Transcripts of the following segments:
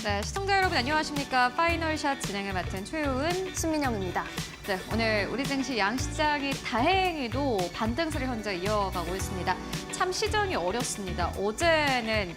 네, 시청자 여러분 안녕하십니까? 파이널샷 진행을 맡은 최우은, 신민영입니다. 네, 오늘 우리 증시 양시장이 다행히도 반등세를 현재 이어가고 있습니다. 참 시장이 어렵습니다. 어제는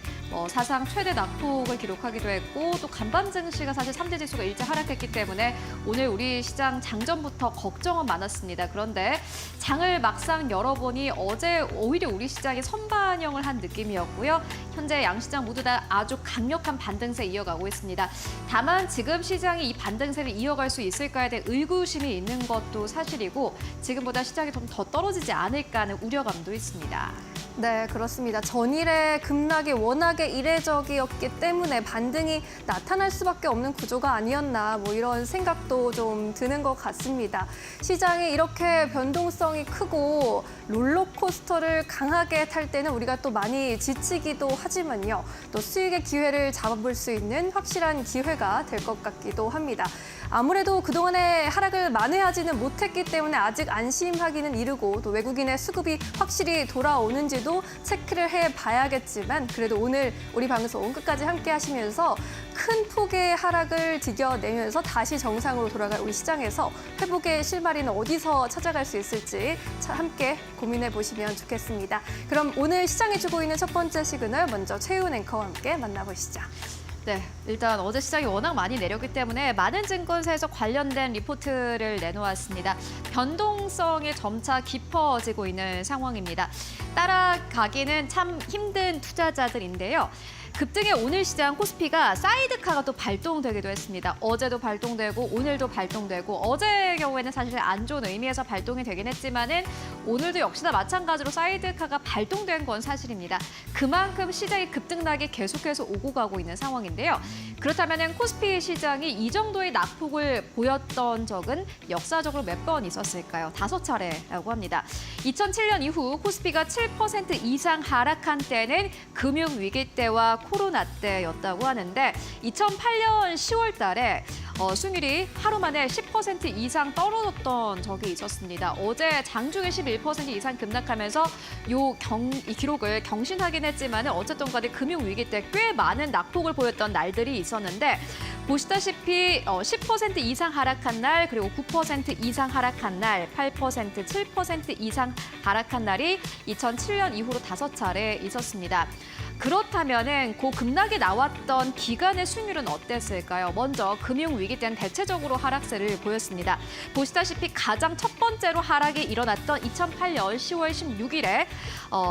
사상 최대 낙폭을 기록하기도 했고 또 간밤 증시가 사실 3대 지수가 일제 하락했기 때문에 오늘 우리 시장 장전부터 걱정은 많았습니다. 그런데 장을 막상 열어보니 어제 오히려 우리 시장이 선반영을 한 느낌이었고요. 현재 양시장 모두 다 아주 강력한 반등세 이어가고 있습니다. 다만 지금 시장이 이 반등세를 이어갈 수 있을까에 대한 의구심이 있는 것도 사실이고 지금보다 시장이 좀 더 떨어지지 않을까 하는 우려감도 있습니다. 네, 그렇습니다. 전일의 급락이 워낙에 이례적이었기 때문에 반등이 나타날 수밖에 없는 구조가 아니었나 이런 생각도 좀 드는 것 같습니다. 시장이 이렇게 변동성이 크고 롤러코스터를 강하게 탈 때는 우리가 또 많이 지치기도 하지만요. 또 수익의 기회를 잡아볼 수 있는 확실한 기회가 될 것 같기도 합니다. 아무래도 그동안의 하락을 만회하지는 못했기 때문에 아직 안심하기는 이르고 또 외국인의 수급이 확실히 돌아오는지도 체크를 해봐야겠지만 그래도 오늘 우리 방송 끝까지 함께 하시면서 큰 폭의 하락을 디뎌내면서 다시 정상으로 돌아갈 우리 시장에서 회복의 실마리는 어디서 찾아갈 수 있을지 함께 고민해 보시면 좋겠습니다. 그럼 오늘 시장이 주고 있는 첫 번째 시그널 먼저 최우은 앵커와 함께 만나보시죠. 네, 일단 어제 시장이 워낙 많이 내렸기 때문에 많은 증권사에서 관련된 리포트를 내놓았습니다. 변동성이 점차 깊어지고 있는 상황입니다. 따라가기는 참 힘든 투자자들인데요. 급등의 오늘 시장 코스피가 사이드카가 또 발동되기도 했습니다. 어제도 발동되고 오늘도 발동되고 어제의 경우에는 사실 안 좋은 의미에서 발동이 되긴 했지만은 오늘도 역시나 마찬가지로 사이드카가 발동된 건 사실입니다. 그만큼 시장이 급등락이 계속해서 오고 가고 있는 상황인데요. 그렇다면 코스피 시장이 이 정도의 낙폭을 보였던 적은 역사적으로 몇 번 있었을까요? 5차례라고 합니다. 2007년 이후 코스피가 7% 이상 하락한 때는 금융위기 때와 코로나 때였다고 하는데 2008년 10월 달에 수익률이 하루 만에 10% 이상 떨어졌던 적이 있었습니다. 어제 장중에 11% 이상 급락하면서 이 기록을 경신하긴 했지만 어쨌든 간에 금융위기 때 꽤 많은 낙폭을 보였던 날들이 있었는데 보시다시피 10% 이상 하락한 날, 그리고 9% 이상 하락한 날, 8%, 7% 이상 하락한 날이 2007년 이후로 5차례 있었습니다. 그렇다면은 그 급락이 나왔던 기간의 수익률은 어땠을까요? 먼저 금융위기 때는 대체적으로 하락세를 보였습니다. 보시다시피 가장 첫 번째로 하락이 일어났던 2008년 10월 16일에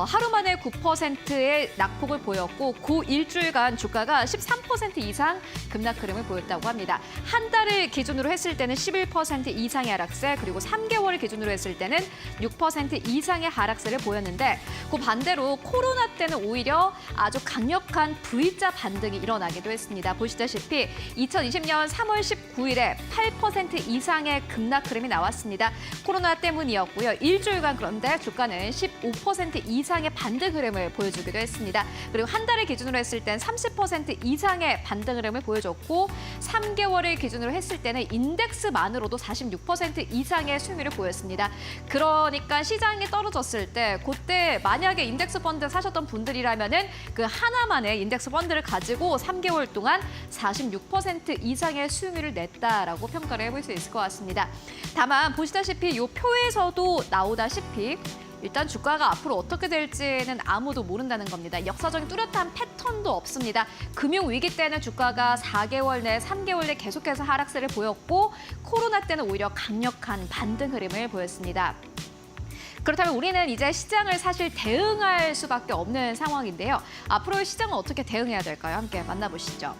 하루 만에 9%의 낙폭을 보였고 그 일주일간 주가가 13% 이상 급락 흐름을 보였다고 합니다. 한 달을 기준으로 했을 때는 11% 이상의 하락세, 그리고 3개월을 기준으로 했을 때는 6% 이상의 하락세를 보였는데 그 반대로 코로나 때는 오히려 아주 강력한 V자 반등이 일어나기도 했습니다. 보시다시피 2020년 3월 19일에 8% 이상의 급락 흐름이 나왔습니다. 코로나 때문이었고요. 일주일간 그런데 주가는 15% 이상의 반등 흐름을 보여주기도 했습니다. 그리고 한 달을 기준으로 했을 땐 30% 이상의 반등 흐름을 보여줬고 3개월을 기준으로 했을 때는 인덱스만으로도 46% 이상의 수익률을 보였습니다. 그러니까 시장이 떨어졌을 때 그때 만약에 인덱스 펀드 사셨던 분들이라면은 그 하나만의 인덱스 펀드를 가지고 3개월 동안 46% 이상의 수익률을 냈다라고 평가를 해볼 수 있을 것 같습니다. 다만 보시다시피 이 표에서도 나오다시피 일단 주가가 앞으로 어떻게 될지는 아무도 모른다는 겁니다. 역사적인 뚜렷한 패턴도 없습니다. 금융위기 때는 주가가 4개월 내, 3개월 내 계속해서 하락세를 보였고 코로나 때는 오히려 강력한 반등 흐름을 보였습니다. 그렇다면 우리는 이제 시장을 사실 대응할 수밖에 없는 상황인데요. 앞으로의 시장은 어떻게 대응해야 될까요? 함께 만나보시죠.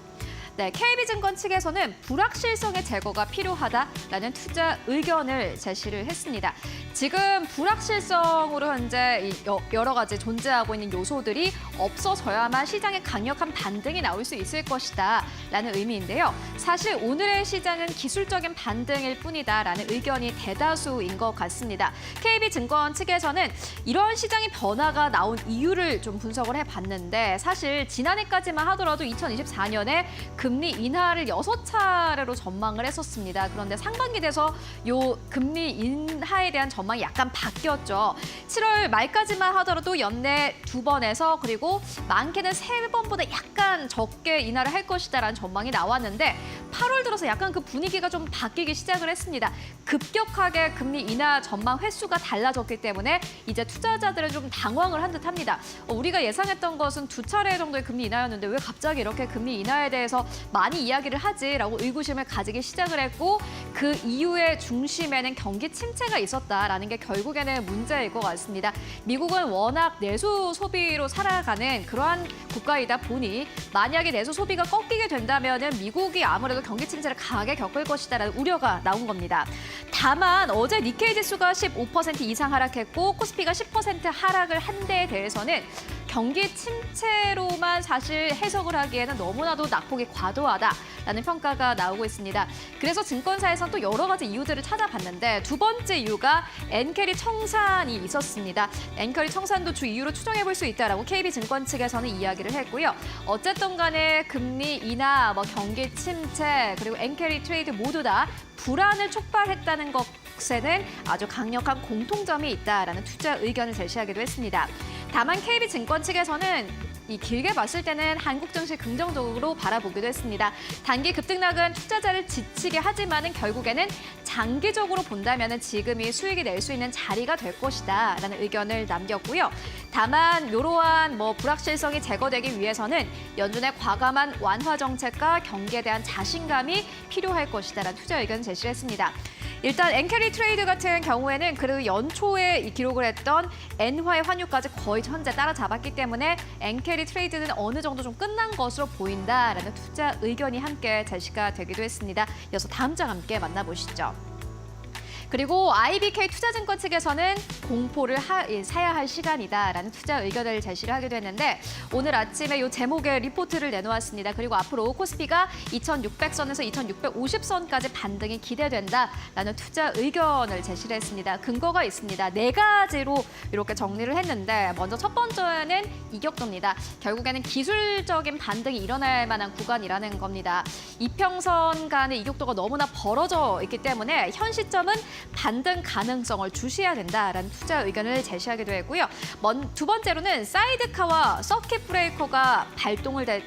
네, KB증권 측에서는 불확실성의 제거가 필요하다라는 투자 의견을 제시를 했습니다. 지금 불확실성으로 현재 여러 가지 존재하고 있는 요소들이 없어져야만 시장에 강력한 반등이 나올 수 있을 것이다라는 의미인데요. 사실 오늘의 시장은 기술적인 반등일 뿐이다라는 의견이 대다수인 것 같습니다. KB증권 측에서는 이런 시장의 변화가 나온 이유를 좀 분석을 해봤는데 사실 지난해까지만 하더라도 2024년에 금리 인하를 6차례로 전망을 했었습니다. 그런데 상반기 돼서 요 금리 인하에 대한 전망이 약간 바뀌었죠. 7월 말까지만 하더라도 연내 2번에서 그리고 기준으로 많게는 3번보다 약간 적게 인하를 할 것이다라는 전망이 나왔는데 8월 들어서 약간 그 분위기가 좀 바뀌기 시작을 했습니다. 급격하게 금리 인하 전망 횟수가 달라졌기 때문에 이제 투자자들은 좀 당황을 한 듯합니다. 우리가 예상했던 것은 2차례 정도의 금리 인하였는데 왜 갑자기 이렇게 금리 인하에 대해서 많이 이야기를 하지라고 의구심을 가지기 시작을 했고 그 이후에 중심에는 경기 침체가 있었다라는 게 결국에는 문제일 것 같습니다. 미국은 워낙 내수 소비로 살아가는 그러한 국가이다 보니 만약에 내수 소비가 꺾이게 된다면 미국이 아무래도 경기 침체를 강하게 겪을 것이다라는 우려가 나온 겁니다. 다만 어제 니케이 지수가 15% 이상 하락했고 코스피가 10% 하락을 한 데에 대해서는 경기 침체로만 사실 해석을 하기에는 너무나도 낙폭이 과도하다라는 평가가 나오고 있습니다. 그래서 증권사에서는 또 여러 가지 이유들을 찾아봤는데 두 번째 이유가 엔캐리 청산이 있었습니다. 엔캐리 청산도 주 이유로 추정해 볼 수 있다라고 KB증권 측에서는 이야기를 했고요. 어쨌든 간에 금리 인하, 경기 침체, 그리고 엔캐리 트레이드 모두 다 불안을 촉발했다는 것에는 아주 강력한 공통점이 있다라는 투자 의견을 제시하기도 했습니다. 다만 KB증권 측에서는 이 길게 봤을 때는 한국 증시 긍정적으로 바라보기도 했습니다. 단기 급등락은 투자자를 지치게 하지만은 결국에는 장기적으로 본다면은 지금이 수익이 낼 수 있는 자리가 될 것이다라는 의견을 남겼고요. 다만 이러한 불확실성이 제거되기 위해서는 연준의 과감한 완화 정책과 경기에 대한 자신감이 필요할 것이다라는 투자 의견을 제시했습니다. 일단 엔캐리 트레이드 같은 경우에는 그 연초에 기록을 했던 엔화의 환율까지 거의 현재 따라잡았기 때문에 엔캐리 트레이드는 어느 정도 좀 끝난 것으로 보인다라는 투자 의견이 함께 제시가 되기도 했습니다. 이어서 다음 장 함께 만나보시죠. 그리고 IBK 투자증권 측에서는 공포를 사야 할 시간이다라는 투자 의견을 제시를 하기도 했는데 오늘 아침에 이 제목의 리포트를 내놓았습니다. 그리고 앞으로 코스피가 2600선에서 2650선까지 반등이 기대된다라는 투자 의견을 제시를 했습니다. 근거가 있습니다. 4가지로 이렇게 정리를 했는데 먼저 첫 번째는 이격도입니다. 결국에는 기술적인 반등이 일어날 만한 구간이라는 겁니다. 이평선 간의 이격도가 너무나 벌어져 있기 때문에 현 시점은 반등 가능성을 주시해야 된다라는 투자 의견을 제시하기도 했고요. 두 번째로는 사이드카와 서킷 브레이커가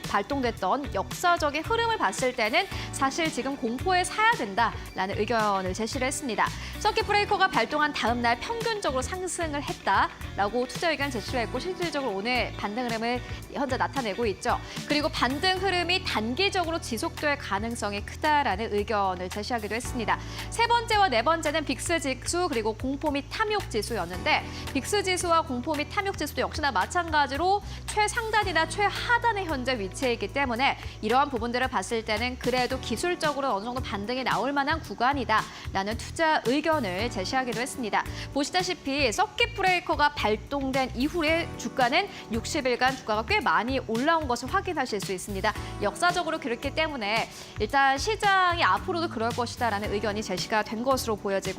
발동됐던 역사적인 흐름을 봤을 때는 사실 지금 공포에 사야 된다라는 의견을 제시를 했습니다. 서킷 브레이커가 발동한 다음 날 평균적으로 상승을 했다라고 투자 의견 제시를 했고 실질적으로 오늘 반등 흐름을 현재 나타내고 있죠. 그리고 반등 흐름이 단기적으로 지속될 가능성이 크다라는 의견을 제시하기도 했습니다. 세 번째와 네 번째는 빅스 지수 그리고 공포 및 탐욕 지수였는데 빅스 지수와 공포 및 탐욕 지수도 역시나 마찬가지로 최상단이나 최하단에 현재 위치해 있기 때문에 이러한 부분들을 봤을 때는 그래도 기술적으로 어느 정도 반등이 나올 만한 구간이다라는 투자 의견을 제시하기도 했습니다. 보시다시피 서킷 브레이커가 발동된 이후에 주가는 60일간 주가가 꽤 많이 올라온 것을 확인하실 수 있습니다. 역사적으로 그렇기 때문에 일단 시장이 앞으로도 그럴 것이다라는 의견이 제시가 된 것으로 보여지고요.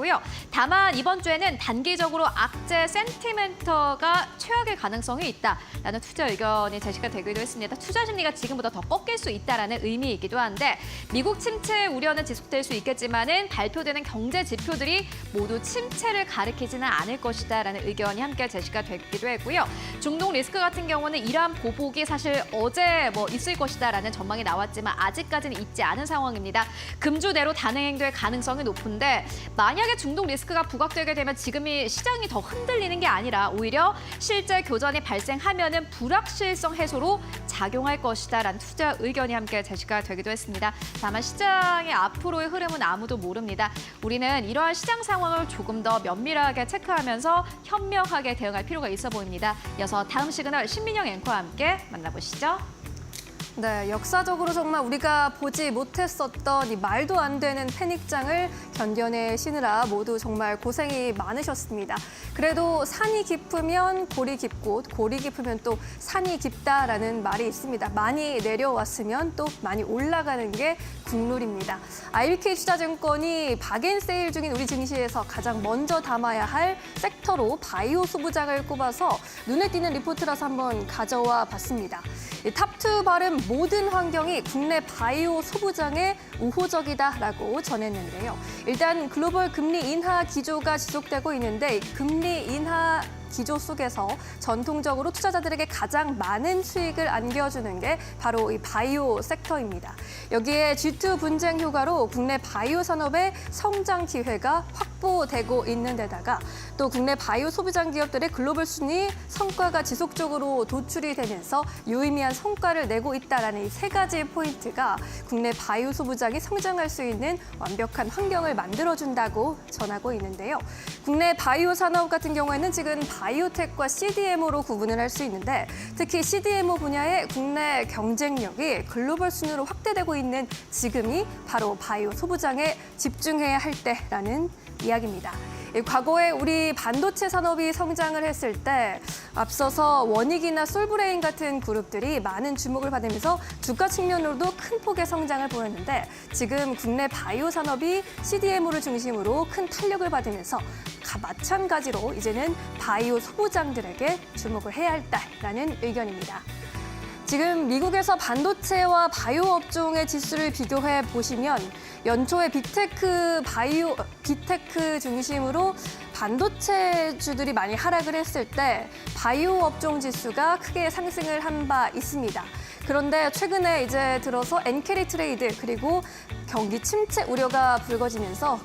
다만 이번 주에는 단기적으로 악재 센티멘터가 최악의 가능성이 있다라는 투자 의견이 제시가 되기도 했습니다. 투자 심리가 지금보다 더 꺾일 수 있다라는 의미이기도 한데 미국 침체 우려는 지속될 수 있겠지만은 발표되는 경제 지표들이 모두 침체를 가리키지는 않을 것이다라는 의견이 함께 제시가 되기도 했고요. 중동 리스크 같은 경우는 이러한 보복이 사실 어제 있을 것이다라는 전망이 나왔지만 아직까지는 있지 않은 상황입니다. 금주대로 단행될 가능성이 높은데 만약에 중동 리스크가 부각되게 되면 지금이 시장이 더 흔들리는 게 아니라 오히려 실제 교전이 발생하면은 불확실성 해소로 작용할 것이다라는 투자 의견이 함께 제시가 되기도 했습니다. 다만 시장의 앞으로의 흐름은 아무도 모릅니다. 우리는 이러한 시장 상황을 조금 더 면밀하게 체크하면서 현명하게 대응할 필요가 있어 보입니다. 이어서 다음 시그널 신민영 앵커와 함께 만나보시죠. 네, 역사적으로 정말 우리가 보지 못했었던 이 말도 안 되는 패닉장을 견뎌내시느라 모두 정말 고생이 많으셨습니다. 그래도 산이 깊으면 골이 깊고 골이 깊으면 또 산이 깊다라는 말이 있습니다. 많이 내려왔으면 또 많이 올라가는 게 국룰입니다. IBK 투자증권이 박앤세일 중인 우리 증시에서 가장 먼저 담아야 할 섹터로 바이오 소부장을 꼽아서 눈에 띄는 리포트라서 한번 가져와 봤습니다. 탑2 발음 모든 환경이 국내 바이오 소부장에 우호적이다라고 전했는데요. 일단 글로벌 금리 인하 기조가 지속되고 있는데 금리 인하 기조 속에서 전통적으로 투자자들에게 가장 많은 수익을 안겨주는 게 바로 이 바이오 섹터입니다. 여기에 G2 분쟁 효과로 국내 바이오 산업의 성장 기회가 확보되고 있는 데다가 또 국내 바이오 소비장 기업들의 글로벌 순위 성과가 지속적으로 도출이 되면서 유의미한 성과를 내고 있다라는 이 세 가지 포인트가 국내 바이오 소비장이 성장할 수 있는 완벽한 환경을 만들어준다고 전하고 있는데요. 국내 바이오 산업 같은 경우에는 지금 바이오텍과 CDMO로 구분을 할 수 있는데 특히 CDMO 분야의 국내 경쟁력이 글로벌 순위로 확대되고 있는 지금이 바로 바이오 소비장에 집중해야 할 때라는 이야기입니다. 과거에 우리 반도체 산업이 성장을 했을 때 앞서서 원익이나 솔브레인 같은 그룹들이 많은 주목을 받으면서 주가 측면으로도 큰 폭의 성장을 보였는데 지금 국내 바이오 산업이 CDMO를 중심으로 큰 탄력을 받으면서 마찬가지로 이제는 바이오 소비장들에게 주목을 해야 할 때라는 의견입니다. 지금 미국에서 반도체와 바이오 업종의 지수를 비교해 보시면 연초에 빅테크 중심으로 반도체주들이 많이 하락을 했을 때 바이오 업종 지수가 크게 상승을 한 바 있습니다. 그런데 최근에 이제 들어서 엔캐리 트레이드 그리고 경기 침체 우려가 불거지면서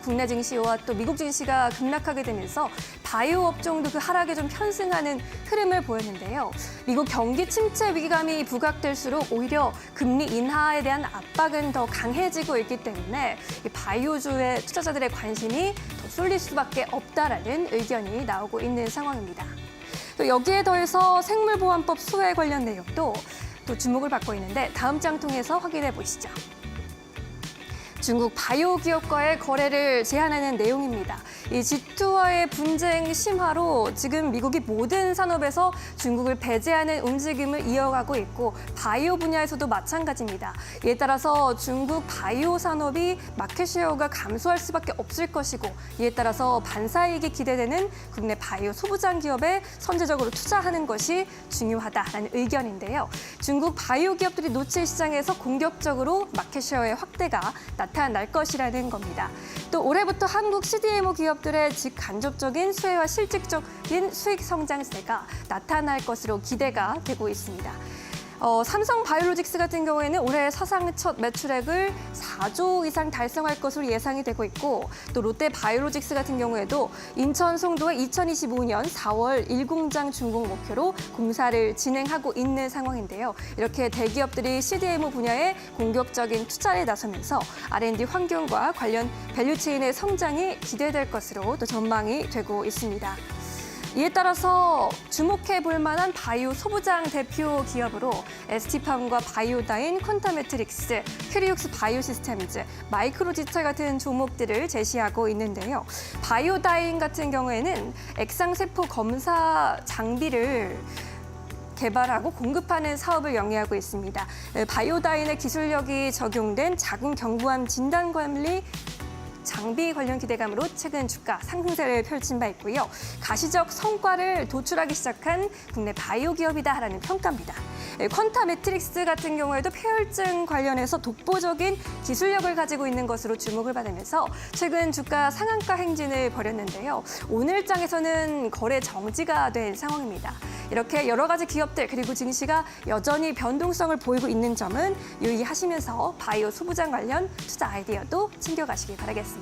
국내 증시와 또 미국 증시가 급락하게 되면서 바이오 업종도 그 하락에 좀 편승하는 흐름을 보였는데요. 미국 경기 침체 위기감이 부각될수록 오히려 금리 인하에 대한 압박은 더 강해지고 있기 때문에 이 바이오주의 투자자들의 관심이 더 쏠릴 수밖에 없다라는 의견이 나오고 있는 상황입니다. 또 여기에 더해서 생물보안법 수혜 관련 내용도 또 주목을 받고 있는데 다음 장 통해서 확인해 보시죠. 중국 바이오 기업과의 거래를 제한하는 내용입니다. 이 G2와의 분쟁 심화로 지금 미국이 모든 산업에서 중국을 배제하는 움직임을 이어가고 있고 바이오 분야에서도 마찬가지입니다. 이에 따라서 중국 바이오 산업이 마켓쉐어가 감소할 수밖에 없을 것이고 이에 따라서 반사이익이 기대되는 국내 바이오 소부장 기업에 선제적으로 투자하는 것이 중요하다라는 의견인데요. 중국 바이오 기업들이 노출 시장에서 공격적으로 마켓쉐어의 확대가 나타날 것이라는 겁니다. 또 올해부터 한국 CDMO 기업들의 직간접적인 수혜와 실질적인 수익 성장세가 나타날 것으로 기대가 되고 있습니다. 삼성 바이오로직스 같은 경우에는 올해 사상 첫 매출액을 4조 이상 달성할 것으로 예상이 되고 있고 또 롯데 바이오로직스 같은 경우에도 인천 송도의 2025년 4월 1공장 준공 목표로 공사를 진행하고 있는 상황인데요. 이렇게 대기업들이 CDMO 분야에 공격적인 투자에 나서면서 R&D 환경과 관련 밸류체인의 성장이 기대될 것으로 또 전망이 되고 있습니다. 이에 따라서 주목해 볼 만한 바이오 소부장 대표 기업으로 ST팜과 바이오다인, 퀀타매트릭스, 큐리옥스 바이오시스템즈, 마이크로디지털 같은 종목들을 제시하고 있는데요. 바이오다인 같은 경우에는 액상세포 검사 장비를 개발하고 공급하는 사업을 영위하고 있습니다. 바이오다인의 기술력이 적용된 자궁 경부암 진단관리 장비 관련 기대감으로 최근 주가 상승세를 펼친 바 있고요. 가시적 성과를 도출하기 시작한 국내 바이오 기업이다라는 평가입니다. 퀀타 매트릭스 같은 경우에도 폐혈증 관련해서 독보적인 기술력을 가지고 있는 것으로 주목을 받으면서 최근 주가 상한가 행진을 벌였는데요. 오늘 장에서는 거래 정지가 된 상황입니다. 이렇게 여러 가지 기업들 그리고 증시가 여전히 변동성을 보이고 있는 점은 유의하시면서 바이오 소부장 관련 투자 아이디어도 챙겨가시기 바라겠습니다.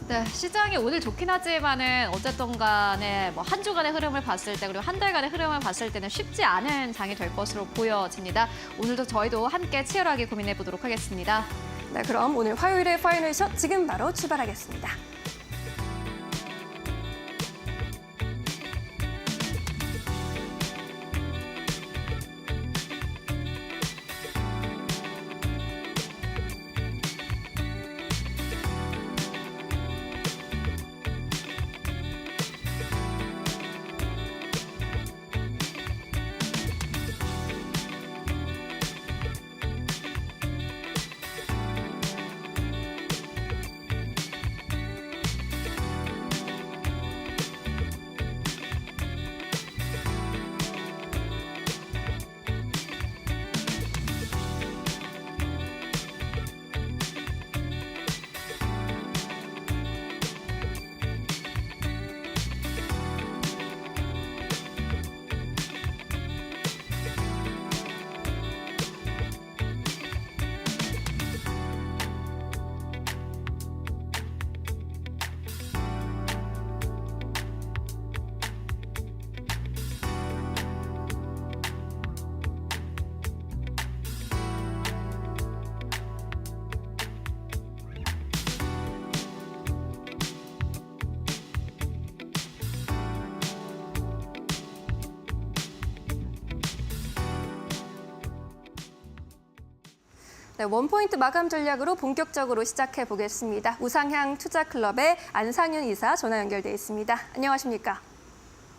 네, 시장이 오늘 좋긴 하지만은 어쨌든 간에 뭐 한 주간의 흐름을 봤을 때 그리고 한 달간의 흐름을 봤을 때는 쉽지 않은 장이 될 것으로 보여집니다. 오늘도 저희도 함께 치열하게 고민해 보도록 하겠습니다. 네, 그럼 오늘 화요일의 파이널 샷 지금 바로 출발하겠습니다. 네, 원포인트 마감 전략으로 본격적으로 시작해 보겠습니다. 우상향 투자클럽의 안상윤 이사 전화 연결돼 있습니다. 안녕하십니까?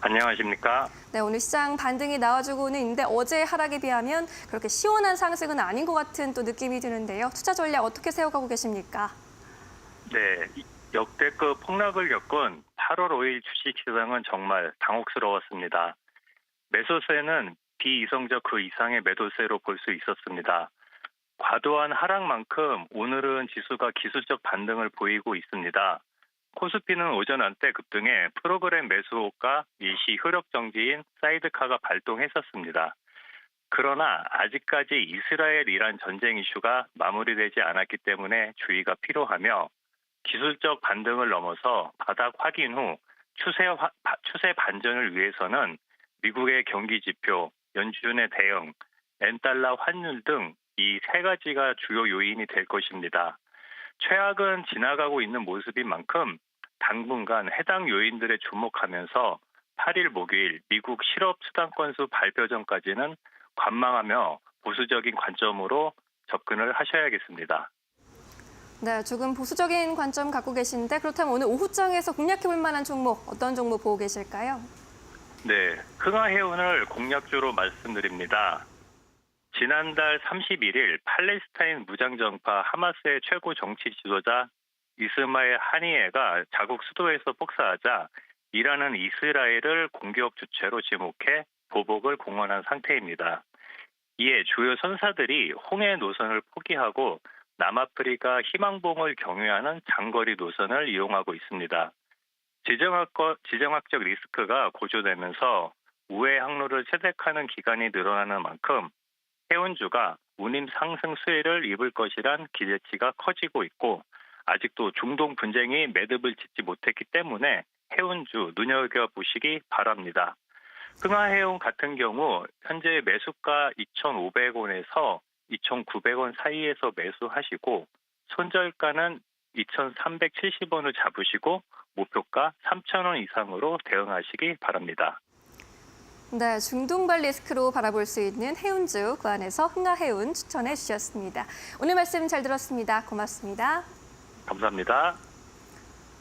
안녕하십니까? 네, 오늘 시장 반등이 나와주고는 있는데 어제 하락에 비하면 그렇게 시원한 상승은 아닌 것 같은 또 느낌이 드는데요. 투자 전략 어떻게 세워가고 계십니까? 네, 역대급 폭락을 겪은 8월 5일 주식시장은 정말 당혹스러웠습니다. 매수세는 비이성적 그 이상의 매도세로 볼 수 있었습니다. 과도한 하락만큼 오늘은 지수가 기술적 반등을 보이고 있습니다. 코스피는 오전 한때 급등해 프로그램 매수호가 일시 효력 정지인 사이드카가 발동했었습니다. 그러나 아직까지 이스라엘-이란 전쟁 이슈가 마무리되지 않았기 때문에 주의가 필요하며 기술적 반등을 넘어서 바닥 확인 후 추세 반전을 위해서는 미국의 경기 지표, 연준의 대응, 엔달러 환율 등 이 세 가지가 주요 요인이 될 것입니다. 최악은 지나가고 있는 모습인 만큼 당분간 해당 요인들에 주목하면서 8일 목요일 미국 실업 수당 건수 발표 전까지는 관망하며 보수적인 관점으로 접근을 하셔야겠습니다. 네, 조금 보수적인 관점 갖고 계신데 그렇다면 오늘 오후장에서 공략해 볼 만한 종목 어떤 종목 보고 계실까요? 네, 흥하해운을 공략주로 말씀드립니다. 지난달 31일 팔레스타인 무장정파 하마스의 최고 정치 지도자 이스마엘 하니에가 자국 수도에서 폭사하자 이란은 이스라엘을 공격 주체로 지목해 보복을 공언한 상태입니다. 이에 주요 선사들이 홍해 노선을 포기하고 남아프리카 희망봉을 경유하는 장거리 노선을 이용하고 있습니다. 지정학적 리스크가 고조되면서 우회 항로를 채택하는 기간이 늘어나는 만큼 해운주가 운임 상승 수혜를 입을 것이란 기대치가 커지고 있고 아직도 중동 분쟁이 매듭을 짓지 못했기 때문에 해운주 눈여겨보시기 바랍니다. 흥하해운 같은 경우 현재 매수가 2,500원에서 2,900원 사이에서 매수하시고 손절가는 2,370원을 잡으시고 목표가 3,000원 이상으로 대응하시기 바랍니다. 네, 중동발 리스크로 바라볼 수 있는 해운주, 그 안에서 흥하해운 추천해 주셨습니다. 오늘 말씀 잘 들었습니다. 고맙습니다. 감사합니다.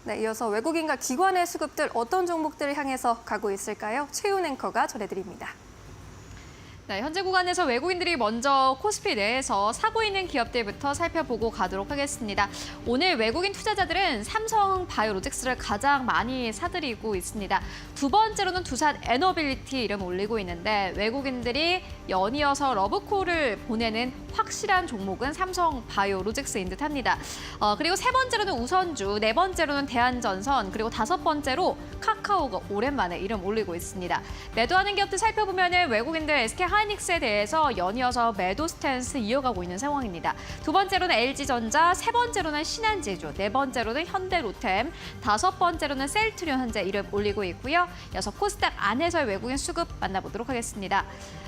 네, 이어서 외국인과 기관의 수급들 어떤 종목들을 향해서 가고 있을까요? 최윤 앵커가 전해드립니다. 네, 현재 구간에서 외국인들이 먼저 코스피 내에서 사고 있는 기업들부터 살펴보고 가도록 하겠습니다. 오늘 외국인 투자자들은 삼성 바이오로직스를 가장 많이 사들이고 있습니다. 두 번째로는 두산 에너빌리티 이름 올리고 있는데 외국인들이 연이어서 러브콜을 보내는 확실한 종목은 삼성 바이오로직스인 듯합니다. 그리고 세 번째로는 우선주, 네 번째로는 대한전선, 그리고 다섯 번째로 카카오가 오랜만에 이름 올리고 있습니다. 매도하는 기업들 살펴보면 외국인들 SK 하이닉스에 대해서 연이어서 매도 스탠스 이어가고 있는 상황입니다. 두 번째로는 LG전자, 세 번째로는 신한제주, 네 번째로는 현대로템, 다섯 번째로는 셀트리온 현재 이름 올리고 있고요. 이어서 코스닥 안에서의 외국인 수급 만나보도록 하겠습니다.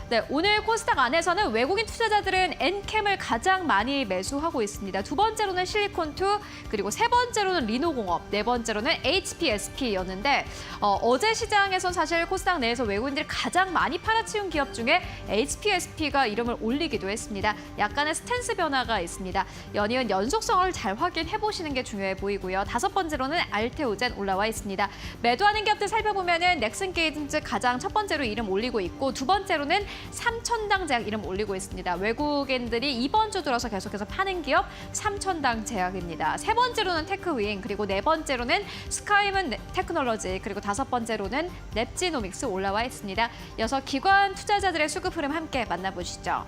네, 오늘 코스닥 안에서는 외국인 투자자들은 엔캠을 가장 많이 매수하고 있습니다. 두 번째로는 실리콘2, 그리고 세 번째로는 리노공업, 네 번째로는 HPSP였는데 어제 시장에선 사실 코스닥 내에서 외국인들이 가장 많이 팔아치운 기업 중에 HPSP가 이름을 올리기도 했습니다. 약간의 스탠스 변화가 있습니다. 연이은 연속성을 잘 확인해 보시는 게 중요해 보이고요. 다섯 번째로는 알테오젠 올라와 있습니다. 매도하는 기업들 살펴보면은 넥슨 게임즈 가장 첫 번째로 이름 올리고 있고 두 번째로는 삼천당 제약 이름 올리고 있습니다. 외국인들이 이번 주 들어서 계속해서 파는 기업 삼천당 제약입니다. 세 번째로는 테크윙, 그리고 네 번째로는 스카이문 테크놀로지, 그리고 다섯 번째로는 랩지노믹스 올라와 있습니다. 이어서 기관 투자자들의 수급 흐름 함께 만나보시죠.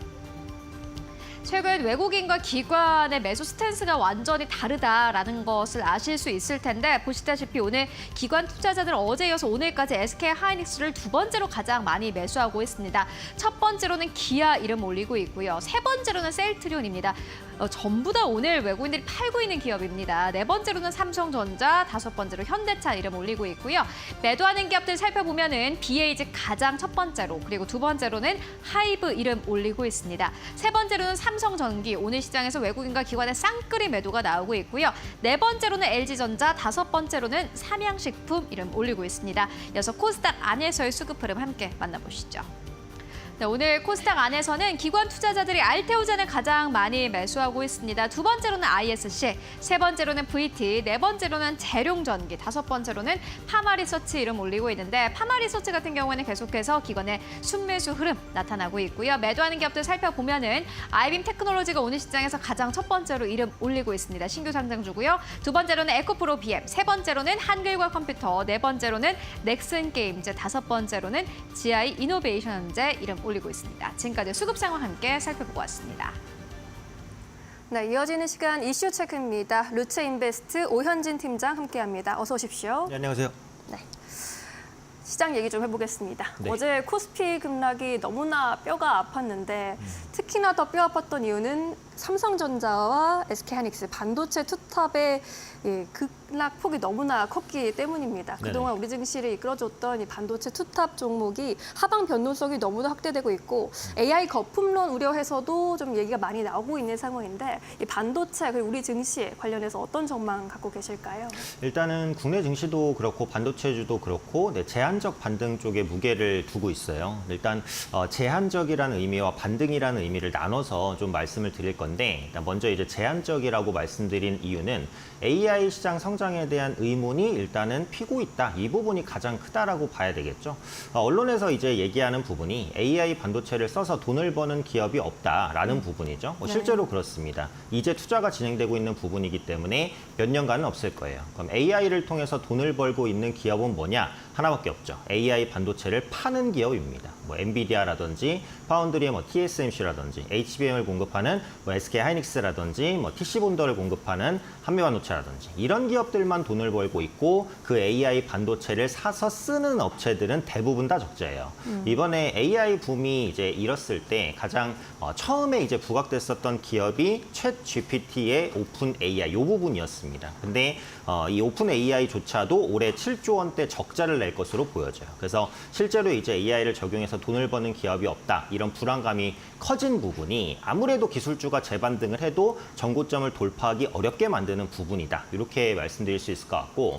최근 외국인과 기관의 매수 스탠스가 완전히 다르다라는 것을 아실 수 있을 텐데 보시다시피 오늘 기관 투자자들 어제 이어서 오늘까지 SK 하이닉스를 두 번째로 가장 많이 매수하고 있습니다. 첫 번째로는 기아 이름 올리고 있고요. 세 번째로는 셀트리온입니다. 전부 다 오늘 외국인들이 팔고 있는 기업입니다. 네 번째로는 삼성전자, 다섯 번째로 현대차 이름 올리고 있고요. 매도하는 기업들 살펴보면은 BAG 가장 첫 번째로, 그리고 두 번째로는 하이브 이름 올리고 있습니다. 세 번째로는 삼성전기, 오늘 시장에서 외국인과 기관의 쌍끌이 매도가 나오고 있고요. 네 번째로는 LG전자, 다섯 번째로는 삼양식품 이름 올리고 있습니다. 이어서 코스닥 안에서의 수급 흐름 함께 만나보시죠. 네, 오늘 코스닥 안에서는 기관 투자자들이 알테오젠을 가장 많이 매수하고 있습니다. 두 번째로는 ISC, 세 번째로는 VT, 네 번째로는 재룡전기, 다섯 번째로는 파마리서치 이름 올리고 있는데 파마리서치 같은 경우에는 계속해서 기관의 순매수 흐름 나타나고 있고요. 매도하는 기업들 살펴보면은 아이빔 테크놀로지가 오늘 시장에서 가장 첫 번째로 이름 올리고 있습니다. 신규 상장주고요. 두 번째로는 에코프로 BM, 세 번째로는 한글과 컴퓨터, 네 번째로는 넥슨 게임즈, 다섯 번째로는 GI 이노베이션 현재 이름 올리고 있습니다. 지금까지 수급 상황 함께 살펴보고 왔습니다. 네, 이어지는 시간 이슈 체크입니다. 루체인베스트 오현진 팀장 함께합니다. 어서 오십시오. 네, 안녕하세요. 네. 시장 얘기 좀 해보겠습니다. 네. 어제 코스피 급락이 너무나 뼈가 아팠는데 특히나 더 뼈 아팠던 이유는 삼성전자와 SK하이닉스 반도체 투탑의 급락폭이 너무나 컸기 때문입니다. 네네. 그동안 우리 증시를 이끌어줬던 이 반도체 투탑 종목이 하방 변동성이 너무나 확대되고 있고 AI 거품론 우려해서도 좀 얘기가 많이 나오고 있는 상황인데 이 반도체 그리고 우리 증시 관련해서 어떤 전망 갖고 계실까요? 일단은 국내 증시도 그렇고 반도체주도 그렇고 제한적 반등 쪽에 무게를 두고 있어요. 일단 제한적이라는 의미와 반등이라는 의미를 나눠서 좀 말씀을 드릴 건데 일단 먼저 이제 제한적이라고 말씀드린 이유는 AI 시장 성장에 대한 의문이 일단은 피고 있다. 이 부분이 가장 크다라고 봐야 되겠죠. 언론에서 이제 얘기하는 부분이 AI 반도체를 써서 돈을 버는 기업이 없다라는 부분이죠. 실제로 그렇습니다. 이제 투자가 진행되고 있는 부분이기 때문에 몇 년간은 없을 거예요. 그럼 AI를 통해서 돈을 벌고 있는 기업은 뭐냐? 하나밖에 없죠. AI 반도체를 파는 기업입니다. 뭐 엔비디아라든지 파운드리의 TSMC라든지 HBM을 공급하는 SK하이닉스라든지 TC본더를 공급하는 한미반도체라든지 이런 기업들만 돈을 벌고 있고 그 AI 반도체를 사서 쓰는 업체들은 대부분 다 적자예요. 이번에 AI 붐이 이제 일었을 때 가장 처음에 이제 부각됐었던 기업이 챗 GPT의 오픈 AI 이 부분이었습니다. 근데 이 오픈 AI조차도 올해 7조 원대 적자를 낼 것으로 보여져요. 그래서 실제로 이제 AI를 적용해서 돈을 버는 기업이 없다. 이런 불안감이 커진 부분이 아무래도 기술주가 재반등을 해도 전고점을 돌파하기 어렵게 만드는 부분이다. 이렇게 말씀드릴 수 있을 것 같고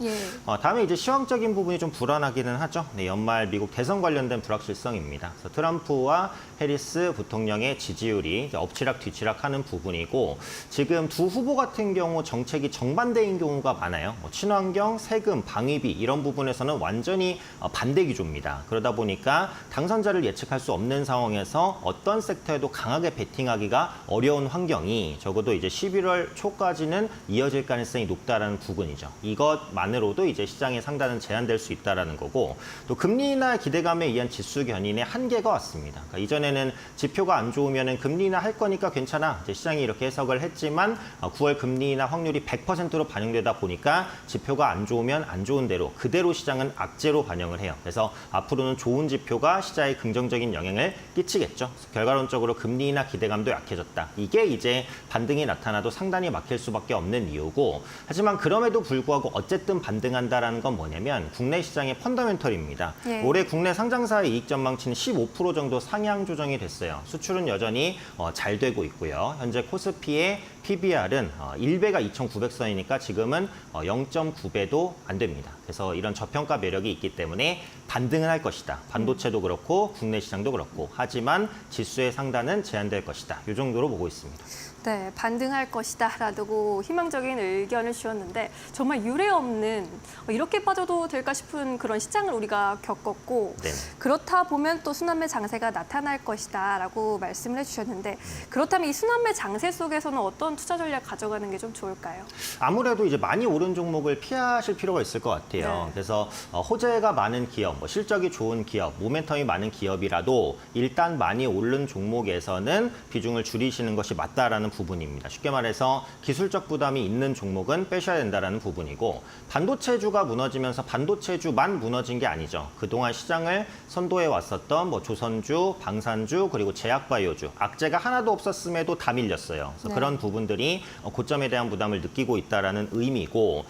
다음에 이제 시황적인 부분이 좀 불안하기는 하죠. 네, 연말 미국 대선 관련된 불확실성입니다. 그래서 트럼프와 해리스 부통령의 지지율이 엎치락 뒤치락하는 부분이고 지금 두 후보 같은 경우 정책이 정반대인 경우가 많아요. 친환경, 세금, 방위비 이런 부분에서는 완전히 반대 기조입니다. 그러다 보니까 당선자를 예측할 수 없는 상황에서 어떤 섹터에도 강하게 베팅하기가 어려운 환경이 적어도 이제 11월 초까지는 이어질 가능성이 높다라는 부분이죠. 이것만으로도 이제 시장의 상단은 제한될 수 있다라는 거고 또 금리 인하 기대감에 의한 지수 견인의 한계가 왔습니다. 그러니까 이전에는 지표가 안 좋으면 금리 인하 할 거니까 괜찮아. 이제 시장이 이렇게 해석을 했지만 9월 금리 인하 확률이 100%로 반영되다 보니까 지표가 안 좋으면 안 좋은 대로 그대로 시장은 악재로 반영을 해요. 그래서 앞으로는 좋은 지표가 시장에 긍정적인 영향을 끼치겠죠. 결과론적으로 금리 인하 기대감도 약해졌다. 이게 이제 반등이 나타나도 상단이 막힐 수밖에 없는 이유고 하지만 그럼에도 불구하고 어쨌든 반등한다라는 건 뭐냐면 국내 시장의 펀더멘털입니다. 올해 국내 상장사의 이익 전망치는 15% 정도 상향 조정이 됐어요. 수출은 여전히 잘 되고 있고요. 현재 코스피의 PBR은 1배가 2,900선이니까 지금은 0.9배도 안 됩니다. 그래서 이런 저평가 매력이 있기 때문에 반등은 할 것이다. 반도체도 그렇고 국내 시장도 그렇고 하지만 지수의 상단은 제한될 것이다. 이 정도로 보고 있습니다. 네, 반등할 것이다 라고 희망적인 의견을 주셨는데 정말 유례 없는 이렇게 빠져도 될까 싶은 그런 시장을 우리가 겪었고 네네. 그렇다 보면 또 순환매 장세가 나타날 것이다 라고 말씀을 해주셨는데 그렇다면 이 순환매 장세 속에서는 어떤 투자 전략 가져가는 게 좀 좋을까요? 아무래도 이제 많이 오른 종목을 피하실 필요가 있을 것 같아요. 네. 그래서 호재가 많은 기업, 실적이 좋은 기업, 모멘텀이 많은 기업이라도 일단 많이 오른 종목에서는 비중을 줄이시는 것이 맞다라는 부분입니다. 쉽게 말해서 기술적 부담이 있는 종목은 빼셔야 된다는 부분이고 반도체주가 무너지면서 반도체주만 무너진 게 아니죠. 그동안 시장을 선도해 왔었던 조선주, 방산주, 그리고 제약바이오주, 악재가 하나도 없었음에도 다 밀렸어요. 그래서 그런 부분들이 고점에 대한 부담을 느끼고 있다는 의미고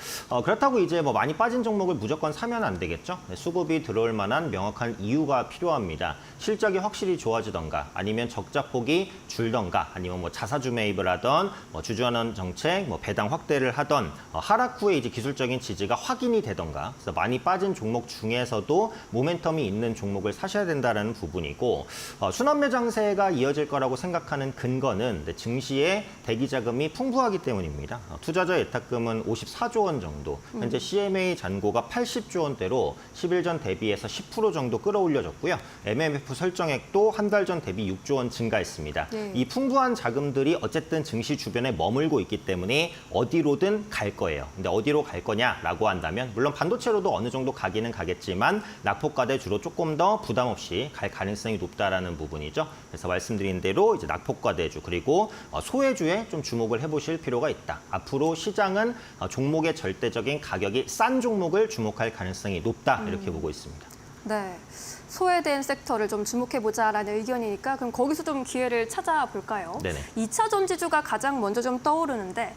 그렇다고 이제 많이 빠진 종목을 무조건 사면 안 되겠죠. 수급이 들어올 만한 명확한 이유가 필요합니다. 실적이 확실히 좋아지던가 아니면 적자폭이 줄던가 아니면 자사주 매입 매입을 하던 주주환원 정책, 배당 확대를 하던 하락 후에 이제 기술적인 지지가 확인이 되던가 그래서 많이 빠진 종목 중에서도 모멘텀이 있는 종목을 사셔야 된다라는 부분이고 순환 매장세가 이어질 거라고 생각하는 근거는 증시에 대기 자금이 풍부하기 때문입니다. 투자자 예탁금은 54조 원 정도, 현재 CMA 잔고가 80조 원대로 10일 전 대비해서 10% 정도 끌어올려졌고요. MMF 설정액도 한 달 전 대비 6조 원 증가했습니다. 네. 이 풍부한 자금들이 어쨌든 증시 주변에 머물고 있기 때문에 어디로든 갈 거예요. 근데 어디로 갈 거냐라고 한다면 물론 반도체로도 어느 정도 가기는 가겠지만 낙폭과대 주로 조금 더 부담 없이 갈 가능성이 높다라는 부분이죠. 그래서 말씀드린 대로 이제 낙폭과대주 그리고 소외주에 좀 주목을 해보실 필요가 있다. 앞으로 시장은 종목의 절대적인 가격이 싼 종목을 주목할 가능성이 높다 이렇게 보고 있습니다. 네. 소외된 섹터를 좀 주목해보자라는 의견이니까 그럼 거기서 좀 기회를 찾아볼까요? 네네. 2차 전지주가 가장 먼저 좀 떠오르는데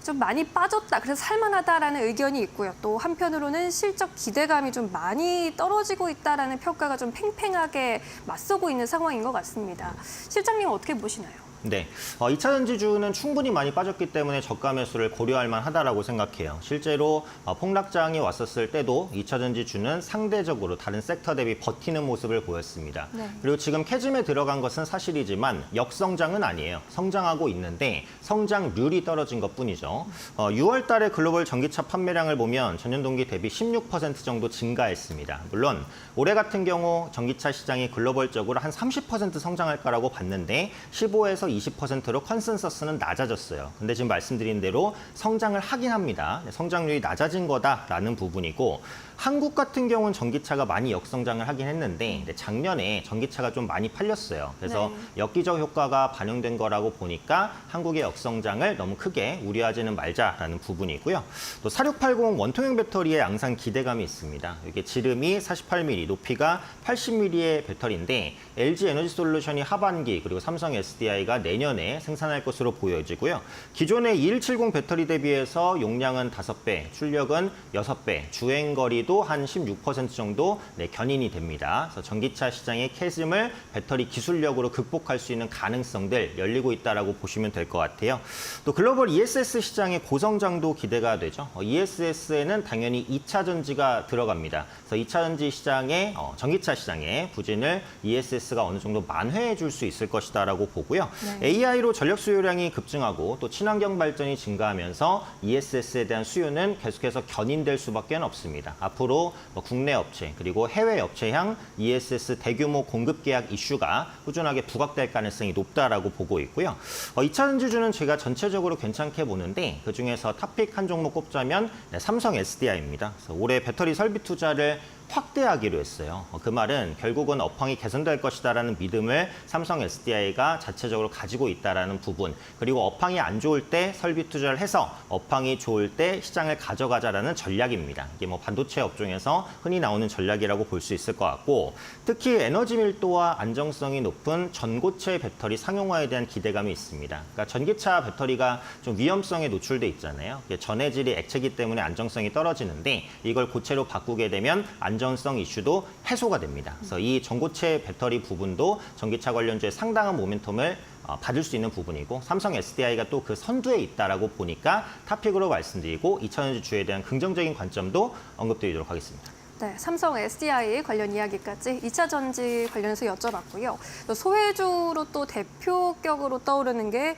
좀 많이 빠졌다, 그래서 살만하다라는 의견이 있고요. 또 한편으로는 실적 기대감이 좀 많이 떨어지고 있다라는 평가가 좀 팽팽하게 맞서고 있는 상황인 것 같습니다. 실장님 어떻게 보시나요? 네, 2차 전지주는 충분히 많이 빠졌기 때문에 저가 매수를 고려할 만하다라고 생각해요. 실제로 폭락장이 왔었을 때도 2차 전지주는 상대적으로 다른 섹터 대비 버티는 모습을 보였습니다. 네. 그리고 지금 캐즘에 들어간 것은 사실이지만 역성장은 아니에요. 성장하고 있는데 성장률이 떨어진 것뿐이죠. 6월 달에 글로벌 전기차 판매량을 보면 전년 동기 대비 16% 정도 증가했습니다. 물론 올해 같은 경우 전기차 시장이 글로벌적으로 한 30% 성장할 거라고 봤는데 15에서 20%로 컨센서스는 낮아졌어요. 근데 지금 말씀드린 대로 성장을 하긴 합니다. 성장률이 낮아진 거다라는 부분이고 한국 같은 경우는 전기차가 많이 역성장을 하긴 했는데 작년에 전기차가 좀 많이 팔렸어요. 그래서 네. 엽기적 효과가 반영된 거라고 보니까 한국의 역성장을 너무 크게 우려하지는 말자라는 부분이고요. 또 4680 원통형 배터리에 항상 기대감이 있습니다. 이게 지름이 48mm, 높이가 80mm의 배터리인데 LG 에너지 솔루션이 하반기 그리고 삼성 SDI가 내년에 생산할 것으로 보여지고요. 기존의 2170 배터리 대비해서 용량은 5배, 출력은 6배, 주행거리도 한 16% 정도 견인이 됩니다. 그래서 전기차 시장의 캐즘을 배터리 기술력으로 극복할 수 있는 가능성들 열리고 있다라고 보시면 될 것 같아요. 또 글로벌 ESS 시장의 고성장도 기대가 되죠. ESS에는 당연히 2차 전지가 들어갑니다. 그래서 2차 전지 시장의 전기차 시장의 부진을 ESS가 어느 정도 만회해 줄 수 있을 것이다라고 보고요. 네. AI로 전력 수요량이 급증하고 또 친환경 발전이 증가하면서 ESS에 대한 수요는 계속해서 견인될 수밖에 없습니다. 앞으로 국내 업체 그리고 해외 업체향 ESS 대규모 공급 계약 이슈가 꾸준하게 부각될 가능성이 높다라고 보고 있고요. 2차 전지주는 제가 전체적으로 괜찮게 보는데 그중에서 탑픽 한 종목 꼽자면 삼성 SDI입니다. 그래서 올해 배터리 설비 투자를 확대하기로 했어요. 그 말은 결국은 업황이 개선될 것이다라는 믿음을 삼성 SDI가 자체적으로 가지고 있다라는 부분, 그리고 업황이 안 좋을 때 설비 투자를 해서 업황이 좋을 때 시장을 가져가자라는 전략입니다. 이게 반도체 업종에서 흔히 나오는 전략이라고 볼 수 있을 것 같고, 특히 에너지 밀도와 안정성이 높은 전고체 배터리 상용화에 대한 기대감이 있습니다. 그러니까 전기차 배터리가 좀 위험성에 노출돼 있잖아요. 전해질이 액체이기 때문에 안정성이 떨어지는데 이걸 고체로 바꾸게 되면 안전성 이슈도 해소가 됩니다. 그래서 이 전고체 배터리 부분도 전기차 관련주에 상당한 모멘텀을 받을 수 있는 부분이고 삼성 SDI가 또 그 선두에 있다라고 보니까 탑픽으로 말씀드리고 2차전지주에 대한 긍정적인 관점도 언급드리도록 하겠습니다. 네, 삼성 SDI 관련 이야기까지 2차 전지 관련해서 여쭤봤고요. 또 소외주로 또 대표격으로 떠오르는 게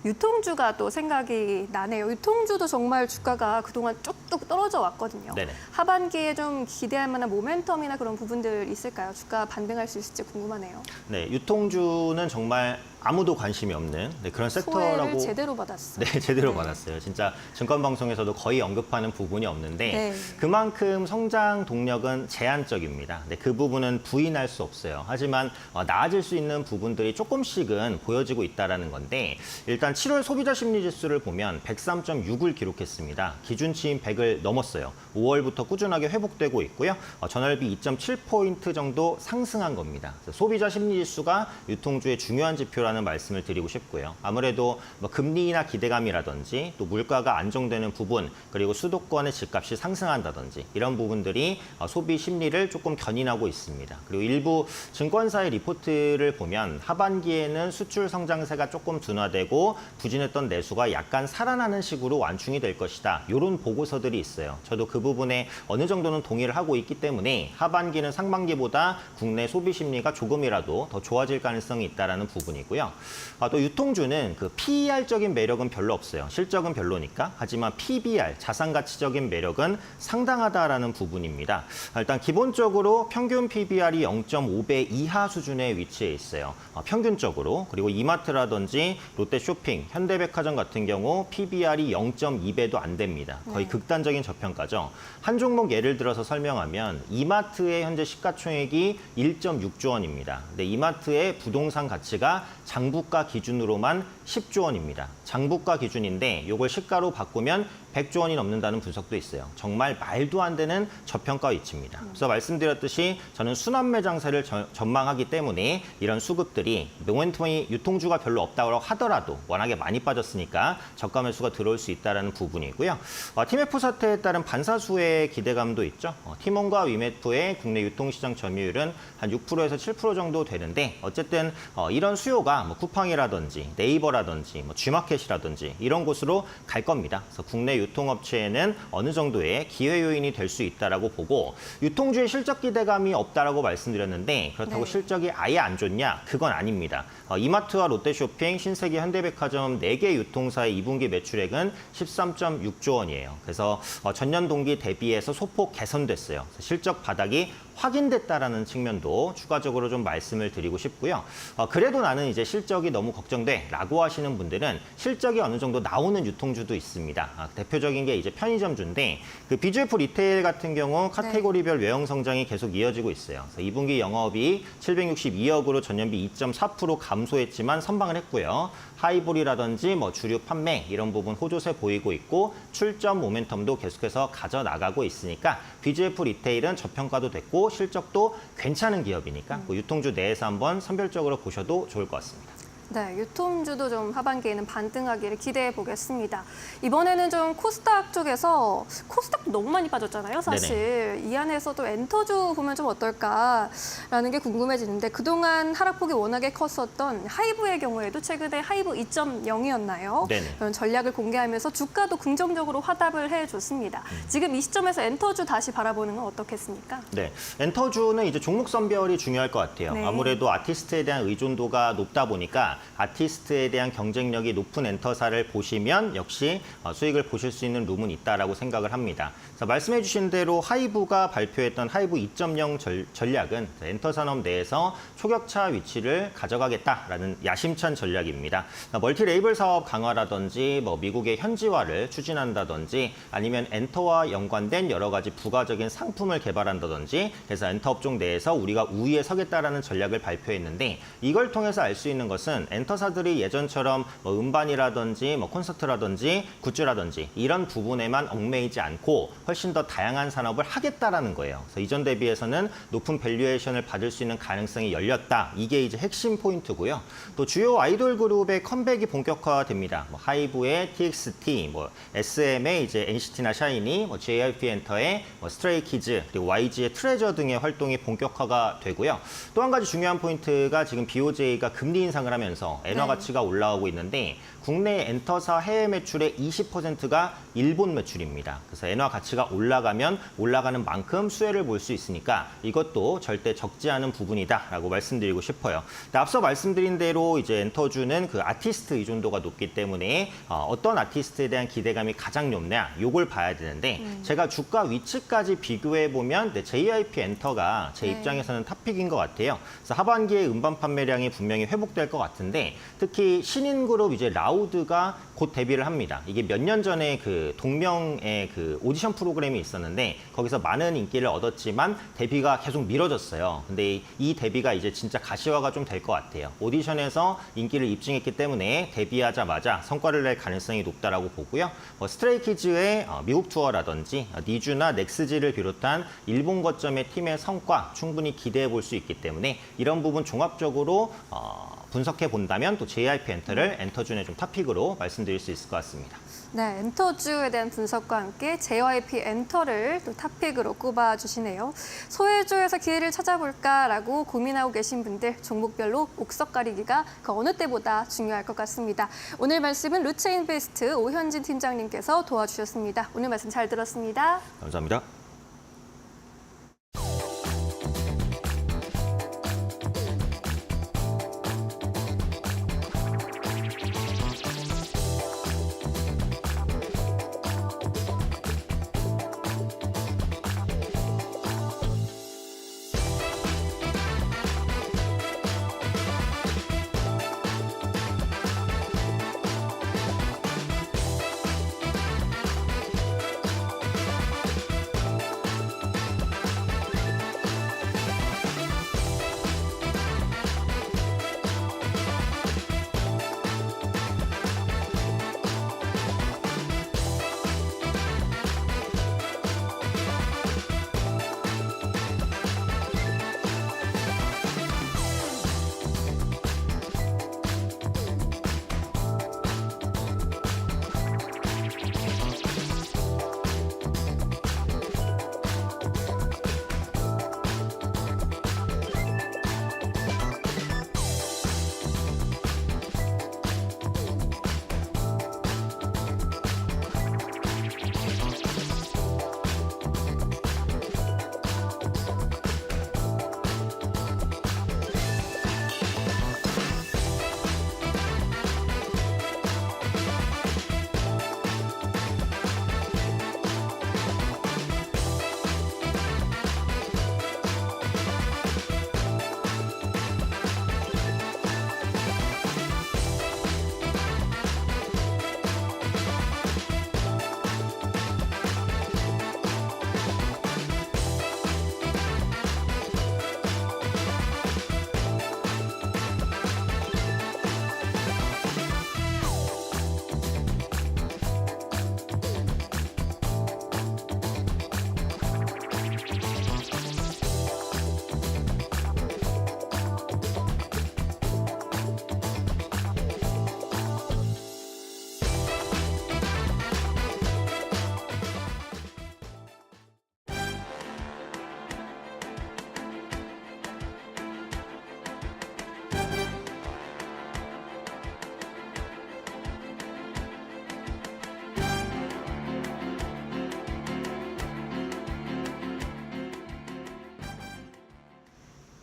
유통주가 또 생각이 나네요. 유통주도 정말 주가가 그동안 쭉쭉 떨어져 왔거든요. 네네. 하반기에 좀 기대할 만한 모멘텀이나 그런 부분들 있을까요? 주가 반등할 수 있을지 궁금하네요. 네, 유통주는 정말 아무도 관심이 없는 그런 섹터라고. 소외를 제대로 받았어요. 네, 제대로 받았어요. 진짜 증권방송에서도 거의 언급하는 부분이 없는데 네. 그만큼 성장 동력은 제한적입니다. 네, 그 부분은 부인할 수 없어요. 하지만 나아질 수 있는 부분들이 조금씩은 보여지고 있다는 건데 일단 7월 소비자 심리지수를 보면 103.6을 기록했습니다. 기준치인 100을 넘었어요. 5월부터 꾸준하게 회복되고 있고요. 전월비 2.7포인트 정도 상승한 겁니다. 소비자 심리지수가 유통주의 중요한 지표라는 말씀을 드리고 싶고요. 아무래도 금리나 기대감이라든지 또 물가가 안정되는 부분 그리고 수도권의 집값이 상승한다든지 이런 부분들이 소비 심리를 조금 견인하고 있습니다. 그리고 일부 증권사의 리포트를 보면 하반기에는 수출 성장세가 조금 둔화되고 정도로 부진했던 내수가 약간 살아나는 식으로 완충이 될 것이다. 이런 보고서들이 있어요. 저도 그 부분에 어느 정도는 동의를 하고 있기 때문에 하반기는 상반기보다 국내 소비 심리가 조금이라도 더 좋아질 가능성이 있다는 부분이고요. 또 유통주는 그 PER적인 매력은 별로 없어요. 실적은 별로니까. 하지만 PBR, 자산가치적인 매력은 상당하다라는 부분입니다. 일단 기본적으로 평균 PBR이 0.5배 이하 수준에 위치해 있어요. 평균적으로. 그리고 이마트라든지 롯데쇼핑, 현대백화점 같은 경우 PBR이 0.2배도 안 됩니다. 거의 극단적인 저평가죠. 한 종목 예를 들어서 설명하면 이마트의 현재 시가총액이 1.6조 원입니다. 근데 이마트의 부동산 가치가 장부가 기준으로만 10조 원입니다. 장부가 기준인데 이걸 시가로 바꾸면 100조 원이 넘는다는 분석도 있어요. 정말 말도 안 되는 저평가 위치입니다. 그래서 말씀드렸듯이 저는 순환매 장세를 전망하기 때문에 이런 수급들이 모멘텀이 유통주가 별로 없다고 하더라도 워낙에 많이 빠졌으니까 저가 매수가 들어올 수 있다는 부분이고요. 티메프 사태에 따른 반사수의 기대감도 있죠. 티몬과 위메프의 국내 유통시장 점유율은 한 6%에서 7% 정도 되는데 어쨌든 이런 수요가 뭐 쿠팡이라든지 네이버라든지 뭐 G마켓이라든지 이런 곳으로 갈 겁니다. 그래서 국내 유통업체에는 어느 정도의 기회 요인이 될 수 있다라고 보고 유통주의 실적 기대감이 없다라고 말씀드렸는데 그렇다고 네. 실적이 아예 안 좋냐? 그건 아닙니다. 이마트와 롯데쇼핑, 신세계, 현대백화점 4개 유통사의 2분기 매출액은 13.6조 원이에요. 그래서 전년 동기 대비해서 소폭 개선됐어요. 그래서 실적 바닥이 확인됐다라는 측면도 추가적으로 좀 말씀을 드리고 싶고요. 그래도 나는 이제 실적이 너무 걱정돼라고 하시는 분들은 실적이 어느 정도 나오는 유통주도 있습니다. 대표적인 게 이제 편의점주인데 그 BGF 리테일 같은 경우 카테고리별 외형 성장이 계속 이어지고 있어요. 그래서 2분기 영업이 762억으로 전년비 2.4% 감소했지만 선방을 했고요. 하이볼이라든지 뭐 주류 판매 이런 부분 호조세 보이고 있고 출점 모멘텀도 계속해서 가져나가고 있으니까 BGF 리테일은 저평가도 됐고 실적도 괜찮은 기업이니까 그 유통주 내에서 한번 선별적으로 보셔도 좋을 것 같습니다. 네, 유통주도 좀 하반기에는 반등하기를 기대해 보겠습니다. 이번에는 좀 코스닥 쪽에서 코스닥도 너무 많이 빠졌잖아요, 사실. 이 안에서도 엔터주 보면 좀 어떨까라는 게 궁금해지는데 그동안 하락폭이 워낙에 컸었던 하이브의 경우에도 최근에 하이브 2.0이었나요? 네네. 이런 전략을 공개하면서 주가도 긍정적으로 화답을 해줬습니다. 지금 이 시점에서 엔터주 다시 바라보는 건 어떻겠습니까? 네, 엔터주는 이제 종목 선별이 중요할 것 같아요. 네. 아무래도 아티스트에 대한 의존도가 높다 보니까 아티스트에 대한 경쟁력이 높은 엔터사를 보시면 역시 수익을 보실 수 있는 룸은 있다라고 생각을 합니다. 그래서 말씀해 주신 대로 하이브가 발표했던 하이브 2.0 전략은 엔터 산업 내에서 초격차 위치를 가져가겠다라는 야심찬 전략입니다. 멀티 레이블 사업 강화라든지 뭐 미국의 현지화를 추진한다든지 아니면 엔터와 연관된 여러 가지 부가적인 상품을 개발한다든지 그래서 엔터 업종 내에서 우리가 우위에 서겠다라는 전략을 발표했는데 이걸 통해서 알 수 있는 것은 엔터사들이 예전처럼 뭐 음반이라든지 뭐 콘서트라든지 굿즈라든지 이런 부분에만 얽매이지 않고 훨씬 더 다양한 산업을 하겠다라는 거예요. 그래서 이전 대비해서는 높은 밸류에이션을 받을 수 있는 가능성이 열렸다. 이게 이제 핵심 포인트고요. 또 주요 아이돌 그룹의 컴백이 본격화됩니다. 뭐 하이브의 TXT, 뭐 SM의 이제 NCT나 샤이니, 뭐 JYP 엔터의 뭐 스트레이키즈, 그리고 YG의 트레저 등의 활동이 본격화가 되고요. 또 한 가지 중요한 포인트가 지금 BOJ가 금리 인상을 하면서 엔화 가치가 올라오고 있는데 국내 엔터사 해외 매출의 20%가 일본 매출입니다. 그래서 엔화 가치가 올라가면 올라가는 만큼 수혜를 볼 수 있으니까 이것도 절대 적지 않은 부분이다라고 말씀드리고 싶어요. 앞서 말씀드린 대로 이제 엔터주는 그 아티스트 의존도가 높기 때문에 어떤 아티스트에 대한 기대감이 가장 높냐 요걸 봐야 되는데 제가 주가 위치까지 비교해 보면 JYP 엔터가 제 입장에서는 탑픽인 것 같아요. 그래서 하반기에 음반 판매량이 분명히 회복될 것 같은데 특히 신인 그룹 이제 라우드가 곧 데뷔를 합니다. 이게 몇 년 전에 그 동명의 그 오디션 프로그램이 있었는데 거기서 많은 인기를 얻었지만 데뷔가 계속 미뤄졌어요. 근데 이 데뷔가 이제 진짜 가시화가 좀 될 것 같아요. 오디션에서 인기를 입증했기 때문에 데뷔하자마자 성과를 낼 가능성이 높다라고 보고요. 스트레이키즈의 미국 투어라든지 니쥬나 넥스지를 비롯한 일본 거점의 팀의 성과 충분히 기대해 볼 수 있기 때문에 이런 부분 종합적으로 분석해 본다면 또 JYP 엔터를 엔터준의 좀 탑픽으로 말씀드릴 수 있을 것 같습니다. 네, 엔터주에 대한 분석과 함께 JYP 엔터를 또 탑픽으로 꼽아주시네요. 소외주에서 기회를 찾아볼까라고 고민하고 계신 분들 종목별로 옥석 가리기가 그 어느 때보다 중요할 것 같습니다. 오늘 말씀은 루체인베스트 오현진 팀장님께서 도와주셨습니다. 오늘 말씀 잘 들었습니다. 감사합니다.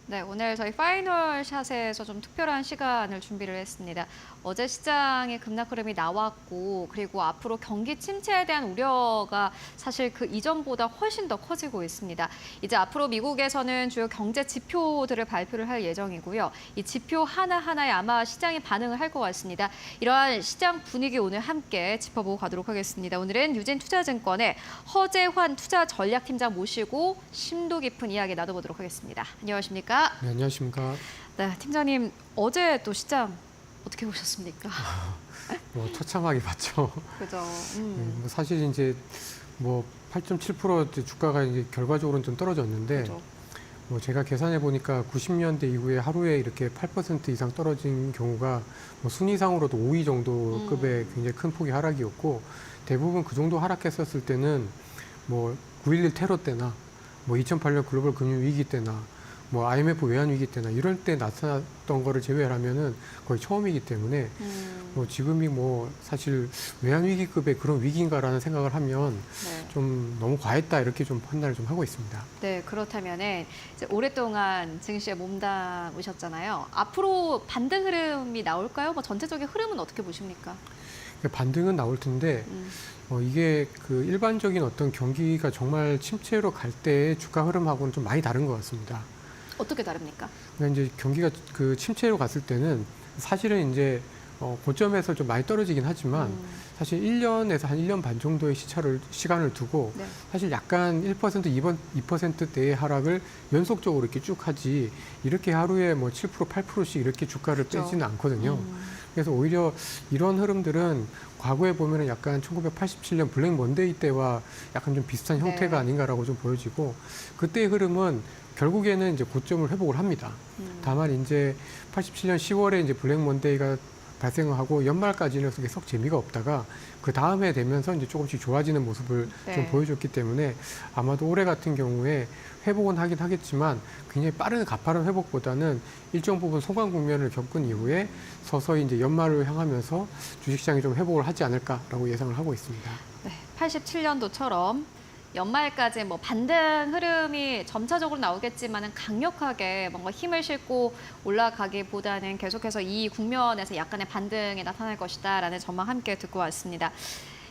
네, 오늘 저희 파이널 샷에서 좀 특별한 시간을 준비를 했습니다. 어제 시장의 급락 흐름이 나왔고 그리고 앞으로 경기 침체에 대한 우려가 사실 그 이전보다 훨씬 더 커지고 있습니다. 이제 앞으로 미국에서는 주요 경제 지표들을 발표를 할 예정이고요. 이 지표 하나하나에 아마 시장이 반응을 할 것 같습니다. 이러한 시장 분위기 오늘 함께 짚어보고 가도록 하겠습니다. 오늘은 유진투자증권의 허재환 투자전략팀장 모시고 심도 깊은 이야기 나눠보도록 하겠습니다. 안녕하십니까? 네, 안녕하십니까. 네, 팀장님 어제 또 시장 어떻게 보셨습니까? 뭐 처참하게 봤죠. 그죠. 뭐 사실 이제 뭐 8.7% 주가가 이제 결과적으로는 좀 떨어졌는데 그죠. 뭐 제가 계산해 보니까 90년대 이후에 하루에 이렇게 8% 이상 떨어진 경우가 뭐 순위상으로도 5위 정도 급의 굉장히 큰 폭의 하락이었고 대부분 그 정도 하락했었을 때는 뭐 9.11 테러 때나 뭐 2008년 글로벌 금융 위기 때나 뭐 IMF 외환 위기 때나 이럴 때 나타났던 거를 제외하면은 거의 처음이기 때문에 뭐 지금이 뭐 사실 외환 위기급의 그런 위기인가라는 생각을 하면 네. 좀 너무 과했다 이렇게 좀 판단을 좀 하고 있습니다. 네, 그렇다면은 이제 오랫동안 증시에 몸담으셨잖아요. 앞으로 반등 흐름이 나올까요? 뭐 전체적인 흐름은 어떻게 보십니까? 반등은 나올 텐데 이게 그 일반적인 어떤 경기가 정말 침체로 갈 때의 주가 흐름하고는 좀 많이 다른 것 같습니다. 어떻게 다릅니까? 그러니까 이제 경기가 그 침체로 갔을 때는 사실은 이제 고점에서 좀 많이 떨어지긴 하지만 사실 1년에서 한 1년 반 정도의 시간을 두고 네. 사실 약간 1%, 2%대의 하락을 연속적으로 이렇게 쭉 하지 이렇게 하루에 뭐 7%, 8%씩 이렇게 주가를 그렇죠. 빼지는 않거든요. 그래서 오히려 이런 흐름들은 과거에 보면은 약간 1987년 블랙 먼데이 때와 약간 좀 비슷한 형태가 네. 아닌가라고 좀 보여지고 그때의 흐름은 결국에는 이제 고점을 회복을 합니다. 다만 이제 87년 10월에 이제 블랙 먼데이가 발생하고 연말까지는 그게 썩 재미가 없다가 그 다음에 되면서 이제 조금씩 좋아지는 모습을 네. 좀 보여줬기 때문에 아마도 올해 같은 경우에 회복은 하긴 하겠지만 굉장히 빠른 가파른 회복보다는 일정 부분 소강 국면을 겪은 이후에 서서히 이제 연말을 향하면서 주식시장이 좀 회복을 하지 않을까라고 예상을 하고 있습니다. 네, 87년도처럼 연말까지 뭐 반등 흐름이 점차적으로 나오겠지만은 강력하게 뭔가 힘을 싣고 올라가기보다는 계속해서 이 국면에서 약간의 반등이 나타날 것이다라는 전망 함께 듣고 왔습니다.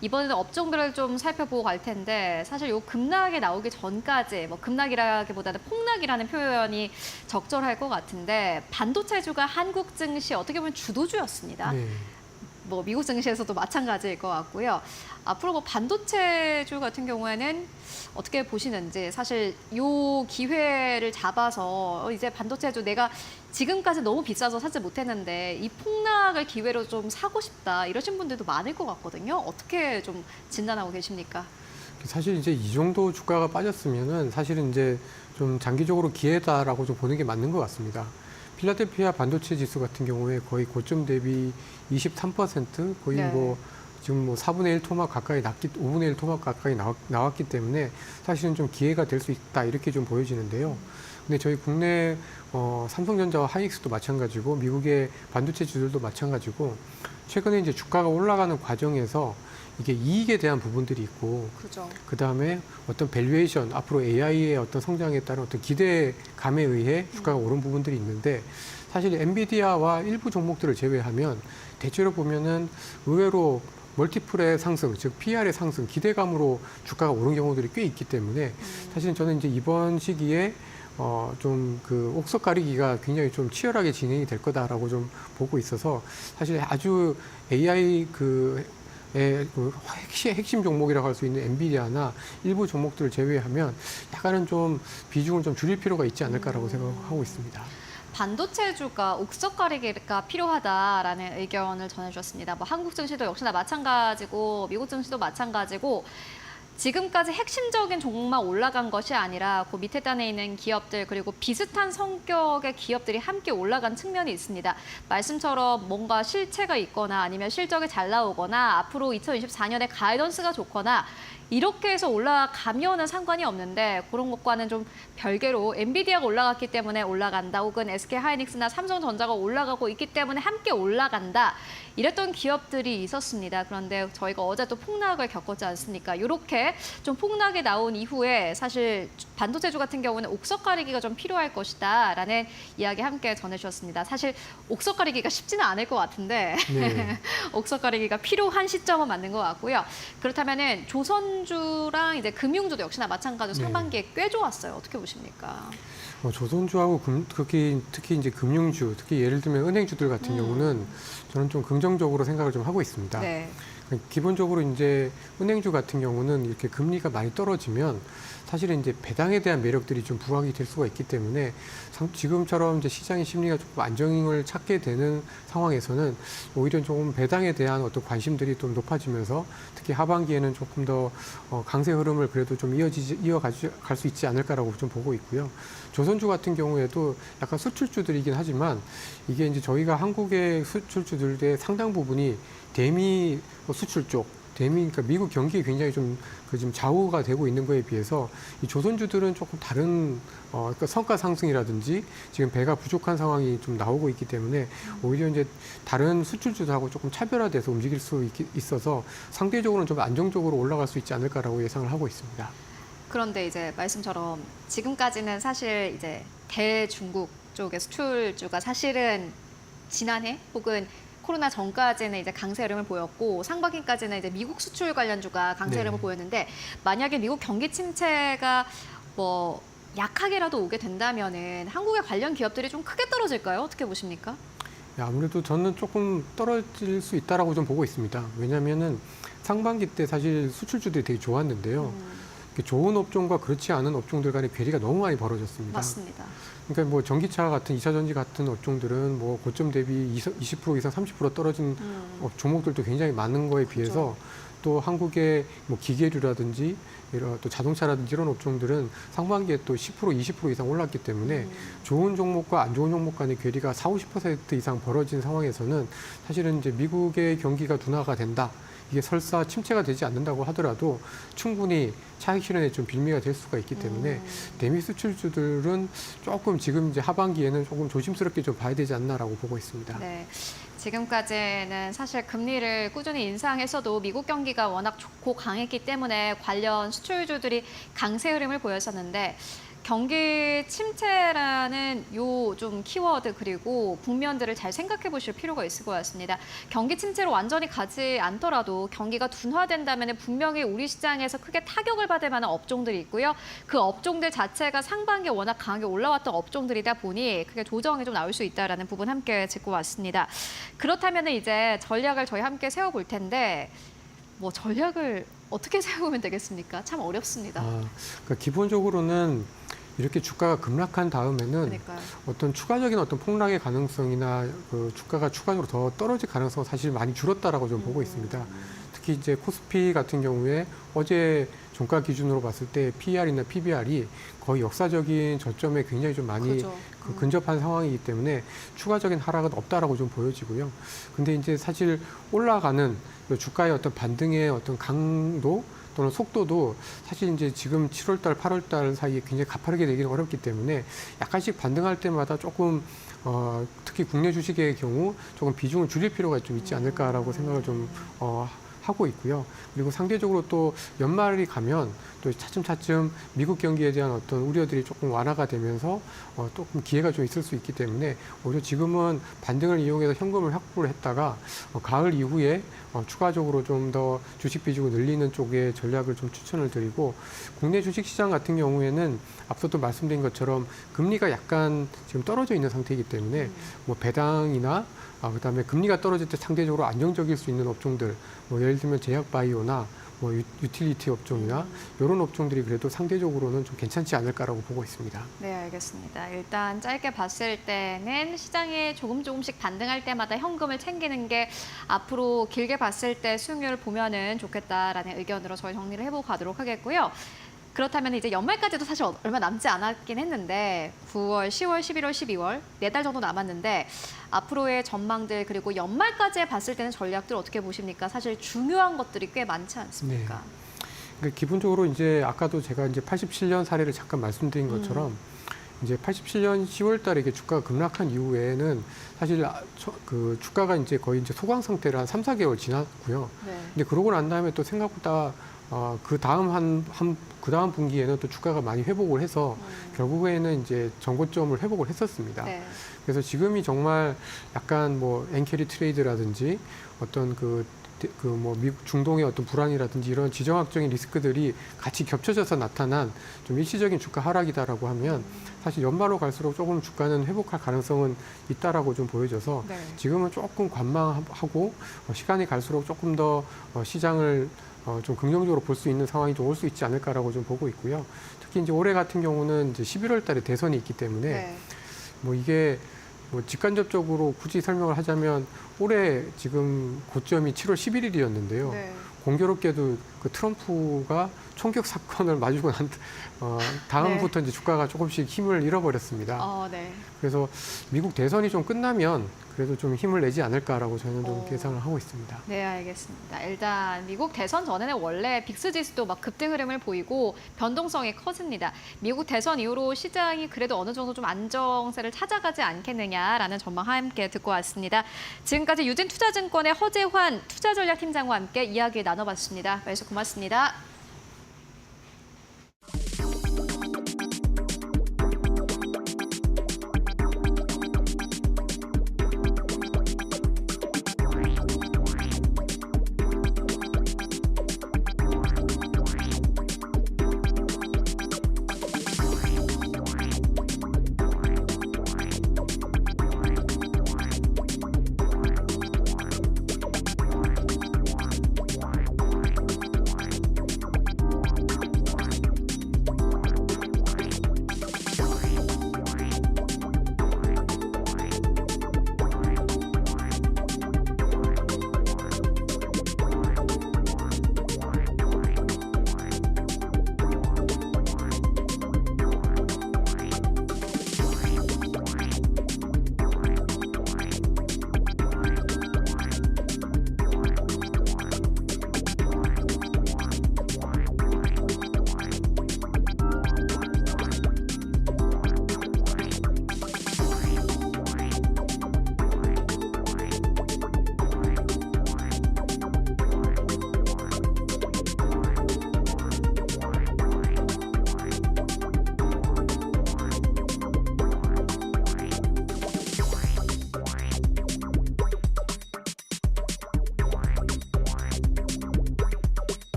이번에는 업종들을 좀 살펴보고 갈 텐데 사실 요 급락이 나오기 전까지 뭐 급락이라기보다는 폭락이라는 표현이 적절할 것 같은데 반도체주가 한국 증시 어떻게 보면 주도주였습니다. 네. 뭐 미국 증시에서도 마찬가지일 것 같고요. 앞으로 뭐 반도체주 같은 경우에는 어떻게 보시는지 사실 요 기회를 잡아서 이제 반도체주 내가 지금까지 너무 비싸서 사지 못했는데 이 폭락을 기회로 좀 사고 싶다 이러신 분들도 많을 것 같거든요. 어떻게 좀 진단하고 계십니까? 사실 이제 이 정도 주가가 빠졌으면은 사실은 이제 좀 장기적으로 기회다라고 좀 보는 게 맞는 것 같습니다. 필라델피아 반도체 지수 같은 경우에 거의 고점 대비 23% 거의 네. 뭐 지금 뭐 4분의 1 토막 가까이 5분의 1 토막 가까이 나왔기 때문에 사실은 좀 기회가 될 수 있다 이렇게 좀 보여지는데요. 근데 저희 국내 삼성전자와 하이닉스도 마찬가지고 미국의 반도체주들도 마찬가지고 최근에 이제 주가가 올라가는 과정에서 이게 이익에 대한 부분들이 있고 그죠. 그다음에 어떤 밸류에이션 앞으로 AI의 어떤 성장에 따른 어떤 기대감에 의해 주가가 오른 부분들이 있는데 사실 엔비디아와 일부 종목들을 제외하면 대체로 보면은 의외로 멀티플의 상승, 즉 PR의 상승, 기대감으로 주가가 오른 경우들이 꽤 있기 때문에 사실은 저는 이제 이번 시기에 좀 그 옥석 가리기가 굉장히 좀 치열하게 진행이 될 거다라고 좀 보고 있어서 사실 아주 AI 핵심 종목이라고 할 수 있는 엔비디아나 일부 종목들을 제외하면 약간은 좀 비중을 좀 줄일 필요가 있지 않을까라고 생각하고 있습니다. 반도체주가 옥석 가리기가 필요하다라는 의견을 전해주셨습니다. 뭐 한국 증시도 역시나 마찬가지고 미국 증시도 마찬가지고 지금까지 핵심적인 종목만 올라간 것이 아니라 그 밑에 단에 있는 기업들 그리고 비슷한 성격의 기업들이 함께 올라간 측면이 있습니다. 말씀처럼 뭔가 실체가 있거나 아니면 실적이 잘 나오거나 앞으로 2024년에 가이던스가 좋거나 이렇게 해서 올라가면은 상관이 없는데 그런 것과는 좀 별개로 엔비디아가 올라갔기 때문에 올라간다 혹은 SK하이닉스나 삼성전자가 올라가고 있기 때문에 함께 올라간다 이랬던 기업들이 있었습니다. 그런데 저희가 어제 또 폭락을 겪었지 않습니까? 이렇게 좀 폭락이 나온 이후에 사실 반도체주 같은 경우는 옥석 가리기가 좀 필요할 것이다라는 이야기 함께 전해주셨습니다. 사실 옥석 가리기가 쉽지는 않을 것 같은데 네. 옥석 가리기가 필요한 시점은 맞는 것 같고요. 그렇다면은 조선주랑 이제 금융주도 역시나 마찬가지로 네. 상반기에 꽤 좋았어요. 어떻게 보십니까? 조선주하고 특히 이제 금융주, 특히 예를 들면 은행주들 같은 경우는 저는 좀 긍정적으로 생각을 좀 하고 있습니다. 네. 기본적으로 이제 은행주 같은 경우는 이렇게 금리가 많이 떨어지면 사실은 이제 배당에 대한 매력들이 좀 부각이 될 수가 있기 때문에 지금처럼 이제 시장의 심리가 조금 안정을 찾게 되는 상황에서는 오히려 조금 배당에 대한 어떤 관심들이 좀 높아지면서 특히 하반기에는 조금 더 강세 흐름을 그래도 좀 이어갈 수 있지 않을까라고 좀 보고 있고요. 조선주 같은 경우에도 약간 수출주들이긴 하지만 이게 이제 저희가 한국의 수출주들의 상당 부분이 대미 수출 쪽, 그러니까 미국 경기에 굉장히 좀 지금 좌우가 되고 있는 거에 비해서 이 조선주들은 조금 다른 그러니까 성과 상승이라든지 지금 배가 부족한 상황이 좀 나오고 있기 때문에 오히려 이제 다른 수출주들하고 조금 차별화돼서 움직일 수 있어서 상대적으로는 좀 안정적으로 올라갈 수 있지 않을까라고 예상을 하고 있습니다. 그런데 이제 말씀처럼 지금까지는 사실 이제 대중국 쪽의 수출주가 사실은 지난해 혹은 코로나 전까지는 이제 강세 흐름을 보였고 상반기까지는 이제 미국 수출 관련주가 강세 흐름을 네. 보였는데 만약에 미국 경기 침체가 뭐 약하게라도 오게 된다면은 한국의 관련 기업들이 좀 크게 떨어질까요? 어떻게 보십니까? 아무래도 저는 조금 떨어질 수 있다라고 좀 보고 있습니다. 왜냐하면은 상반기 때 사실 수출주들이 되게 좋았는데요. 좋은 업종과 그렇지 않은 업종들 간의 괴리가 너무 많이 벌어졌습니다. 맞습니다. 그러니까 뭐 전기차 같은 2차전지 같은 업종들은 뭐 고점 대비 20% 이상 30% 떨어진 종목들도 굉장히 많은 거에 비해서 또 한국의 뭐 기계류라든지 이런 또 자동차라든지 이런 업종들은 상반기에 또 10%, 20% 이상 올랐기 때문에 좋은 종목과 안 좋은 종목 간의 괴리가 40~50% 이상 벌어진 상황에서는 사실은 이제 미국의 경기가 둔화가 된다. 이게 설사 침체가 되지 않는다고 하더라도 충분히 차익 실현에 좀 빌미가 될 수가 있기 때문에 대미 수출주들은 조금 지금 이제 하반기에는 조금 조심스럽게 좀 봐야 되지 않나라고 보고 있습니다. 네. 지금까지는 사실 금리를 꾸준히 인상했어도 미국 경기가 워낙 좋고 강했기 때문에 관련 수출주들이 강세 흐름을 보였었는데 경기 침체라는 요 좀 키워드 그리고 국면들을 잘 생각해 보실 필요가 있을 것 같습니다. 경기 침체로 완전히 가지 않더라도 경기가 둔화된다면 분명히 우리 시장에서 크게 타격을 받을 만한 업종들이 있고요. 그 업종들 자체가 상반기에 워낙 강하게 올라왔던 업종들이다 보니 크게 조정이 좀 나올 수 있다라는 부분 함께 짚고 왔습니다. 그렇다면 이제 전략을 저희 함께 세워볼 텐데 뭐 전략을 어떻게 세우면 되겠습니까? 참 어렵습니다. 그러니까 기본적으로는 이렇게 주가가 급락한 다음에는 그러니까요. 어떤 추가적인 어떤 폭락의 가능성이나 그 주가가 추가적으로 더 떨어질 가능성은 사실 많이 줄었다라고 좀 보고 있습니다. 특히 이제 코스피 같은 경우에 어제 종가 기준으로 봤을 때 PER이나 PBR이 거의 역사적인 저점에 굉장히 좀 많이 그렇죠. 근접한 상황이기 때문에 추가적인 하락은 없다라고 좀 보여지고요. 근데 이제 사실 올라가는 주가의 어떤 반등의 어떤 강도 또는 속도도 사실 이제 지금 7월달, 8월달 사이에 굉장히 가파르게 되기는 어렵기 때문에 약간씩 반등할 때마다 조금 특히 국내 주식의 경우 조금 비중을 줄일 필요가 좀 있지 않을까라고 생각을 좀 하고 있고요. 그리고 상대적으로 또 연말이 가면 또 차츰차츰 미국 경기에 대한 어떤 우려들이 조금 완화가 되면서 조금 기회가 좀 있을 수 있기 때문에 오히려 지금은 반등을 이용해서 현금을 확보를 했다가 가을 이후에 추가적으로 좀 더 주식 비중을 늘리는 쪽의 전략을 좀 추천을 드리고 국내 주식 시장 같은 경우에는 앞서도 말씀드린 것처럼 금리가 약간 지금 떨어져 있는 상태이기 때문에 뭐 배당이나 그다음에 금리가 떨어질 때 상대적으로 안정적일 수 있는 업종들, 뭐 예를 들면 제약 바이오나 뭐 유틸리티 업종이나 이런 업종들이 그래도 상대적으로는 좀 괜찮지 않을까라고 보고 있습니다. 네, 알겠습니다. 일단 짧게 봤을 때는 시장에 조금씩 반등할 때마다 현금을 챙기는 게 앞으로 길게 봤을 때 수익률을 보면은 좋겠다라는 의견으로 저희 정리를 해보고 가도록 하겠고요. 그렇다면 이제 연말까지도 사실 얼마 남지 않았긴 했는데 9월, 10월, 11월, 12월 4달 정도 남았는데 앞으로의 전망들 그리고 연말까지 봤을 때는 전략들 어떻게 보십니까? 사실 중요한 것들이 꽤 많지 않습니까? 그러니까 기본적으로 이제 아까도 제가 이제 87년 사례를 잠깐 말씀드린 것처럼 이제 87년 10월 달에 이게 주가가 급락한 이후에는 사실 그 주가가 이제 거의 이제 소강 상태를 한 3, 4개월 지났고요. 네. 근데 그러고 난 다음에 또 생각보다 그 다음 그 다음 분기에는 또 주가가 많이 회복을 해서 결국에는 이제 전고점을 회복을 했었습니다. 네. 그래서 지금이 정말 약간 뭐 엔캐리 트레이드라든지 어떤 뭐 미국 중동의 어떤 불안이라든지 이런 지정학적인 리스크들이 같이 겹쳐져서 나타난 좀 일시적인 주가 하락이다라고 하면 사실 연말로 갈수록 조금 주가는 회복할 가능성은 있다라고 좀 보여져서 네. 지금은 조금 관망하고 시간이 갈수록 조금 더 시장을 좀 긍정적으로 볼 수 있는 상황이 좀 올 수 있지 않을까라고 좀 보고 있고요. 특히 이제 올해 같은 경우는 이제 11월 달에 대선이 있기 때문에 네. 뭐 이게 뭐 직간접적으로 굳이 설명을 하자면 올해 지금 고점이 7월 11일이었는데요. 네. 공교롭게도 그 트럼프가 총격 사건을 마주고 난 다음부터 이제 주가가 조금씩 힘을 잃어버렸습니다. 네. 그래서 미국 대선이 좀 끝나면 그래도 좀 힘을 내지 않을까라고 저는 좀 예상을 하고 있습니다. 네, 알겠습니다. 일단 미국 대선 전에는 원래 빅스 지수도 막 급등 흐름을 보이고 변동성이 커집니다. 미국 대선 이후로 시장이 그래도 어느 정도 좀 안정세를 찾아가지 않겠느냐라는 전망 함께 듣고 왔습니다. 지금까지 유진투자증권의 허재환 투자전략팀장과 함께 이야기 나눠봤습니다. 말씀 고맙습니다.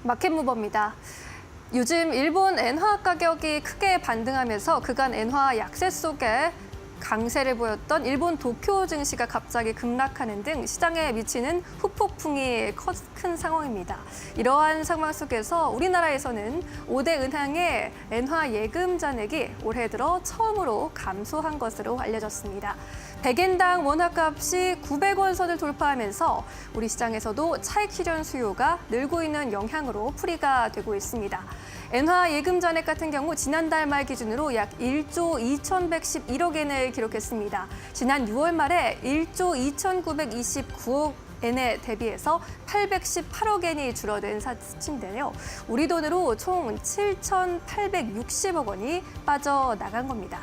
마켓무버입니다. 요즘 일본 엔화 가격이 크게 반등하면서 그간 엔화 약세 속에 강세를 보였던 일본 도쿄 증시가 갑자기 급락하는 등 시장에 미치는 후폭풍이 큰 상황입니다. 이러한 상황 속에서 우리나라에서는 5대 은행의 엔화 예금 잔액이 올해 들어 처음으로 감소한 것으로 알려졌습니다. 100엔당 원화값이 900원 선을 돌파하면서 우리 시장에서도 차익 실현 수요가 늘고 있는 영향으로 풀이가 되고 있습니다. 엔화 예금 잔액 같은 경우 지난달 말 기준으로 약 1조 2,111억 엔을 기록했습니다. 지난 6월 말에 1조 2,929억 엔에 대비해서 818억 엔이 줄어든 수치인데요. 우리 돈으로 총 7,860억 원이 빠져나간 겁니다.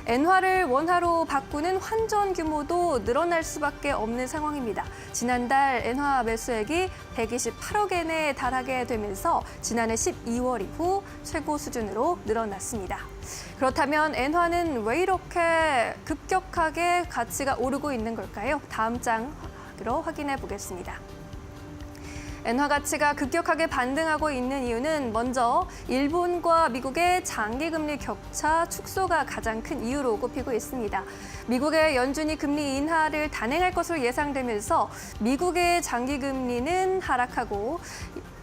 엔화를 원화로 바꾸는 환전 규모도 늘어날 수밖에 없는 상황입니다. 지난달 엔화 매수액이 128억 엔에 달하게 되면서 지난해 12월 이후 최고 수준으로 늘어났습니다. 그렇다면 엔화는 왜 이렇게 급격하게 가치가 오르고 있는 걸까요? 다음 장으로 확인해 보겠습니다. 엔화 가치가 급격하게 반등하고 있는 이유는 먼저 일본과 미국의 장기금리 격차 축소가 가장 큰 이유로 꼽히고 있습니다. 미국의 연준이 금리 인하를 단행할 것으로 예상되면서 미국의 장기금리는 하락하고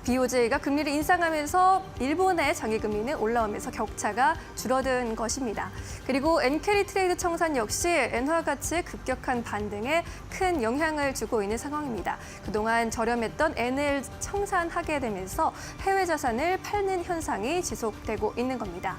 BOJ가 금리를 인상하면서 일본의 장기금리는 올라오면서 격차가 줄어든 것입니다. 그리고 엔캐리 트레이드 청산 역시 엔화 가치의 급격한 반등에 큰 영향을 주고 있는 상황입니다. 그동안 저렴했던 엔을 청산하게 되면서 해외 자산을 팔는 현상이 지속되고 있는 겁니다.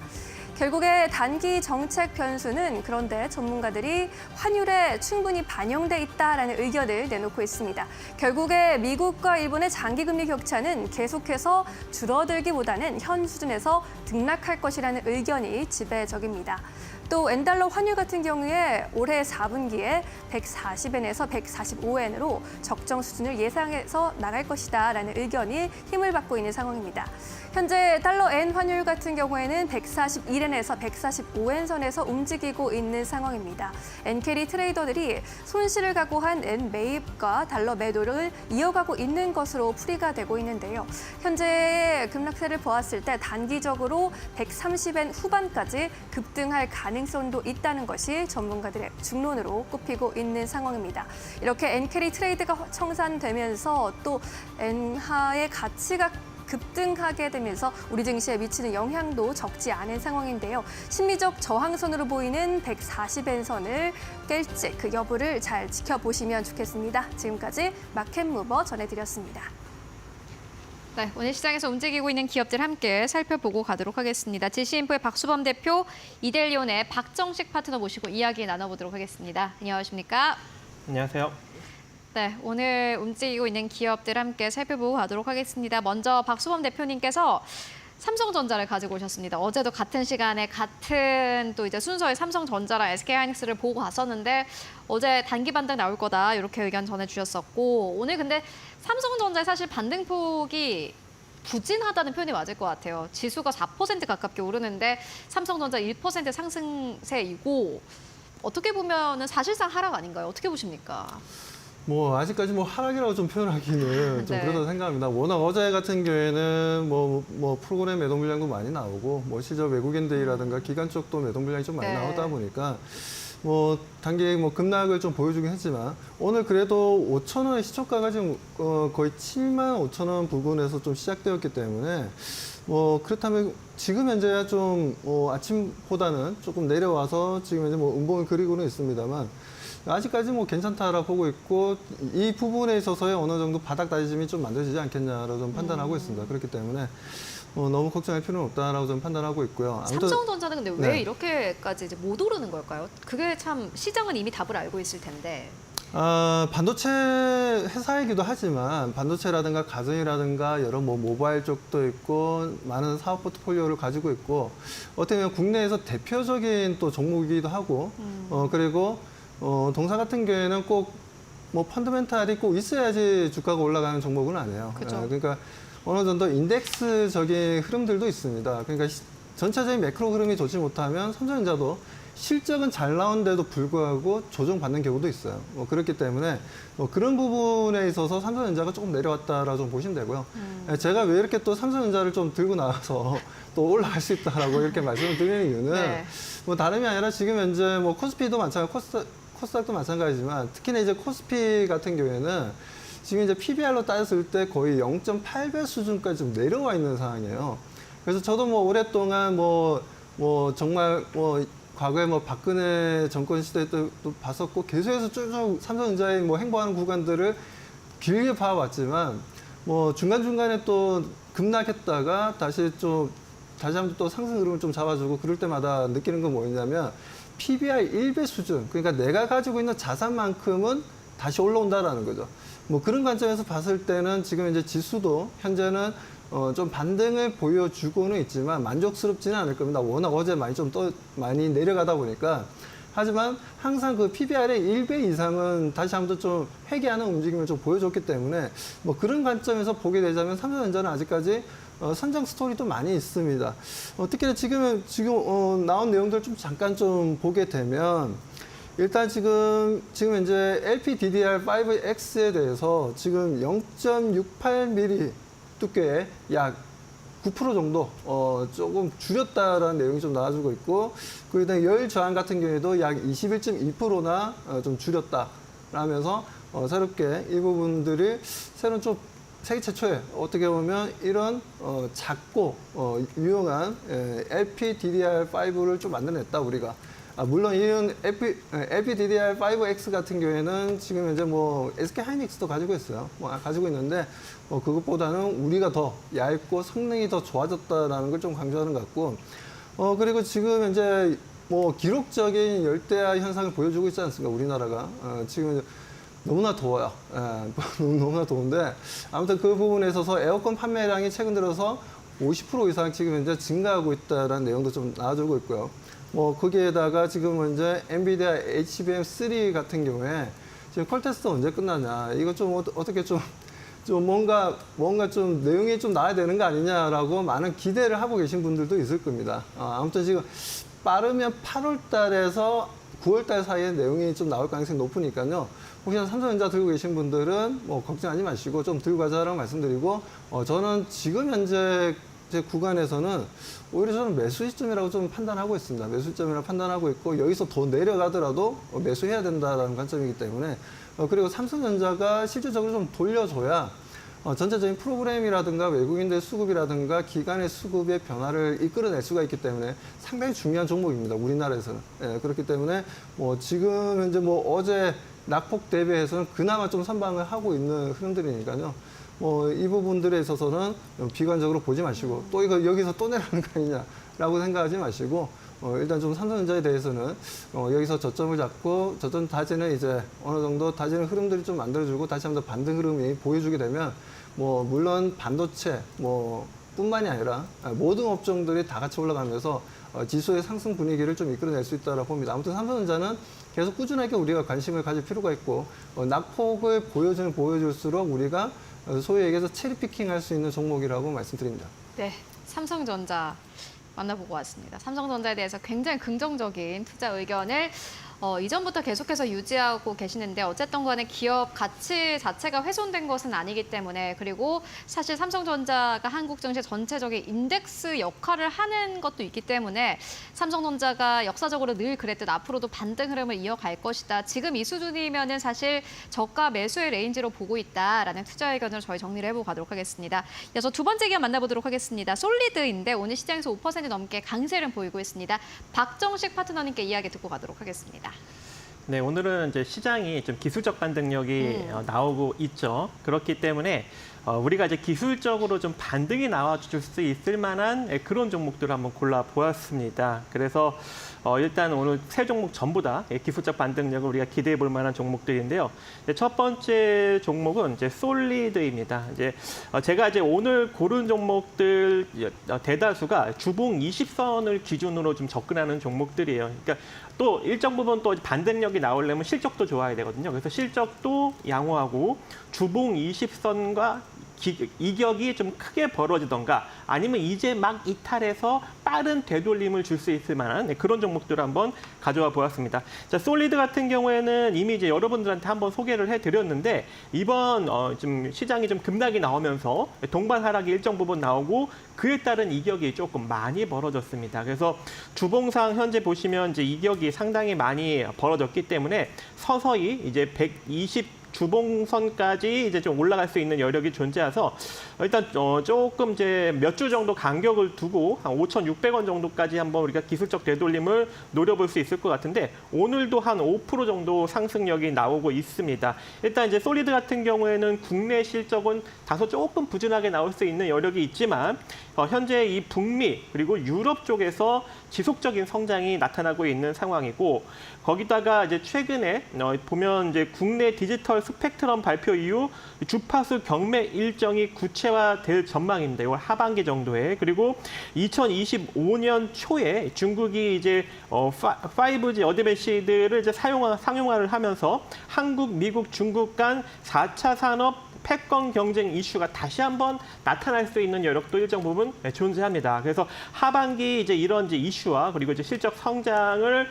결국에 단기 정책 변수는 그런데 전문가들이 환율에 충분히 반영돼 있다라는 의견을 내놓고 있습니다. 결국에 미국과 일본의 장기금리 격차는 계속해서 줄어들기보다는 현 수준에서 등락할 것이라는 의견이 지배적입니다. 또 엔달러 환율 같은 경우에 올해 4분기에 140엔에서 145엔으로 적정 수준을 예상해서 나갈 것이다라는 의견이 힘을 받고 있는 상황입니다. 현재 달러 엔 환율 같은 경우에는 141엔에서 145엔 선에서 움직이고 있는 상황입니다. 엔캐리 트레이더들이 손실을 각오한 엔 매입과 달러 매도를 이어가고 있는 것으로 풀이가 되고 있는데요. 현재의 급락세를 보았을 때 단기적으로 130엔 후반까지 급등할 가능성도 있다는 것이 전문가들의 중론으로 꼽히고 있는 상황입니다. 이렇게 엔캐리 트레이드가 청산되면서 또 엔화의 가치가 급등하게 되면서 우리 증시에 미치는 영향도 적지 않은 상황인데요. 심리적 저항선으로 보이는 140엔 선을 깰지 그 여부를 잘 지켜보시면 좋겠습니다. 지금까지 마켓무버 전해드렸습니다. 네, 오늘 시장에서 움직이고 있는 기업들 함께 살펴보고 가도록 하겠습니다. 지시인포의 박수범 대표, 이델리온의 박정식 파트너 모시고 이야기 나눠보도록 하겠습니다. 안녕하십니까? 안녕하세요. 네, 오늘 움직이고 있는 기업들 함께 살펴보고 가도록 하겠습니다. 먼저 박수범 대표님께서 삼성전자를 가지고 오셨습니다. 어제도 같은 시간에 같은 또 이제 순서의 삼성전자랑 SK하이닉스를 보고 갔었는데 어제 단기 반등 나올 거다 이렇게 의견 전해주셨었고 오늘 근데 삼성전자의 사실 반등폭이 부진하다는 표현이 맞을 것 같아요. 지수가 4% 가깝게 오르는데 삼성전자 1% 상승세이고 어떻게 보면은 사실상 하락 아닌가요? 어떻게 보십니까? 뭐 아직까지 뭐 하락이라고 좀 표현하기는 좀 네. 그렇다고 생각합니다. 워낙 어제 같은 경우에는 뭐 프로그램 매도 물량도 많이 나오고 뭐 실제 외국인들이라든가 기관 쪽도 매도 물량이 좀 많이 네. 나오다 보니까 뭐 단기 뭐 급락을 좀 보여주긴 했지만 오늘 그래도 5,000원의 시초가가 지금 거의 75,000원 부근에서 좀 시작되었기 때문에 뭐 그렇다면 지금 현재야 좀 아침보다는 조금 내려와서 지금 현재 뭐 음봉을 그리고는 있습니다만 아직까지 뭐 괜찮다라고 보고 있고 이 부분에 있어서의 어느 정도 바닥 다짐이 좀 만들어지지 않겠냐라고 좀 판단하고 있습니다. 그렇기 때문에 너무 걱정할 필요는 없다라고 좀 판단하고 있고요. 아무튼 삼성전자는 근데 왜 네. 이렇게까지 이제 못 오르는 걸까요? 그게 참 시장은 이미 답을 알고 있을 텐데. 반도체 회사이기도 하지만 반도체라든가 가전이라든가 여러 뭐 모바일 쪽도 있고 많은 사업 포트폴리오를 가지고 있고 어떻게 보면 국내에서 대표적인 또 종목이기도 하고 그리고 동사 같은 경우에는 꼭 뭐 펀더멘탈이 꼭 있어야지 주가가 올라가는 종목은 아니에요. 그렇죠. 그러니까 어느 정도 인덱스적인 흐름들도 있습니다. 그러니까 전체적인 매크로 흐름이 좋지 못하면 삼성전자도 실적은 잘 나오는데도 불구하고 조정받는 경우도 있어요. 그렇기 때문에 그런 부분에 있어서 삼성전자가 조금 내려왔다라고 좀 보시면 되고요. 제가 왜 이렇게 또 삼성전자를 좀 들고 나가서 또 올라갈 수 있다라고 이렇게 말씀을 드리는 이유는 네. 뭐 다름이 아니라 지금 현재 뭐 코스피도 마찬가지, 코스닥도 마찬가지지만 특히나 이제 코스피 같은 경우에는 지금 이제 PBR로 따졌을 때 거의 0.8배 수준까지 좀 내려와 있는 상황이에요. 그래서 저도 뭐 오랫동안 뭐 정말 뭐 과거에 뭐 박근혜 정권 시대 때도 봤었고 계속해서 쭉 삼성전자의 뭐 행보하는 구간들을 길게 봐왔지만 뭐 중간중간에 또 급락했다가 다시 한번 또 상승 흐름을 좀 잡아주고 그럴 때마다 느끼는 건 뭐였냐면 PBR 1배 수준, 그러니까 내가 가지고 있는 자산만큼은 다시 올라온다라는 거죠. 뭐 그런 관점에서 봤을 때는 지금 이제 지수도 현재는 좀 반등을 보여주고는 있지만 만족스럽지는 않을 겁니다. 워낙 어제 많이 내려가다 보니까. 하지만 항상 그 PBR의 1배 이상은 다시 한번 좀 회귀하는 움직임을 좀 보여줬기 때문에 뭐 그런 관점에서 보게 되자면 삼성전자는 아직까지 선장 스토리도 많이 있습니다. 특히나 지금 나온 내용들 좀 잠깐 좀 보게 되면 일단 지금 이제 LPDDR5X에 대해서 지금 0.68mm 두께의 약 9% 정도 조금 줄였다라는 내용이 좀 나와주고 있고 그다음에 열 저항 같은 경우에도 약 21.2%나 좀 줄였다라면서 새롭게 이 부분들이 새로운 좀 세계 최초의 어떻게 보면 이런 작고 유용한 LPDDR5를 좀 만들어냈다 우리가. 물론 이런 LPDDR5X 같은 경우에는 지금 현재 뭐 SK 하이닉스도 가지고 있어요. 가지고 있는데 그것보다는 우리가 더 얇고 성능이 더 좋아졌다라는 걸 좀 강조하는 것 같고 그리고 지금 현재 뭐 기록적인 열대야 현상을 보여주고 있지 않습니까? 우리나라가 지금 너무나 더워요. 너무나 더운데 아무튼 그 부분에 있어서 에어컨 판매량이 최근 들어서 50% 이상 지금 현재 증가하고 있다는 내용도 좀 나와주고 있고요. 뭐 거기에다가 지금 이제 엔비디아 HBM3 같은 경우에 지금 퀄 테스트 언제 끝나냐 이거 좀 어떻게 좀 뭔가 좀 내용이 좀 나와야 되는 거 아니냐라고 많은 기대를 하고 계신 분들도 있을 겁니다. 아무튼 지금 빠르면 8월 달에서 9월 달 사이에 내용이 좀 나올 가능성이 높으니까요. 혹시나 삼성전자 들고 계신 분들은 뭐 걱정하지 마시고 좀 들고 가자라고 말씀드리고 저는 지금 현재 제 구간에서는 오히려 저는 매수 시점이라고 좀 판단하고 있습니다. 매수 시점이라고 판단하고 있고 여기서 더 내려가더라도 매수해야 된다라는 관점이기 때문에 그리고 삼성전자가 실질적으로 좀 돌려줘야 전체적인 프로그램이라든가 외국인들 수급이라든가 기관의 수급의 변화를 이끌어낼 수가 있기 때문에 상당히 중요한 종목입니다. 우리나라에서는. 그렇기 때문에 뭐 지금 현재 뭐 어제 낙폭 대비해서는 그나마 좀 선방을 하고 있는 흐름들이니까요. 뭐 이 부분들에 있어서는 비관적으로 보지 마시고 또 이거 여기서 또 내려가는 거 아니냐라고 생각하지 마시고 일단 좀 삼성전자에 대해서는 여기서 저점을 잡고 저점 다지는 이제 어느 정도 다지는 흐름들이 좀 만들어주고 다시 한번 반등 흐름이 보여주게 되면 뭐 물론 반도체 뭐 뿐만이 아니라 모든 업종들이 다 같이 올라가면서 지수의 상승 분위기를 좀 이끌어낼 수 있다고 봅니다. 아무튼 삼성전자는 계속 꾸준하게 우리가 관심을 가질 필요가 있고 낙폭을 보여줄수록 우리가 소위 얘기해서 체리피킹 할 수 있는 종목이라고 말씀드립니다. 네, 삼성전자 만나보고 왔습니다. 삼성전자에 대해서 굉장히 긍정적인 투자 의견을 이전부터 계속해서 유지하고 계시는데 어쨌든 간에 기업 가치 자체가 훼손된 것은 아니기 때문에 그리고 사실 삼성전자가 한국 증시 전체적인 인덱스 역할을 하는 것도 있기 때문에 삼성전자가 역사적으로 늘 그랬듯 앞으로도 반등 흐름을 이어갈 것이다. 지금 이 수준이면은 사실 저가 매수의 레인지로 보고 있다라는 투자 의견을 저희 정리를 해보고 가도록 하겠습니다. 이어서 두 번째 기업 만나보도록 하겠습니다. 솔리드인데 오늘 시장에서 5% 넘게 강세를 보이고 있습니다. 박정식 파트너님께 이야기 듣고 가도록 하겠습니다. 네, 오늘은 이제 시장이 좀 기술적 반등력이 나오고 있죠. 그렇기 때문에 우리가 이제 기술적으로 좀 반등이 나와줄 수 있을 만한 그런 종목들을 한번 골라보았습니다. 그래서 일단 오늘 세 종목 전부 다 기술적 반등력을 우리가 기대해 볼 만한 종목들인데요. 첫 번째 종목은 이제 솔리드입니다. 제가 이제 오늘 고른 종목들 대다수가 주봉 20선을 기준으로 좀 접근하는 종목들이에요. 그러니까 또 일정 부분 또 반등력이 나오려면 실적도 좋아야 되거든요. 그래서 실적도 양호하고 주봉 20선과 이격이 좀 크게 벌어지던가 아니면 이제 막 이탈해서 빠른 되돌림을 줄 수 있을 만한 그런 종목들을 한번 가져와 보았습니다. 자, 솔리드 같은 경우에는 이미 이제 여러분들한테 한번 소개를 해드렸는데 이번 좀 시장이 좀 급락이 나오면서 동반 하락이 일정 부분 나오고 그에 따른 이격이 조금 많이 벌어졌습니다. 그래서 주봉상 현재 보시면 이제 이격이 상당히 많이 벌어졌기 때문에 서서히 이제 120 주봉선까지 이제 좀 올라갈 수 있는 여력이 존재해서 일단 조금 이제 몇 주 정도 간격을 두고 한 5,600원 정도까지 한번 우리가 기술적 되돌림을 노려볼 수 있을 것 같은데 오늘도 한 5% 정도 상승력이 나오고 있습니다. 일단 이제 솔리드 같은 경우에는 국내 실적은 다소 조금 부진하게 나올 수 있는 여력이 있지만 현재 이 북미 그리고 유럽 쪽에서 지속적인 성장이 나타나고 있는 상황이고 거기다가 이제 최근에 보면 이제 국내 디지털 스펙트럼 발표 이후 주파수 경매 일정이 구체화될 전망입니다. 6월 하반기 정도에. 그리고 2025년 초에 중국이 이제 5G 어드밴시드를 이제 상용화를 하면서 한국, 미국, 중국 간 4차 산업 패권 경쟁 이슈가 다시 한번 나타날 수 있는 여력도 일정 부분 존재합니다. 그래서 하반기 이제 이런 이제 이슈와 그리고 이제 실적 성장을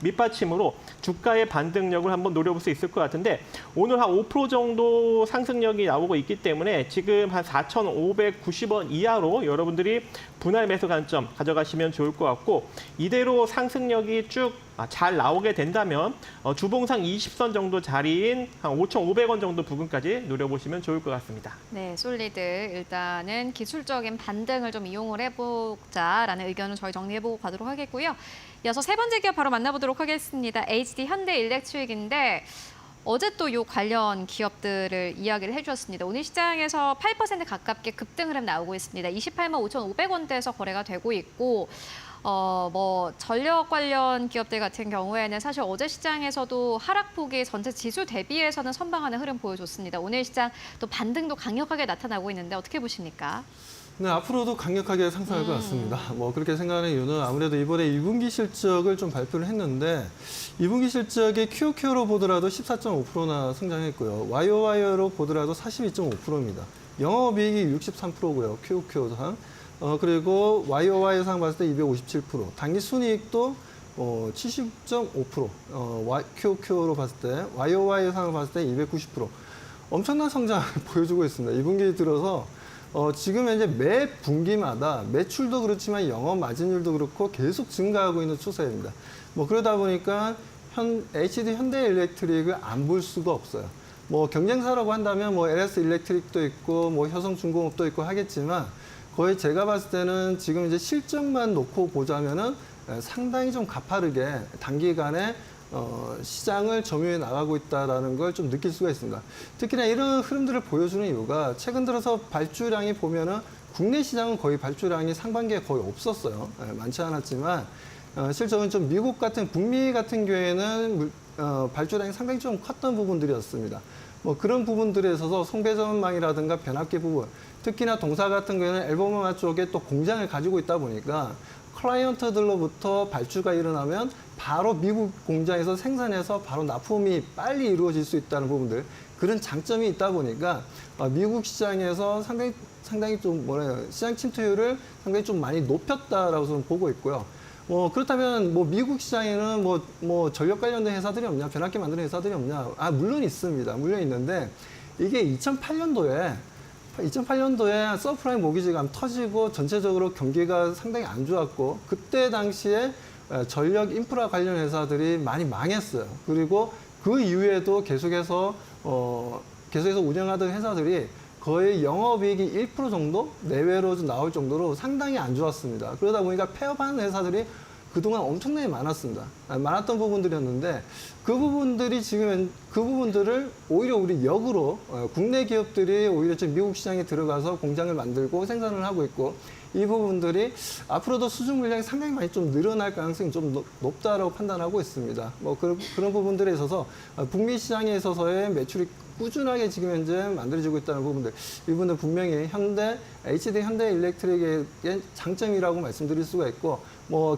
밑받침으로 주가의 반등력을 한번 노려볼 수 있을 것 같은데 오늘 한 5% 정도 상승력이 나오고 있기 때문에 지금 한 4,590원 이하로 여러분들이 분할 매수 관점 가져가시면 좋을 것 같고 이대로 상승력이 쭉 잘 나오게 된다면 주봉상 20선 정도 자리인 한 5,500원 정도 부근까지 노려보시면 좋을 것 같습니다. 네, 솔리드 일단은 기술적인 반등을 좀 이용을 해보자라는 의견을 저희 정리해보고 가도록 하겠고요. 이어서 세 번째 기업 바로 만나보도록 하겠습니다. HD 현대일렉트릭인데 어제 또 요 관련 기업들을 이야기를 해주셨습니다. 오늘 시장에서 8% 가깝게 급등 흐름 나오고 있습니다. 28만 5,500원대에서 거래가 되고 있고 뭐 전력 관련 기업들 같은 경우에는 사실 어제 시장에서도 하락폭이 전체 지수 대비해서는 선방하는 흐름 보여줬습니다. 오늘 시장 또 반등도 강력하게 나타나고 있는데 어떻게 보십니까? 네, 앞으로도 강력하게 상승할 것 같습니다. 뭐 그렇게 생각하는 이유는 아무래도 이번에 2분기 실적을 좀 발표를 했는데 2분기 실적이 QOQ로 보더라도 14.5%나 성장했고요. YOY로 보더라도 42.5%입니다. 영업이익이 63%고요. QOQ상. 그리고 YOY상 봤을 때 257%. 당기 순이익도 70.5%. QOQ로 봤을 때 YOY상을 봤을 때 290%. 엄청난 성장을 보여주고 있습니다. 2분기 들어서 지금 현재 매 분기마다 매출도 그렇지만 영업 마진율도 그렇고 계속 증가하고 있는 추세입니다. 뭐 그러다 보니까 HD 현대일렉트릭을 안 볼 수가 없어요. 뭐 경쟁사라고 한다면 뭐 LS 일렉트릭도 있고 뭐 효성중공업도 있고 하겠지만 거의 제가 봤을 때는 지금 이제 실적만 놓고 보자면은 상당히 좀 가파르게 단기간에 시장을 점유해 나가고 있다는 걸 좀 느낄 수가 있습니다. 특히나 이런 흐름들을 보여주는 이유가 최근 들어서 발주량이 보면은 국내 시장은 거의 발주량이 상반기에 거의 없었어요. 많지 않았지만 실적은 좀 미국 같은 북미 같은 경우에는 발주량이 상당히 좀 컸던 부분들이었습니다. 뭐 그런 부분들에 있어서 송배전망이라든가 변압기 부분, 특히나 동사 같은 경우에는 앨범음악 쪽에 또 공장을 가지고 있다 보니까 클라이언트들로부터 발주가 일어나면 바로 미국 공장에서 생산해서 바로 납품이 빨리 이루어질 수 있다는 부분들, 그런 장점이 있다 보니까 미국 시장에서 상당히 좀 시장 침투율을 상당히 좀 많이 높였다라고 저는 보고 있고요. 그렇다면 미국 시장에는 전력 관련된 회사들이 없냐, 변압기 만드는 회사들이 없냐? 물론 있습니다. 물론 있는데 이게 2008년도에 서프라임 모기지가 터지고 전체적으로 경기가 상당히 안 좋았고 그때 당시에 전력 인프라 관련 회사들이 많이 망했어요. 그리고 그 이후에도 계속해서 운영하던 회사들이 거의 영업이익이 1% 정도 내외로 좀 나올 정도로 상당히 안 좋았습니다. 그러다 보니까 폐업하는 회사들이 그동안 엄청나게 많았습니다. 많았던 부분들이었는데 그 부분들을 오히려 우리 역으로 국내 기업들이 오히려 지금 미국 시장에 들어가서 공장을 만들고 생산을 하고 있고 이 부분들이 앞으로도 수주 물량이 상당히 많이 좀 늘어날 가능성이 좀 높다라고 판단하고 있습니다. 그런 부분들에 있어서 북미 시장에 있어서의 매출이 꾸준하게 지금 현재 만들어지고 있다는 부분들, 이 부분은 분명히 HD 현대일렉트릭의 장점이라고 말씀드릴 수가 있고,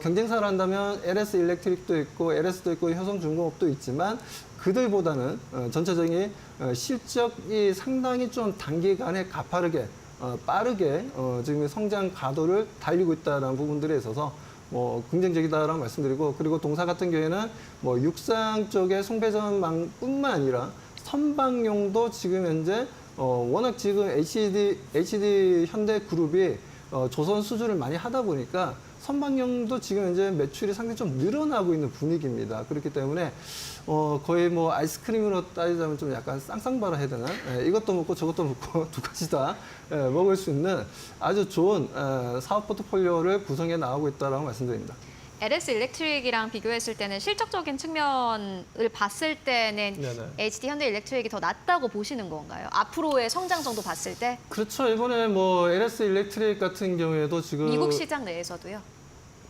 경쟁사를 한다면 LS 일렉트릭도 있고, LS도 있고, 효성중공업도 있지만, 그들보다는 전체적인 실적이 상당히 좀 단기간에 가파르게 빠르게 지금 성장 가도를 달리고 있다는 부분들에 있어서 긍정적이다라고 말씀드리고, 그리고 동사 같은 경우에는 육상 쪽의 송배전망뿐만 아니라 선박용도 지금 현재 워낙 지금 HD 현대그룹이 조선 수주를 많이 하다 보니까 선박용도 지금 현재 매출이 상당히 좀 늘어나고 있는 분위기입니다. 그렇기 때문에 거의 아이스크림으로 따지자면 좀 약간 쌍쌍바라 해야 되나? 이것도 먹고 저것도 먹고 두 가지 다 먹을 수 있는 아주 좋은 사업 포트폴리오를 구성해 나가고 있다라고 말씀드립니다. LS 일렉트릭이랑 비교했을 때는 실적적인 측면을 봤을 때는 네네. HD 현대 일렉트릭이 더 낫다고 보시는 건가요? 앞으로의 성장 정도 봤을 때 그렇죠. 이번에 LS 일렉트릭 같은 경우에도 지금 미국 시장 내에서도요.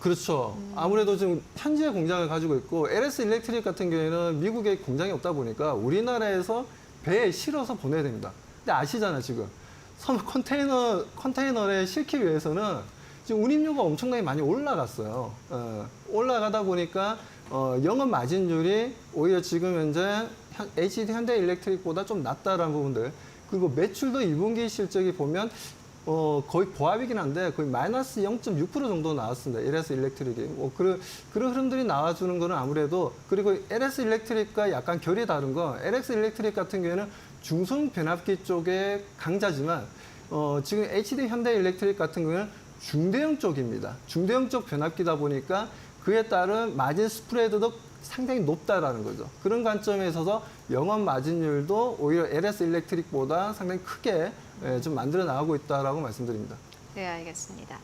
그렇죠. 아무래도 지금 현지에 공장을 가지고 있고 LS 일렉트릭 같은 경우에는 미국에 공장이 없다 보니까 우리나라에서 배에 실어서 보내야 됩니다. 근데 아시잖아요, 지금 컨테이너에 싣기 위해서는 지금 운임료가 엄청나게 많이 올라갔어요. 올라가다 보니까 영업 마진율이 오히려 지금 현재 HD 현대 일렉트릭보다 좀 낮다라는 부분들, 그리고 매출도 2분기 실적이 보면 거의 보합이긴 한데 거의 마이너스 0.6% 정도 나왔습니다. LS 일렉트릭이. 그런 흐름들이 나와주는 거는 아무래도, 그리고 LS 일렉트릭과 약간 결이 다른 건 LS 일렉트릭 같은 경우에는 중성 변압기 쪽의 강자지만 지금 HD 현대 일렉트릭 같은 경우는 중대형 쪽입니다. 중대형 쪽 변압기다 보니까 그에 따른 마진 스프레드도 상당히 높다라는 거죠. 그런 관점에 있어서 영업 마진율도 오히려 LS 일렉트릭보다 상당히 크게 좀 만들어 나가고 있다라고 말씀드립니다. 네, 알겠습니다.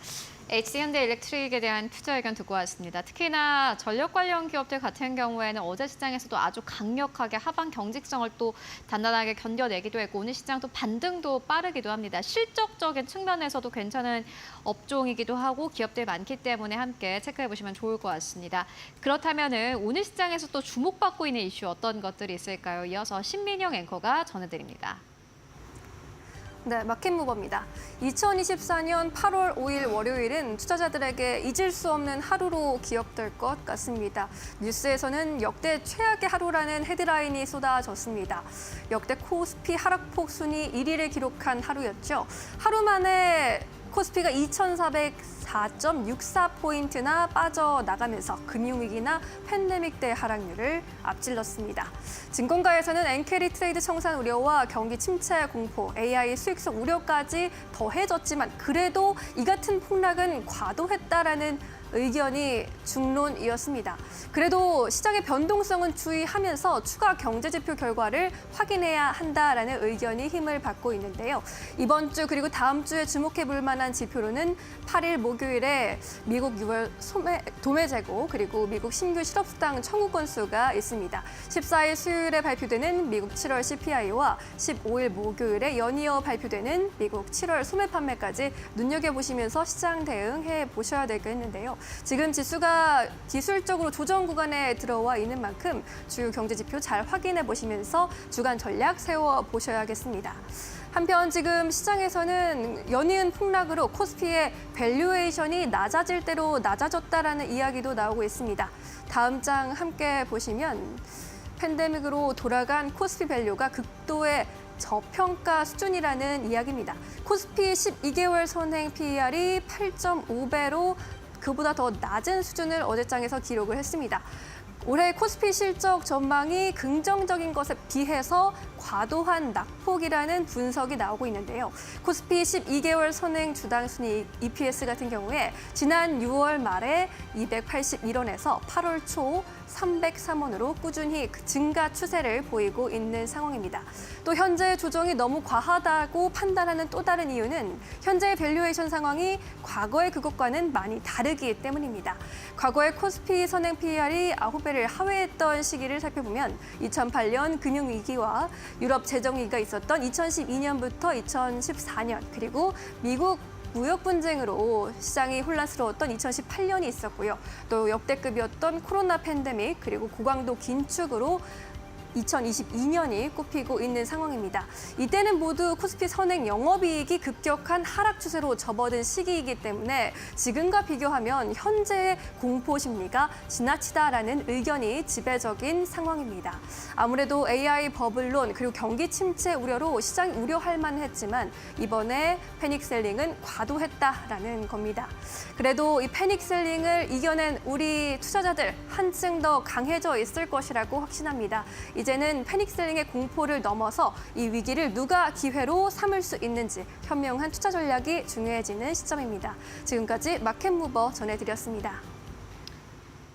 HD 현대 일렉트릭에 대한 투자 의견 듣고 왔습니다. 특히나 전력 관련 기업들 같은 경우에는 어제 시장에서도 아주 강력하게 하방 경직성을 또 단단하게 견뎌내기도 했고 오늘 시장 또 반등도 빠르기도 합니다. 실적적인 측면에서도 괜찮은 업종이기도 하고 기업들이 많기 때문에 함께 체크해 보시면 좋을 것 같습니다. 그렇다면은 오늘 시장에서 또 주목받고 있는 이슈 어떤 것들이 있을까요? 이어서 신민영 앵커가 전해드립니다. 네, 마켓무버입니다. 2024년 8월 5일 월요일은 투자자들에게 잊을 수 없는 하루로 기억될 것 같습니다. 뉴스에서는 역대 최악의 하루라는 헤드라인이 쏟아졌습니다. 역대 코스피 하락폭 순위 1위를 기록한 하루였죠. 하루 만에 코스피가 2,404.64포인트나 빠져나가면서 금융위기나 팬데믹 때 하락률을 앞질렀습니다. 증권가에서는 엔캐리 트레이드 청산 우려와 경기 침체 공포, AI 수익성 우려까지 더해졌지만 그래도 이 같은 폭락은 과도했다라는 의견이 중론이었습니다. 그래도 시장의 변동성은 주의하면서 추가 경제지표 결과를 확인해야 한다라는 의견이 힘을 받고 있는데요. 이번 주 그리고 다음 주에 주목해 볼 만한 지표로는 8일 목요일에 미국 6월 도매 재고 그리고 미국 신규 실업수당 청구 건수가 있습니다. 14일 수요일에 발표되는 미국 7월 CPI와 15일 목요일에 연이어 발표되는 미국 7월 소매 판매까지 눈여겨보시면서 시장 대응해 보셔야 되겠는데요. 지금 지수가 기술적으로 조정 구간에 들어와 있는 만큼 주요 경제 지표 잘 확인해 보시면서 주간 전략 세워 보셔야겠습니다. 한편 지금 시장에서는 연이은 폭락으로 코스피의 밸류에이션이 낮아질 대로 낮아졌다라는 이야기도 나오고 있습니다. 다음 장 함께 보시면 팬데믹으로 돌아간 코스피 밸류가 극도의 저평가 수준이라는 이야기입니다. 코스피 12개월 선행 PER이 8.5배로 그보다 더 낮은 수준을 어제장에서 기록을 했습니다. 올해 코스피 실적 전망이 긍정적인 것에 비해서 과도한 낙폭이라는 분석이 나오고 있는데요. 코스피 12개월 선행 주당 순이익 EPS 같은 경우에 지난 6월 말에 281원에서 8월 초 303원으로 꾸준히 증가 추세를 보이고 있는 상황입니다. 또 현재 조정이 너무 과하다고 판단하는 또 다른 이유는 현재의 밸류에이션 상황이 과거의 그것과는 많이 다르기 때문입니다. 과거의 코스피 선행 PER이 9배를 하회했던 시기를 살펴보면 2008년 금융위기와 유럽 재정위기가 있었던 2012년부터 2014년 그리고 미국 무역 분쟁으로 시장이 혼란스러웠던 2018년이 있었고요. 또 역대급이었던 코로나 팬데믹 그리고 고강도 긴축으로 2022년이 꼽히고 있는 상황입니다. 이때는 모두 코스피 선행 영업이익이 급격한 하락 추세로 접어든 시기이기 때문에 지금과 비교하면 현재의 공포 심리가 지나치다라는 의견이 지배적인 상황입니다. 아무래도 AI 버블론 그리고 경기 침체 우려로 시장이 우려할 만했지만 이번에 패닉셀링은 과도했다라는 겁니다. 그래도 이 패닉셀링을 이겨낸 우리 투자자들 한층 더 강해져 있을 것이라고 확신합니다. 이제는 패닉셀링의 공포를 넘어서 이 위기를 누가 기회로 삼을 수 있는지 현명한 투자 전략이 중요해지는 시점입니다. 지금까지 마켓무버 전해드렸습니다.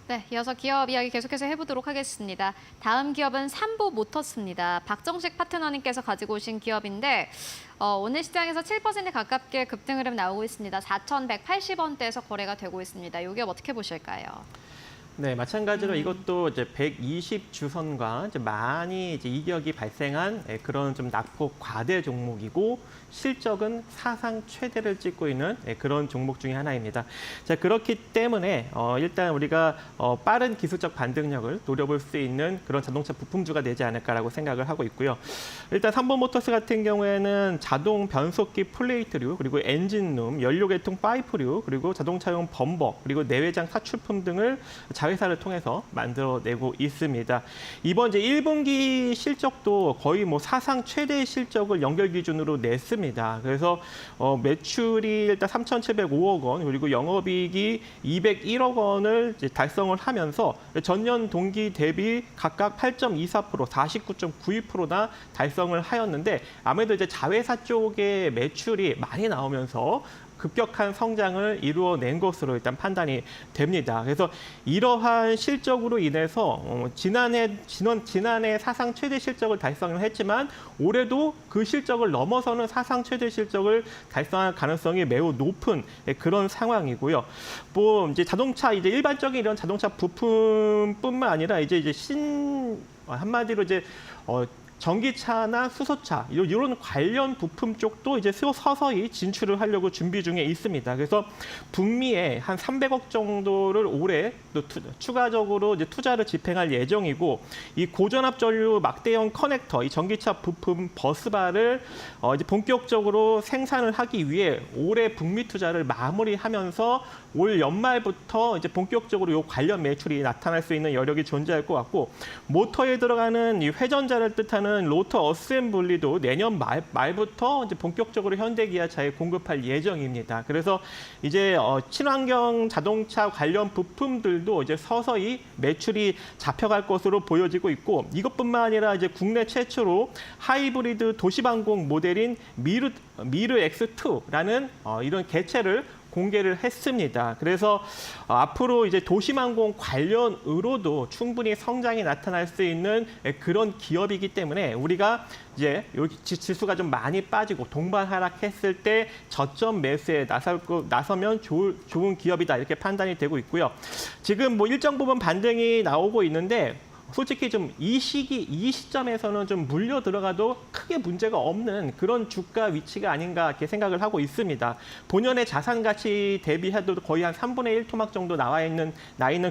네, 이어서 기업 이야기 계속해서 해보도록 하겠습니다. 다음 기업은 삼보모터스입니다. 박정식 파트너님께서 가지고 오신 기업인데 오늘 시장에서 7% 가깝게 급등 흐름 나오고 있습니다. 4,180원대에서 거래가 되고 있습니다. 이 기업 어떻게 보실까요? 네, 마찬가지로 이것도 이제 120주선과 이제 많이 이제 이격이 발생한 그런 좀 낙폭 과대 종목이고 실적은 사상 최대를 찍고 있는 그런 종목 중에 하나입니다. 자, 그렇기 때문에 일단 우리가 빠른 기술적 반등력을 노려볼 수 있는 그런 자동차 부품주가 되지 않을까라고 생각을 하고 있고요. 일단 삼보모터스 같은 경우에는 자동 변속기 플레이트류, 그리고 엔진룸, 연료계통 파이프류, 그리고 자동차용 범버, 그리고 내외장 사출품 등을 자회사를 통해서 만들어내고 있습니다. 이번 이제 1분기 실적도 거의 뭐 사상 최대 실적을 연결 기준으로 냈습니다. 그래서 매출이 일단 3,705억 원, 그리고 영업이익이 201억 원을 이제 달성을 하면서 전년 동기 대비 각각 8.24%, 49.92%나 달성을 하였는데 아무래도 이제 자회사 쪽의 매출이 많이 나오면서 급격한 성장을 이루어낸 것으로 일단 판단이 됩니다. 그래서 이러한 실적으로 인해서 지난해 사상 최대 실적을 달성을 했지만 올해도 그 실적을 넘어서는 사상 최대 실적을 달성할 가능성이 매우 높은 그런 상황이고요. 뭐 이제 자동차 이제 일반적인 이런 자동차 부품뿐만 아니라 이제 한마디로 이제 전기차나 수소차 이런 관련 부품 쪽도 이제 서서히 진출을 하려고 준비 중에 있습니다. 그래서 북미에 한 300억 정도를 올해 또 추가적으로 이제 투자를 집행할 예정이고 이 고전압 전류 막대형 커넥터, 이 전기차 부품 버스바를 이제 본격적으로 생산을 하기 위해 올해 북미 투자를 마무리하면서 올 연말부터 이제 본격적으로 이 관련 매출이 나타날 수 있는 여력이 존재할 것 같고 모터에 들어가는 이 회전자를 뜻하는 로터 어셈블리도 내년 말부터 이제 본격적으로 현대기아차에 공급할 예정입니다. 그래서 이제 친환경 자동차 관련 부품들도 이제 서서히 매출이 잡혀갈 것으로 보여지고 있고 이것뿐만 아니라 이제 국내 최초로 하이브리드 도시방공 모델인 미르 X2라는 이런 개체를 공개를 했습니다. 그래서 앞으로 이제 도시망공 관련으로도 충분히 성장이 나타날 수 있는 그런 기업이기 때문에 우리가 이제 여기 지수가 좀 많이 빠지고 동반 하락했을 때 저점 매수에 나서면 좋은 기업이다 이렇게 판단이 되고 있고요. 지금 뭐 일정 부분 반등이 나오고 있는데 솔직히 좀 이 시점에서는 좀 물려 들어가도 크게 문제가 없는 그런 주가 위치가 아닌가 이렇게 생각을 하고 있습니다. 본연의 자산 가치 대비해도 거의 한 3분의 1 토막 정도 나 있는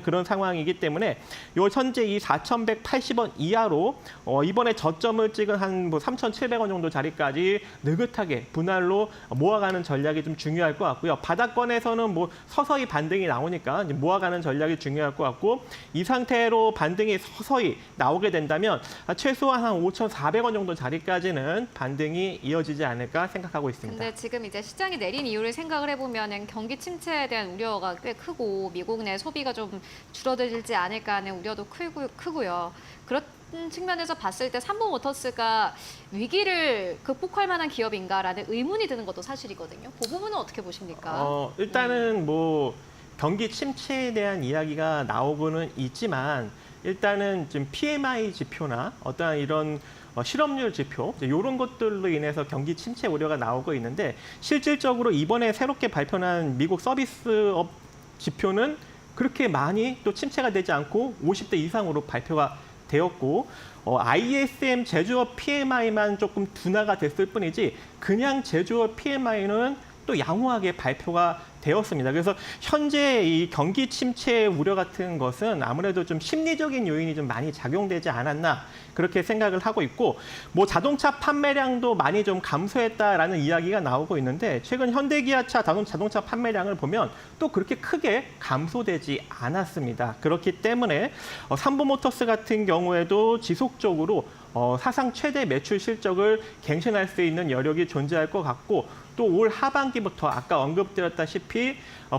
그런 상황이기 때문에 요 현재 이 4,180원 이하로 이번에 저점을 찍은 한 뭐 3,700원 정도 자리까지 느긋하게 분할로 모아가는 전략이 좀 중요할 것 같고요. 바닥권에서는 뭐 서서히 반등이 나오니까 이제 모아가는 전략이 중요할 것 같고 이 상태로 반등이 서서히 나오게 된다면 최소한 한 5,400원 정도 자리까지는 반등이 이어지지 않을까 생각하고 있습니다. 근데 지금 이제 시장이 내린 이유를 생각을 해보면 경기 침체에 대한 우려가 꽤 크고 미국 내 소비가 좀 줄어들지 않을까 하는 우려도 크고요. 그런 측면에서 봤을 때 삼보모터스가 위기를 극복할 만한 기업인가라는 의문이 드는 것도 사실이거든요. 그 부분은 어떻게 보십니까? 일단은 뭐 경기 침체에 대한 이야기가 나오고는 있지만 일단은 지금 PMI 지표나 어떠한 이런 실업률 지표 이런 것들로 인해서 경기 침체 우려가 나오고 있는데 실질적으로 이번에 새롭게 발표한 미국 서비스업 지표는 그렇게 많이 또 침체가 되지 않고 50대 이상으로 발표가 되었고 ISM 제조업 PMI만 조금 둔화가 됐을 뿐이지 그냥 제조업 PMI는 또 양호하게 발표가 되었습니다. 그래서 현재 이 경기 침체 우려 같은 것은 아무래도 좀 심리적인 요인이 좀 많이 작용되지 않았나 그렇게 생각을 하고 있고, 뭐 자동차 판매량도 많이 좀 감소했다라는 이야기가 나오고 있는데 최근 현대기아차 자동차 판매량을 보면 또 그렇게 크게 감소되지 않았습니다. 그렇기 때문에 삼보모터스 같은 경우에도 지속적으로 사상 최대 매출 실적을 갱신할 수 있는 여력이 존재할 것 같고, 또 올 하반기부터 아까 언급드렸다시피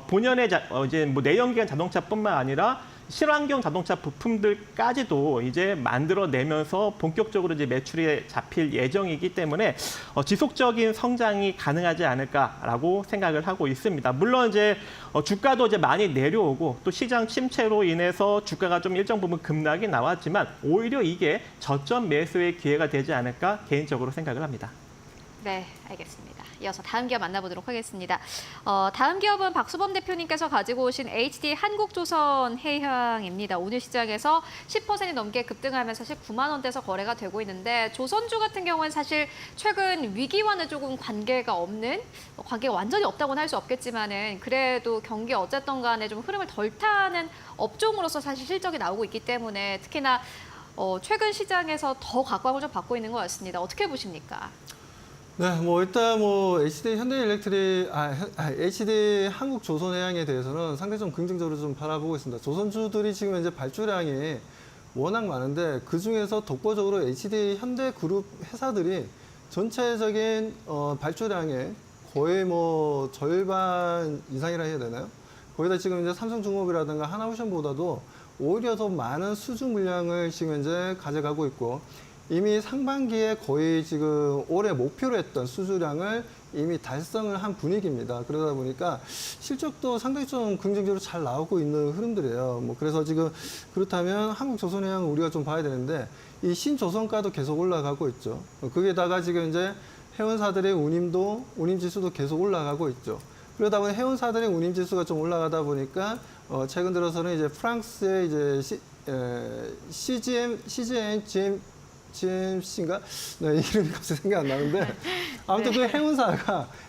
본연의 이제 뭐 내연기관 자동차뿐만 아니라 친환경 자동차 부품들까지도 이제 만들어내면서 본격적으로 이제 매출이 잡힐 예정이기 때문에 지속적인 성장이 가능하지 않을까라고 생각을 하고 있습니다. 물론 이제 주가도 이제 많이 내려오고 또 시장 침체로 인해서 주가가 좀 일정 부분 급락이 나왔지만 오히려 이게 저점 매수의 기회가 되지 않을까 개인적으로 생각을 합니다. 네, 알겠습니다. 이어서 다음 기업 만나보도록 하겠습니다. 다음 기업은 박수범 대표님께서 가지고 오신 HD 한국조선 해양입니다. 오늘 시장에서 10% 넘게 급등하면서 19만 원대에서 거래가 되고 있는데, 조선주 같은 경우는 사실 최근 위기와는 조금 관계가 완전히 없다고는 할 수 없겠지만은 그래도 경기 어쨌든 간에 좀 흐름을 덜 타는 업종으로서 사실 실적이 나오고 있기 때문에 특히나 최근 시장에서 더 각광을 좀 받고 있는 것 같습니다. 어떻게 보십니까? 네, 뭐 일단 뭐 HD 현대일렉트릭, HD 한국조선해양에 대해서는 상당히 좀 긍정적으로 좀 바라보고 있습니다. 조선주들이 지금 현재 발주량이 워낙 많은데 그 중에서 독보적으로 HD 현대그룹 회사들이 전체적인 발주량의 거의 뭐 절반 이상이라 해야 되나요? 거기다 지금 이제 삼성중공업이라든가 하나오션보다도 오히려 더 많은 수주 물량을 지금 현재 가져가고 있고, 이미 상반기에 거의 지금 올해 목표로 했던 수주량을 이미 달성을 한 분위기입니다. 그러다 보니까 실적도 상당히 좀 긍정적으로 잘 나오고 있는 흐름들이에요. 뭐 그래서 지금 그렇다면 한국조선해양 우리가 좀 봐야 되는데, 이 신조선가도 계속 올라가고 있죠. 거기에다가 지금 이제 회원사들의 운임지수도 계속 올라가고 있죠. 그러다 보니 회원사들의 운임지수가 좀 올라가다 보니까 최근 들어서는 이제 프랑스의 이제 GMC인가? 네, 이름이 갑자기 생각 안 나는데 아무튼 그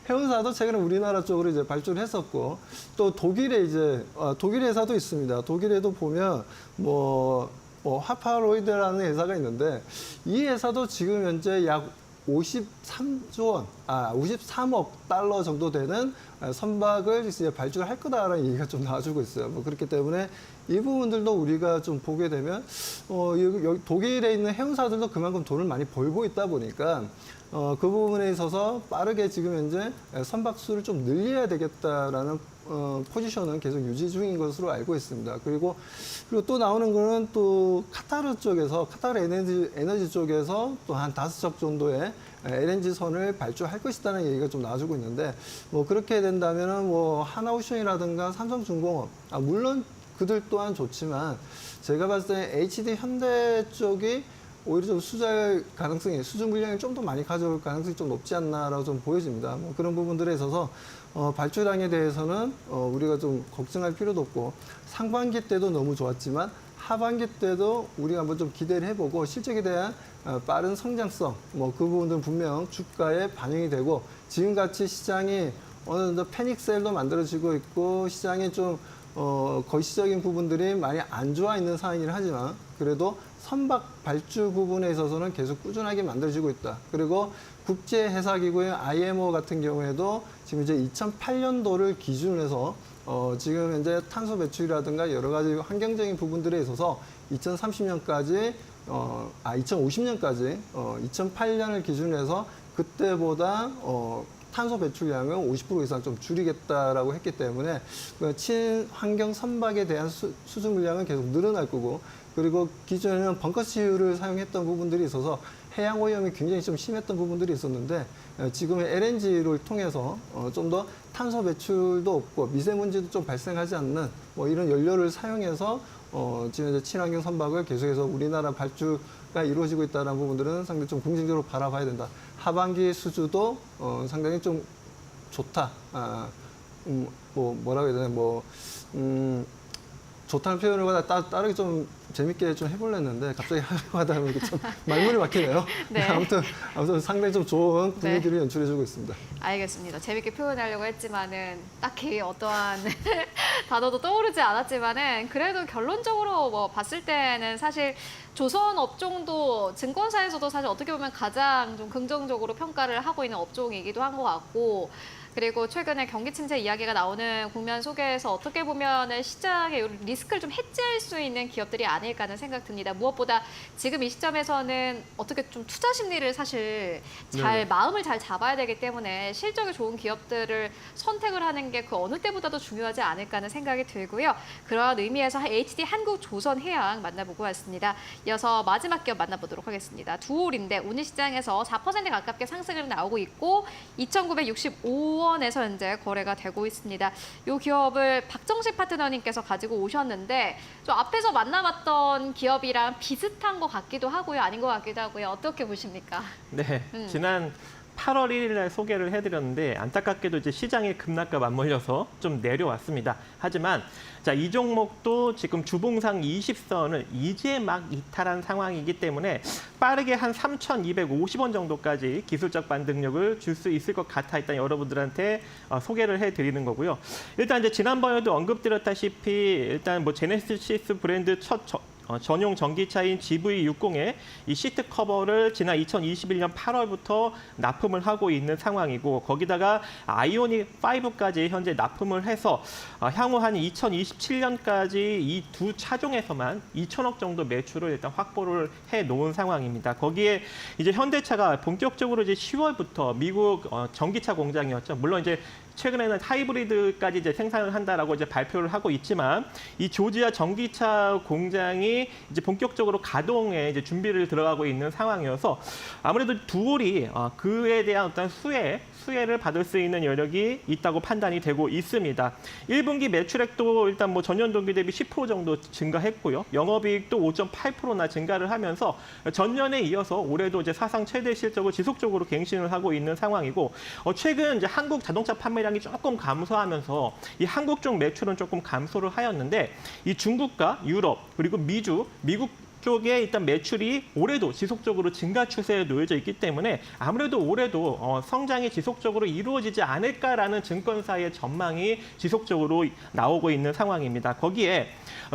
해운사도 최근에 우리나라 쪽으로 이제 발주를 했었고, 또 독일에 이제 독일 회사도 있습니다. 독일에도 보면 뭐 하파로이드라는 회사가 있는데 이 회사도 지금 현재 약 53억 달러 정도 되는 선박을 이제 발주를 할 거다라는 얘기가 좀 나와주고 있어요. 뭐 그렇기 때문에 이 부분들도 우리가 좀 보게 되면 여기 독일에 있는 해운사들도 그만큼 돈을 많이 벌고 있다 보니까 그 부분에 있어서 빠르게 지금 현재 선박 수를 좀 늘려야 되겠다라는 포지션은 계속 유지 중인 것으로 알고 있습니다. 그리고 또 나오는 거는 또 카타르 에너지 쪽에서 또 한 5척 정도의 LNG 선을 발주할 것이라는 얘기가 좀 나와주고 있는데, 뭐 그렇게 된다면은 뭐 하나오션이라든가 삼성중공업, 물론 그들 또한 좋지만 제가 봤을 때 HD 현대 쪽이 오히려 좀 수주 물량을 좀 더 많이 가져올 가능성이 좀 높지 않나라고 좀 보여집니다. 뭐 그런 부분들에 있어서 발주량에 대해서는 우리가 좀 걱정할 필요도 없고, 상반기 때도 너무 좋았지만 하반기 때도 우리가 한번 좀 기대를 해보고 실적에 대한 빠른 성장성, 뭐 그 부분들은 분명 주가에 반영이 되고, 지금같이 시장이 어느 정도 패닉셀도 만들어지고 있고 시장이 좀 거시적인 부분들이 많이 안 좋아 있는 상황이긴 하지만 그래도 선박 발주 부분에 있어서는 계속 꾸준하게 만들어지고 있다. 그리고 국제해사기구의 IMO 같은 경우에도 지금 이제 2008년도를 기준으로 해서 지금 현재 탄소 배출이라든가 여러 가지 환경적인 부분들에 있어서 2030년까지 2050년까지 2008년을 기준으로 해서 그때보다 탄소 배출량을 50% 이상 좀 줄이겠다라고 했기 때문에 친환경 선박에 대한 수주 물량은 계속 늘어날 거고, 그리고 기존에는 벙커시유를 사용했던 부분들이 있어서 해양 오염이 굉장히 좀 심했던 부분들이 있었는데 지금의 LNG를 통해서 좀 더 탄소 배출도 없고 미세먼지도 좀 발생하지 않는 뭐 이런 연료를 사용해서 지금 이제 친환경 선박을 계속해서 우리나라 발주가 이루어지고 있다는 부분들은 상당히 좀 긍정적으로 바라봐야 된다. 하반기 수주도 상당히 좀 좋다. 뭐라고 해야 되나, 좋다는 표현을 따르게 좀 재밌게 좀 해보려는데 갑자기 하려고 하다 보니까 좀 말문이 막히네요. 네. 아무튼 상당히 좀 좋은 분위기를 연출해주고 있습니다. 알겠습니다. 재밌게 표현하려고 했지만은 딱히 어떠한 단어도 떠오르지 않았지만은 그래도 결론적으로 뭐 봤을 때는 사실 조선 업종도 증권사에서도 사실 어떻게 보면 가장 좀 긍정적으로 평가를 하고 있는 업종이기도 한 것 같고, 그리고 최근에 경기 침체 이야기가 나오는 국면 속에서 어떻게 보면 시장의 리스크를 좀 해지할 수 있는 기업들이 아닐까 하는 생각 듭니다. 무엇보다 지금 이 시점에서는 어떻게 좀 투자 심리를 사실 마음을 잘 잡아야 되기 때문에 실적이 좋은 기업들을 선택을 하는 게 그 어느 때보다도 중요하지 않을까 하는 생각이 들고요. 그런 의미에서 HD 한국조선해양 만나보고 왔습니다. 이어서 마지막 기업 만나보도록 하겠습니다. 두올인데 오늘 시장에서 4% 가깝게 상승을 나오고 있고 2,965원에서 현재 거래가 되고 있습니다. 이 기업을 박정식 파트너님께서 가지고 오셨는데 좀 앞에서 만나봤던 기업이랑 비슷한 것 같기도 하고요. 아닌 것 같기도 하고요. 어떻게 보십니까? 네, 지난 8월 1일 날 소개를 해드렸는데 안타깝게도 이제 시장의 급락과 맞물려서 좀 내려왔습니다. 하지만 자, 이 종목도 지금 주봉상 20선을 이제 막 이탈한 상황이기 때문에 빠르게 한 3,250원 정도까지 기술적 반등력을 줄 수 있을 것 같아 일단 여러분들한테 소개를 해드리는 거고요. 일단 이제 지난번에도 언급드렸다시피 일단 뭐 제네시스 브랜드 첫 전용 전기차인 GV60의 이 시트 커버를 지난 2021년 8월부터 납품을 하고 있는 상황이고, 거기다가 아이오닉 5까지 현재 납품을 해서 향후 한 2027년까지 이 두 차종에서만 2천억 정도 매출을 일단 확보를 해 놓은 상황입니다. 거기에 이제 현대차가 본격적으로 이제 10월부터 미국 전기차 공장이었죠. 물론 이제 최근에는 하이브리드까지 이제 생산을 한다라고 이제 발표를 하고 있지만, 이 조지아 전기차 공장이 이제 본격적으로 가동에 이제 준비를 들어가고 있는 상황이어서 아무래도 두올이 그에 대한 어떤 수혜를 받을 수 있는 여력이 있다고 판단이 되고 있습니다. 1분기 매출액도 일단 뭐 전년 동기 대비 10% 정도 증가했고요. 영업이익도 5.8%나 증가를 하면서 전년에 이어서 올해도 이제 사상 최대 실적을 지속적으로 갱신을 하고 있는 상황이고, 최근 이제 한국 자동차 판매량이 조금 감소하면서 이 한국 쪽 매출은 조금 감소를 하였는데, 이 중국과 유럽 그리고 미국 쪽에 일단 매출이 올해도 지속적으로 증가 추세에 놓여져 있기 때문에 아무래도 올해도 성장이 지속적으로 이루어지지 않을까라는 증권사의 전망이 지속적으로 나오고 있는 상황입니다. 거기에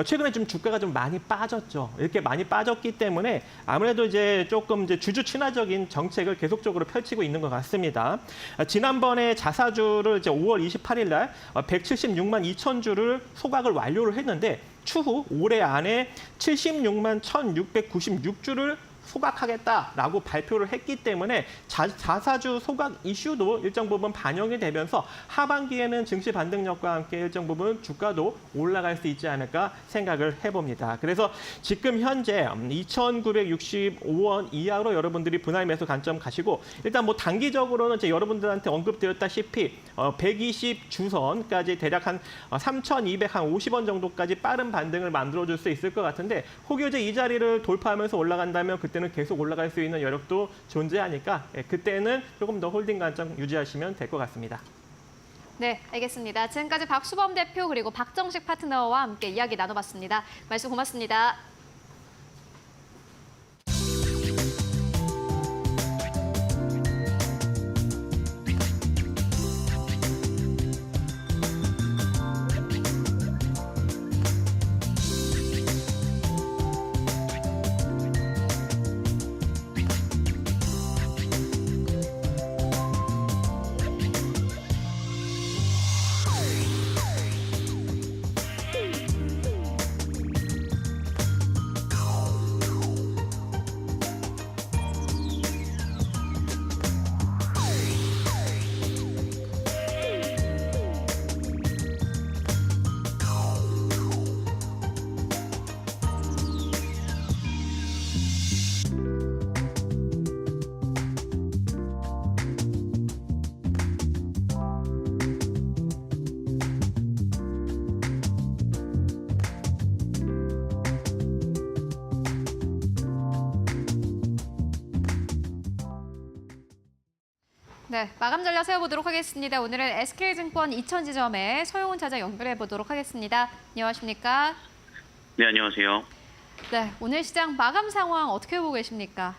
최근에 좀 주가가 좀 많이 빠졌죠. 이렇게 많이 빠졌기 때문에 아무래도 이제 조금 이제 주주 친화적인 정책을 계속적으로 펼치고 있는 것 같습니다. 지난번에 자사주를 이제 5월 28일 날 176만 2천 주를 소각을 완료를 했는데, 추후 올해 안에 76만 1,696주를 소각하겠다라고 발표를 했기 때문에 자사주 소각 이슈도 일정 부분 반영이 되면서 하반기에는 증시 반등력과 함께 일정 부분 주가도 올라갈 수 있지 않을까 생각을 해봅니다. 그래서 지금 현재 2,965원 이하로 여러분들이 분할 매수 관점 가시고, 일단 뭐 단기적으로는 이제 여러분들한테 언급드렸다시피 120 주선까지 대략 한 3,250원 정도까지 빠른 반등을 만들어줄 수 있을 것 같은데, 혹여 이제 이 자리를 돌파하면서 올라간다면 그때는 계속 올라갈 수 있는 여력도 존재하니까 그때는 조금 더 홀딩 관점 유지하시면 될 것 같습니다. 네, 알겠습니다. 지금까지 박수범 대표 그리고 박정식 파트너와 함께 이야기 나눠봤습니다. 말씀 고맙습니다. 네, 마감 전략 세워보도록 하겠습니다. 오늘은 SK증권 이천지점의 서용훈 차장 연결해 보도록 하겠습니다. 안녕하십니까? 네, 안녕하세요. 네, 오늘 시장 마감 상황 어떻게 보고 계십니까?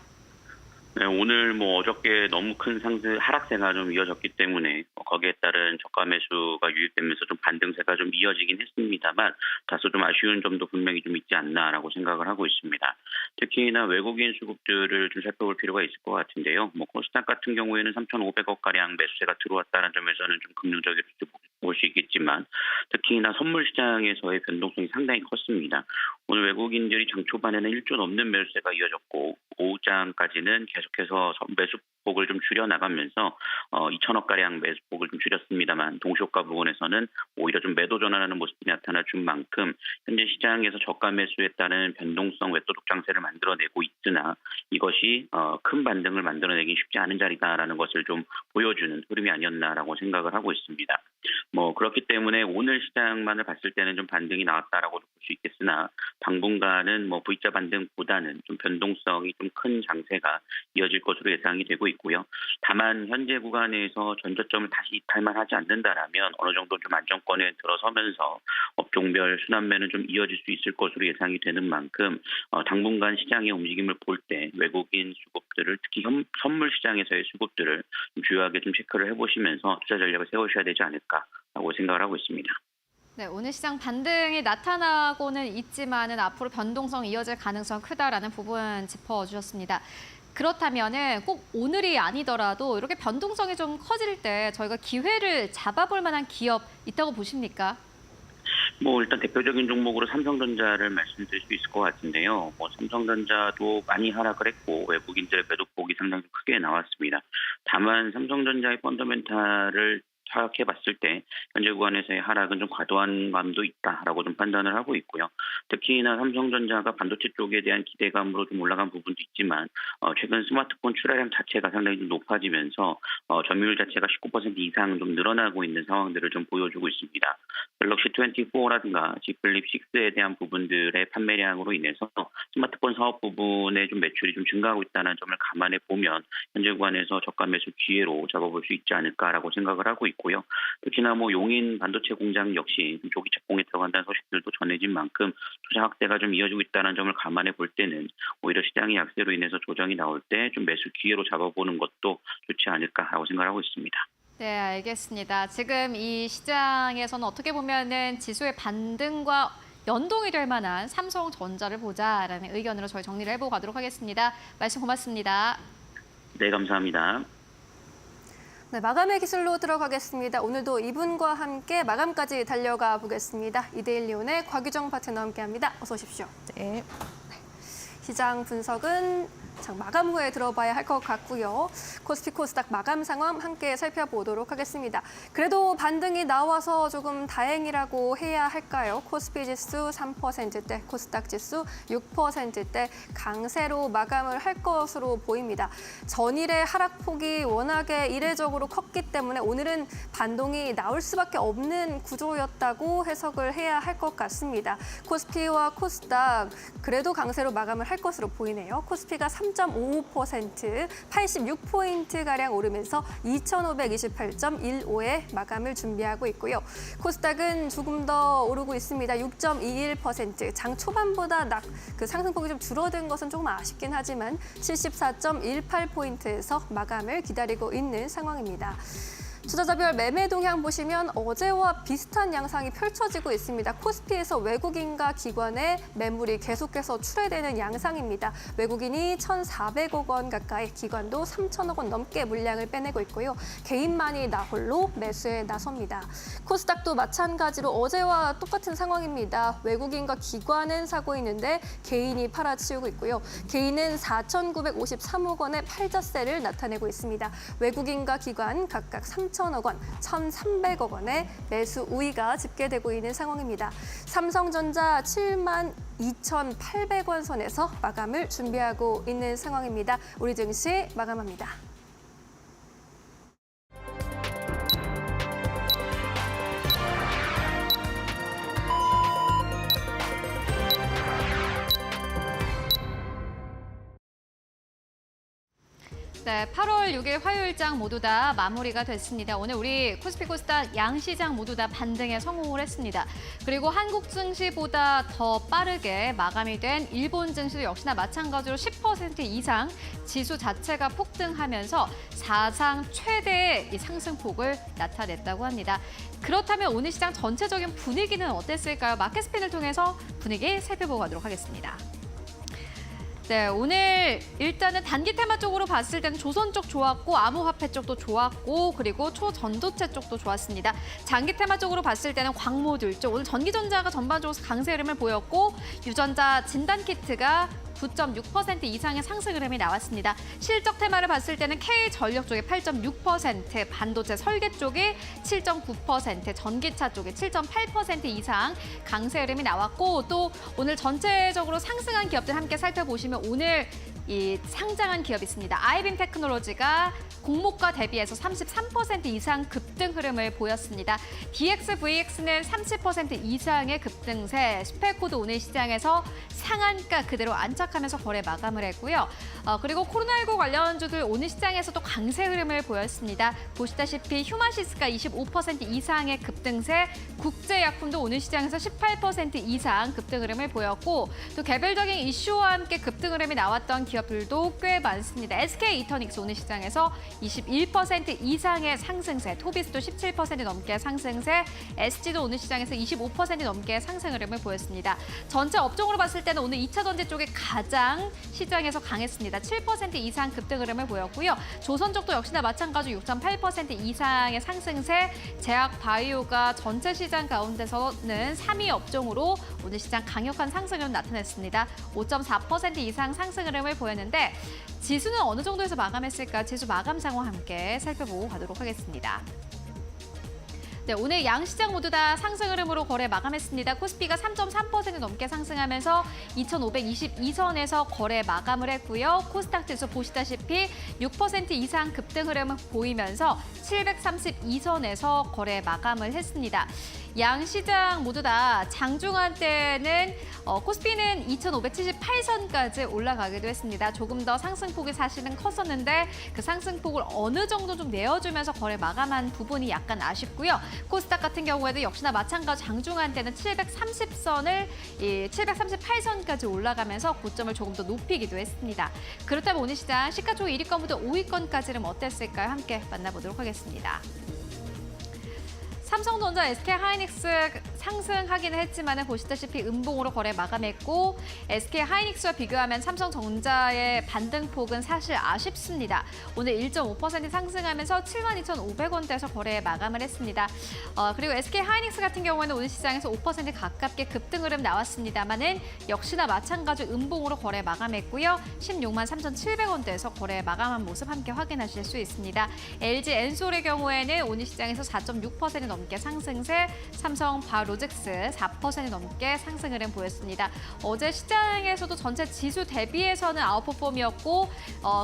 네, 오늘 어저께 너무 큰 하락세가 좀 이어졌기 때문에 거기에 따른 저가 매수가 유입되면서 좀 반등세가 좀 이어지긴 했습니다만 다소 좀 아쉬운 점도 분명히 좀 있지 않나라고 생각을 하고 있습니다. 특히나 외국인 수급들을 좀 살펴볼 필요가 있을 것 같은데요. 코스닥 같은 경우에는 3,500억 가량 매수세가 들어왔다는 점에서는 좀 긍정적으로 볼 수 있겠지만 특히나 선물 시장에서의 변동성이 상당히 컸습니다. 오늘 외국인들이 장 초반에는 1조 넘는 매수세가 이어졌고 오후장까지는 계속해서 매수폭을 좀 줄여나가면서 2천억 가량 매수폭을 좀 줄였습니다만 동시효과 부분에서는 오히려 좀 매도 전환하는 모습이 나타나 준 만큼 현재 시장에서 저가 매수에 따른 변동성 외도독 장세를 만들어내고 있으나 이것이 큰 반등을 만들어내기 쉽지 않은 자리다라는 것을 좀 보여주는 흐름이 아니었나라고 생각을 하고 있습니다. 그렇기 때문에 오늘 시장만을 봤을 때는 좀 반등이 나왔다라고 볼 수 있겠으나 당분간은 V자 반등보다는 좀 변동성이 좀 큰 장세가 이어질 것으로 예상이 되고 있고요. 다만 현재 구간에서 전저점을 다시 이탈만 하지 않는다라면 어느 정도 좀 안정권에 들어서면서 업종별 순환매는 좀 이어질 수 있을 것으로 예상이 되는 만큼 당분간 시장의 움직임을 볼 때 외국인 수급들을 특히 선물 시장에서의 수급들을 주요하게 좀 체크를 해보시면서 투자 전략을 세우셔야 되지 않을까라고 생각을 하고 있습니다. 네, 오늘 시장 반등이 나타나고는 있지만은 앞으로 변동성이 이어질 가능성 크다라는 부분 짚어주셨습니다. 그렇다면은 꼭 오늘이 아니더라도 이렇게 변동성이 좀 커질 때 저희가 기회를 잡아볼 만한 기업 있다고 보십니까? 일단 대표적인 종목으로 삼성전자를 말씀드릴 수 있을 것 같은데요. 삼성전자도 많이 하락을 했고 외국인들의 매도폭이 상당히 크게 나왔습니다. 다만 삼성전자의 펀더멘탈을 파악해봤을 때 현재 구간에서의 하락은 좀 과도한 감도 있다라고 좀 판단을 하고 있고요. 특히나 삼성전자가 반도체 쪽에 대한 기대감으로 좀 올라간 부분도 있지만 최근 스마트폰 출하량 자체가 상당히 좀 높아지면서 점유율 자체가 19% 이상 좀 늘어나고 있는 상황들을 좀 보여주고 있습니다. 갤럭시 24라든가 G 플립 6에 대한 부분들의 판매량으로 인해서 스마트폰 사업 부분의 좀 매출이 좀 증가하고 있다는 점을 감안해 보면 현재 구간에서 저가 매수 기회로 잡아볼 수 있지 않을까라고 생각을 하고 있고요. 특히나 용인 반도체 공장 역시 조기 착공에 들어간다는 소식들도 전해진 만큼 투자 확대가 좀 이어지고 있다는 점을 감안해 볼 때는 오히려 시장의 약세로 인해서 조정이 나올 때 좀 매수 기회로 잡아보는 것도 좋지 않을까라고 생각하고 있습니다. 네, 알겠습니다. 지금 이 시장에서는 어떻게 보면은 지수의 반등과 연동이 될 만한 삼성전자를 보자라는 의견으로 저희 정리를 해보고 가도록 하겠습니다. 말씀 고맙습니다. 네, 감사합니다. 네, 마감의 기술로 들어가겠습니다. 오늘도 이분과 함께 마감까지 달려가 보겠습니다. 이데일리온의 곽유정 파트너와 함께합니다. 어서 오십시오. 네. 시장 분석은 마감 후에 들어봐야 할 것 같고요. 코스피 코스닥 마감 상황 함께 살펴보도록 하겠습니다. 그래도 반등이 나와서 조금 다행이라고 해야 할까요? 코스피 지수 3%대, 코스닥 지수 6%대 강세로 마감을 할 것으로 보입니다. 전일의 하락폭이 워낙에 이례적으로 컸기 때문에 오늘은 반동이 나올 수밖에 없는 구조였다고 해석을 해야 할 것 같습니다. 코스피와 코스닥 그래도 강세로 마감을 할 것으로 보이네요. 코스피가 3.55%, 86포인트가량 오르면서 2,528.15에 마감을 준비하고 있고요. 코스닥은 조금 더 오르고 있습니다. 6.21%, 장 초반보다 상승폭이 좀 줄어든 것은 조금 아쉽긴 하지만 74.18포인트에서 마감을 기다리고 있는 상황입니다. 투자자별 매매 동향 보시면 어제와 비슷한 양상이 펼쳐지고 있습니다. 코스피에서 외국인과 기관의 매물이 계속해서 출회되는 양상입니다. 외국인이 1,400억 원 가까이, 기관도 3,000억 원 넘게 물량을 빼내고 있고요. 개인만이 나홀로 매수에 나섭니다. 코스닥도 마찬가지로 어제와 똑같은 상황입니다. 외국인과 기관은 사고 있는데 개인이 팔아치우고 있고요. 개인은 4,953억 원의 팔자세를 나타내고 있습니다. 외국인과 기관 각각 3,000억 원, 1,300억 원의 매수 우위가 집계되고 있는 상황입니다. 삼성전자 72,800원 선에서 마감을 준비하고 있는 상황입니다. 우리 증시 마감합니다. 네, 8월 6일 화요일장 모두 다 마무리가 됐습니다. 오늘 우리 코스피 코스닥 양시장 모두 다 반등에 성공을 했습니다. 그리고 한국 증시보다 더 빠르게 마감이 된 일본 증시도 역시나 마찬가지로 10% 이상 지수 자체가 폭등하면서 사상 최대의 이 상승폭을 나타냈다고 합니다. 그렇다면 오늘 시장 전체적인 분위기는 어땠을까요? 마켓스핀을 통해서 분위기 살펴보고 가도록 하겠습니다. 네, 오늘 일단은 단기 테마 쪽으로 봤을 때는 조선 쪽 좋았고 암호화폐 쪽도 좋았고 그리고 초전도체 쪽도 좋았습니다. 장기 테마 쪽으로 봤을 때는 광모들 쪽, 오늘 전기전자가 전반적으로 강세 흐름을 보였고 유전자 진단키트가 9.6% 이상의 상승 흐름이 나왔습니다. 실적 테마를 봤을 때는 K전력 쪽이 8.6%, 반도체 설계 쪽이 7.9%, 전기차 쪽이 7.8% 이상 강세 흐름이 나왔고 또 오늘 전체적으로 상승한 기업들 함께 살펴보시면 오늘 이 상장한 기업이 있습니다. 아이빔 테크놀로지가 공모가 대비해서 33% 이상 급등 흐름을 보였습니다. DXVX는 30% 이상의 급등세, 스펠코도 오늘 시장에서 상한가 그대로 안착하면서 거래 마감을 했고요. 그리고 코로나19 관련주들 오늘 시장에서 또 강세 흐름을 보였습니다. 보시다시피 휴마시스가 25% 이상의 급등세, 국제약품도 오늘 시장에서 18% 이상 급등 흐름을 보였고 또 개별적인 이슈와 함께 급등 흐름이 나왔던 기업들도 꽤 많습니다. SK이터닉스 오늘 시장에서 21% 이상의 상승세, 토비스도 17% 넘게 상승세, SG도 오늘 시장에서 25% 넘게 상승 흐름을 보였습니다. 전체 업종으로 봤을 때는 오늘 2차 전지 쪽이 가장 시장에서 강했습니다. 7% 이상 급등 흐름을 보였고요. 조선 쪽도 역시나 마찬가지로 6.8% 이상의 상승세, 제약 바이오가 전체 시장 가운데서는 3위 업종으로 오늘 시장 강력한 상승을 나타냈습니다. 5.4% 이상 상승 흐름을 보였는데 지수는 어느 정도에서 마감했을까? 지수 마감 상황 함께 살펴보고 가도록 하겠습니다. 네, 오늘 양시장 모두 다 상승 흐름으로 거래 마감했습니다. 코스피가 3.3% 넘게 상승하면서 2,522선에서 거래 마감을 했고요. 코스닥 지수 보시다시피 6% 이상 급등 흐름을 보이면서 732선에서 거래 마감을 했습니다. 양시장 모두 다 장중한 때는 코스피는 2,578선까지 올라가기도 했습니다. 조금 더 상승폭이 사실은 컸었는데 그 상승폭을 어느 정도 좀 내어주면서 거래 마감한 부분이 약간 아쉽고요. 코스닥 같은 경우에도 역시나 마찬가지 장중한 때는 730선을 738선까지 올라가면서 고점을 조금 더 높이기도 했습니다. 그렇다면 오늘 시장 시가총 1위권부터 5위권까지는 어땠을까요? 함께 만나보도록 하겠습니다. 삼성전자, SK하이닉스 상승하기는 했지만 보시다시피 음봉으로 거래 마감했고 SK하이닉스와 비교하면 삼성전자의 반등폭은 사실 아쉽습니다. 오늘 1.5% 상승하면서 72,500원대에서 거래 마감을 했습니다. 그리고 SK하이닉스 같은 경우에는 오늘 시장에서 5% 가깝게 급등 흐름 나왔습니다만은 역시나 마찬가지 음봉으로 거래 마감했고요. 163,700원대에서 거래 마감한 모습 함께 확인하실 수 있습니다. LG 엔솔의 경우에는 오늘 시장에서 4.6% 넘게 상승세, 삼성 바로직스 4% 넘게 상승 흐름 보였습니다. 어제 시장에서도 전체 지수 대비해서는 아웃퍼폼이었고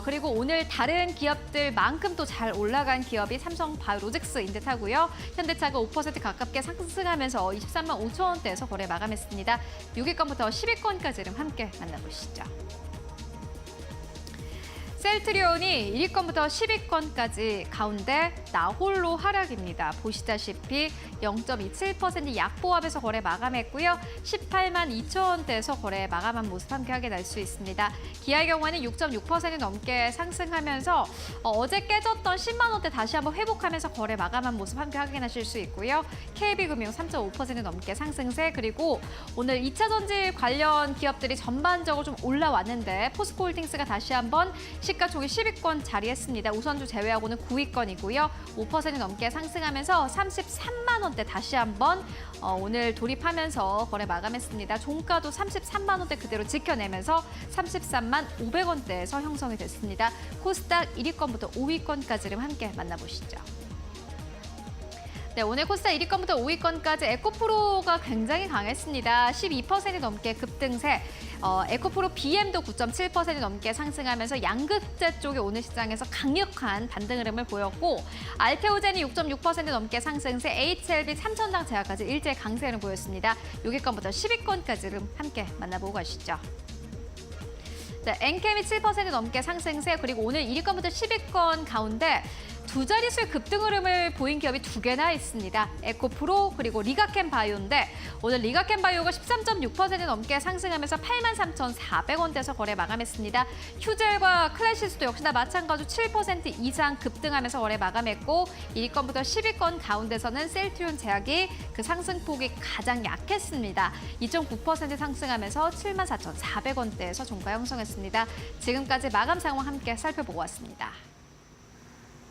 그리고 오늘 다른 기업들만큼 또 잘 올라간 기업이 삼성 바로직스인 듯하고요. 현대차가 5% 가깝게 상승하면서 23만 5천 원대에서 거래 마감했습니다. 6위권부터 10위권까지를 함께 만나보시죠. 셀트리온이 1위권부터 10위권까지 가운데 나홀로 하락입니다. 보시다시피 0.27% 약보합에서 거래 마감했고요. 18만 2천 원대에서 거래 마감한 모습 함께 확인할 수 있습니다. 기아의 경우에는 6.6% 넘게 상승하면서 어제 깨졌던 10만 원대 다시 한번 회복하면서 거래 마감한 모습 함께 확인하실 수 있고요. KB금융 3.5% 넘게 상승세, 그리고 오늘 2차 전지 관련 기업들이 전반적으로 좀 올라왔는데 포스코홀딩스가 다시 한번 시가총액 10위권 자리했습니다. 우선주 제외하고는 9위권이고요. 5% 넘게 상승하면서 33만 원대 다시 한번 오늘 돌입하면서 거래 마감했습니다. 종가도 33만 원대 그대로 지켜내면서 33만 500원대에서 형성이 됐습니다. 코스닥 1위권부터 5위권까지를 함께 만나보시죠. 네, 오늘 코스닥 1위권부터 5위권까지 에코프로가 굉장히 강했습니다. 12% 넘게 급등세. 에코프로 BM도 9.7% 넘게 상승하면서 양극재 쪽이 오늘 시장에서 강력한 반등 흐름을 보였고 알테오젠이 6.6% 넘게 상승세, HLB 삼천당 제약까지 일제 강세를 보였습니다. 6위권부터 10위권까지를 함께 만나보고 가시죠. 자, 엔캠이 7% 넘게 상승세, 그리고 오늘 1위권부터 10위권 가운데 두 자릿수의 급등 흐름을 보인 기업이 2개나 있습니다. 에코프로 그리고 리가캠바이오인데 오늘 리가캠바이오가 13.6% 넘게 상승하면서 83,400원대에서 거래 마감했습니다. 휴젤과 클래시스도 역시나 마찬가지로 7% 이상 급등하면서 거래 마감했고 1위권부터 10위권 가운데서는 셀트리온 제약이 그 상승폭이 가장 약했습니다. 2.9% 상승하면서 74,400원대에서 종가 형성했습니다. 지금까지 마감 상황 함께 살펴보고 왔습니다.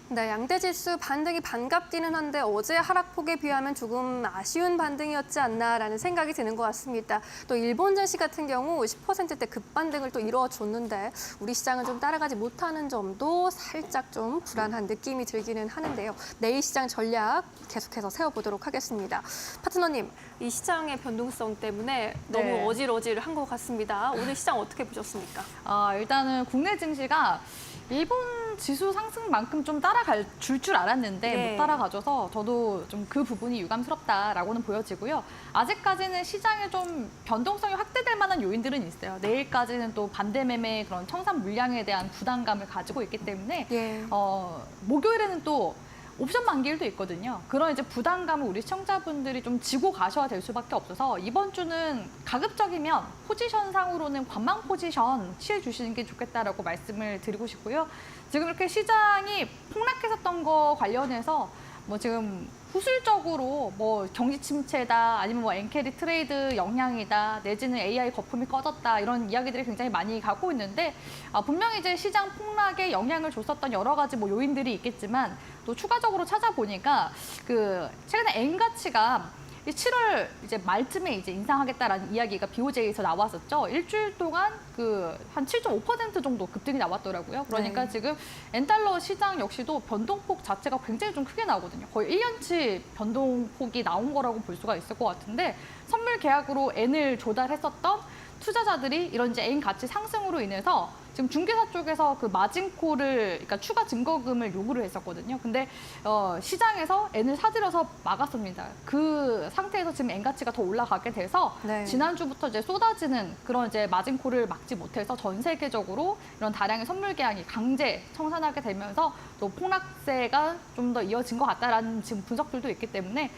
네, 양대지수 반등이 반갑기는 한데 어제 하락폭에 비하면 조금 아쉬운 반등이었지 않나라는 생각이 드는 것 같습니다. 또 일본 증시 같은 경우 10%대 급반등을 또 이루어줬는데 우리 시장은 좀 따라가지 못하는 점도 살짝 좀 불안한 느낌이 들기는 하는데요. 내일 시장 전략 계속해서 세워보도록 하겠습니다. 파트너님, 이 시장의 변동성 때문에 너무 네. 어질어질한 것 같습니다. 오늘 시장 어떻게 보셨습니까? 일단은 국내 증시가 일본 지수 상승만큼 좀 따라갈 줄 알았는데 네. 못 따라가줘서 저도 좀 그 부분이 유감스럽다라고는 보여지고요. 아직까지는 시장에 좀 변동성이 확대될 만한 요인들은 있어요. 내일까지는 또 반대 매매 그런 청산 물량에 대한 부담감을 가지고 있기 때문에 예. 목요일에는 또 옵션 만기일도 있거든요. 그런 이제 부담감을 우리 시청자분들이 좀 지고 가셔야 될 수밖에 없어서 이번 주는 가급적이면 포지션상으로는 관망 포지션 취해 주시는 게 좋겠다라고 말씀을 드리고 싶고요. 지금 이렇게 시장이 폭락했었던 거 관련해서 뭐 지금 후술적으로 뭐 경기 침체다 아니면 뭐 엔캐리 트레이드 영향이다 내지는 AI 거품이 꺼졌다 이런 이야기들이 굉장히 많이 가고 있는데 분명히 이제 시장 폭락에 영향을 줬었던 여러 가지 뭐 요인들이 있겠지만 또 추가적으로 찾아보니까 그 최근에 엔 가치가 7월 이제 말쯤에 이제 인상하겠다라는 이야기가 BOJ에서 나왔었죠. 일주일 동안 그 한 7.5% 정도 급등이 나왔더라고요. 그러니까 네. 지금 엔달러 시장 역시도 변동폭 자체가 굉장히 좀 크게 나오거든요. 거의 1년치 변동폭이 나온 거라고 볼 수가 있을 것 같은데 선물 계약으로 엔을 조달했었던 투자자들이 이런 이제 엔 가치 상승으로 인해서 지금 중개사 쪽에서 그 마진콜을 그러니까 추가 증거금을 요구를 했었거든요. 근데 시장에서 엔을 사들여서 막았습니다. 그 상태에서 지금 엔 가치가 더 올라가게 돼서 네. 지난주부터 이제 쏟아지는 그런 이제 마진콜을 막지 못해서 전 세계적으로 이런 다량의 선물 계약이 강제 청산하게 되면서 또 폭락세가 좀 더 이어진 것 같다라는 지금 분석들도 있기 때문에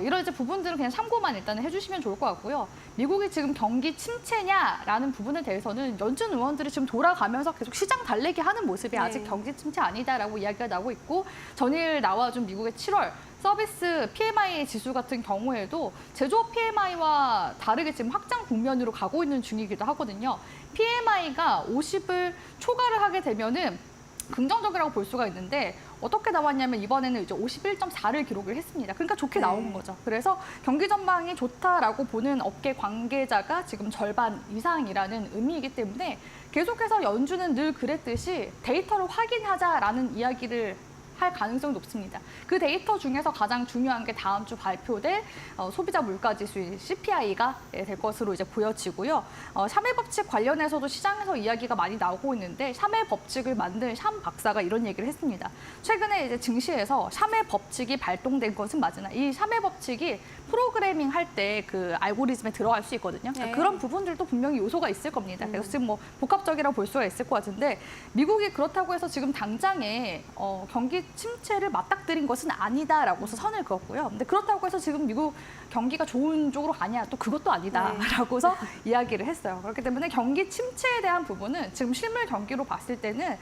이런 이제 부분들은 그냥 참고만 일단은 해주시면 좋을 것 같고요. 미국이 지금 경기 침체냐라는 부분에 대해서는 연준 의원들이 지금 돌아가면서 계속 시장 달래기 하는 모습이 네. 아직 경기 침체 아니다라고 이야기가 나오고 있고 전일 나와준 미국의 7월 서비스 PMI 지수 같은 경우에도 제조업 PMI와 다르게 지금 확장 국면으로 가고 있는 중이기도 하거든요. PMI가 50을 초과를 하게 되면은 긍정적이라고 볼 수가 있는데 어떻게 나왔냐면 이번에는 이제 51.4를 기록을 했습니다. 그러니까 좋게 네. 나온 거죠. 그래서 경기 전망이 좋다라고 보는 업계 관계자가 지금 절반 이상이라는 의미이기 때문에 계속해서 연준은 늘 그랬듯이 데이터를 확인하자라는 이야기를 할 가능성이 높습니다. 그 데이터 중에서 가장 중요한 게 다음 주 발표될 소비자 물가지수인 CPI가 될 것으로 이제 보여지고요. 샤메 법칙 관련해서도 시장에서 이야기가 많이 나오고 있는데 샤메 법칙을 만든 샴 박사가 이런 얘기를 했습니다. 최근에 이제 증시에서 샤메 법칙이 발동된 것은 맞으나 이 샤메 법칙이 프로그래밍 할 때 그 알고리즘에 들어갈 수 있거든요. 네. 그런 부분들도 분명히 요소가 있을 겁니다. 그래서 지금 뭐 복합적이라고 볼 수가 있을 것 같은데 미국이 그렇다고 해서 지금 당장에 경기 침체를 맞닥뜨린 것은 아니다라고서 선을 그었고요. 근데 그렇다고 해서 지금 미국 경기가 좋은 쪽으로 가냐 또 그것도 아니다라고서 이야기를 했어요. 그렇기 때문에 경기 침체에 대한 부분은 지금 실물 경기로 봤을 때는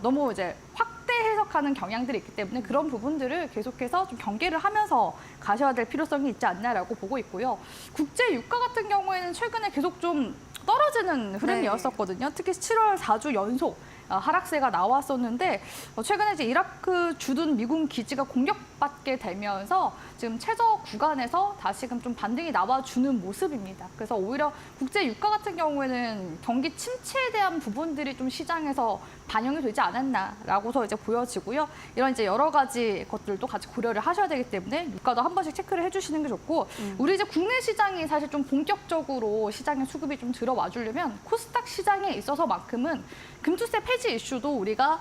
너무 이제 확대 해석하는 경향들이 있기 때문에 그런 부분들을 계속해서 좀 경계를 하면서 가셔야 될 필요성이 있지 않나라고 보고 있고요. 국제 유가 같은 경우에는 최근에 계속 좀 떨어지는 흐름이었었거든요. 특히 7월 4주 연속 하락세가 나왔었는데 최근에 이제 이라크 주둔 미군 기지가 공격받게 되면서 지금 최저 구간에서 다시금 좀 반등이 나와주는 모습입니다. 그래서 오히려 국제 유가 같은 경우에는 경기 침체에 대한 부분들이 좀 시장에서 반영이 되지 않았나라고서 이제 보여지고요. 이런 이제 여러 가지 것들도 같이 고려를 하셔야 되기 때문에 유가도 한 번씩 체크를 해주시는 게 좋고 우리 이제 국내 시장이 사실 좀 본격적으로 시장의 수급이 좀 들어와 주려면 코스닥 시장에 있어서만큼은 금투세 폐지 이슈도 우리가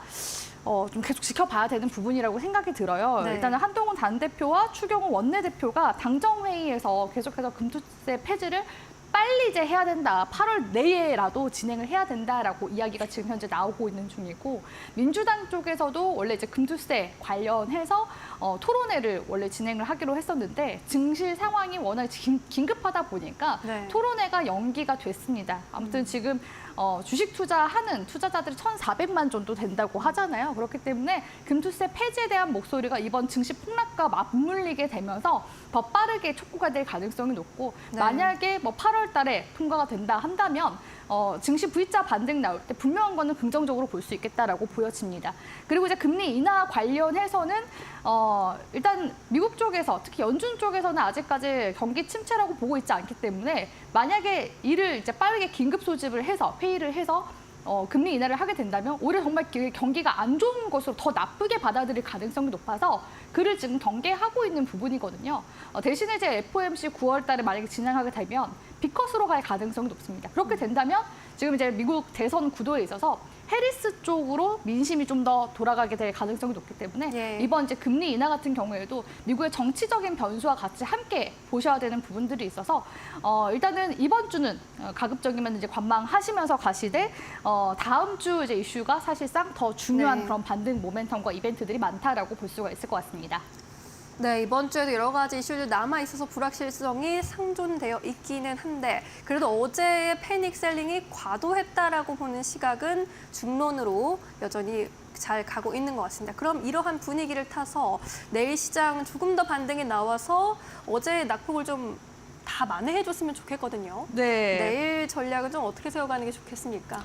좀 계속 지켜봐야 되는 부분이라고 생각이 들어요. 네. 일단은 한동훈 당대표와 추경호 원내대표가 당정회의에서 계속해서 금투세 폐지를 빨리 이제 해야 된다. 8월 내에라도 진행을 해야 된다라고 이야기가 지금 현재 나오고 있는 중이고 민주당 쪽에서도 원래 이제 금투세 관련해서 토론회를 원래 진행을 하기로 했었는데 증시 상황이 워낙 긴급하다 보니까 네. 토론회가 연기가 됐습니다. 아무튼 지금 주식 투자하는 투자자들이 1,400만 정도 된다고 하잖아요. 그렇기 때문에 금투세 폐지에 대한 목소리가 이번 증시 폭락과 맞물리게 되면서 더 빠르게 촉구가 될 가능성이 높고 네. 만약에 뭐 8월 달에 통과가 된다 한다면 증시 V자 반등 나올 때 분명한 거는 긍정적으로 볼 수 있겠다라고 보여집니다. 그리고 이제 금리 인하 관련해서는 일단 미국 쪽에서 특히 연준 쪽에서는 아직까지 경기 침체라고 보고 있지 않기 때문에 만약에 이를 이제 빠르게 긴급 소집을 해서 회의를 해서 금리 인하를 하게 된다면 오히려 정말 경기가 안 좋은 것으로 더 나쁘게 받아들일 가능성이 높아서 그를 지금 경계하고 있는 부분이거든요. 대신에 이제 FOMC 9월 달에 만약에 진행하게 되면 B컷으로 갈 가능성이 높습니다. 그렇게 된다면 지금 이제 미국 대선 구도에 있어서 해리스 쪽으로 민심이 좀 더 돌아가게 될 가능성이 높기 때문에 예. 이번 이제 금리 인하 같은 경우에도 미국의 정치적인 변수와 같이 함께 보셔야 되는 부분들이 있어서 일단은 이번 주는 가급적이면 이제 관망하시면서 가시되 다음 주 이제 이슈가 사실상 더 중요한 네. 그런 반등 모멘텀과 이벤트들이 많다라고 볼 수가 있을 것 같습니다. 네, 이번 주에도 여러 가지 이슈들 남아있어서 불확실성이 상존되어 있기는 한데 그래도 어제의 패닉 셀링이 과도했다라고 보는 시각은 중론으로 여전히 잘 가고 있는 것 같습니다. 그럼 이러한 분위기를 타서 내일 시장 조금 더 반등이 나와서 어제의 낙폭을 좀 다 만회해줬으면 좋겠거든요. 네. 내일 전략은 좀 어떻게 세워가는 게 좋겠습니까?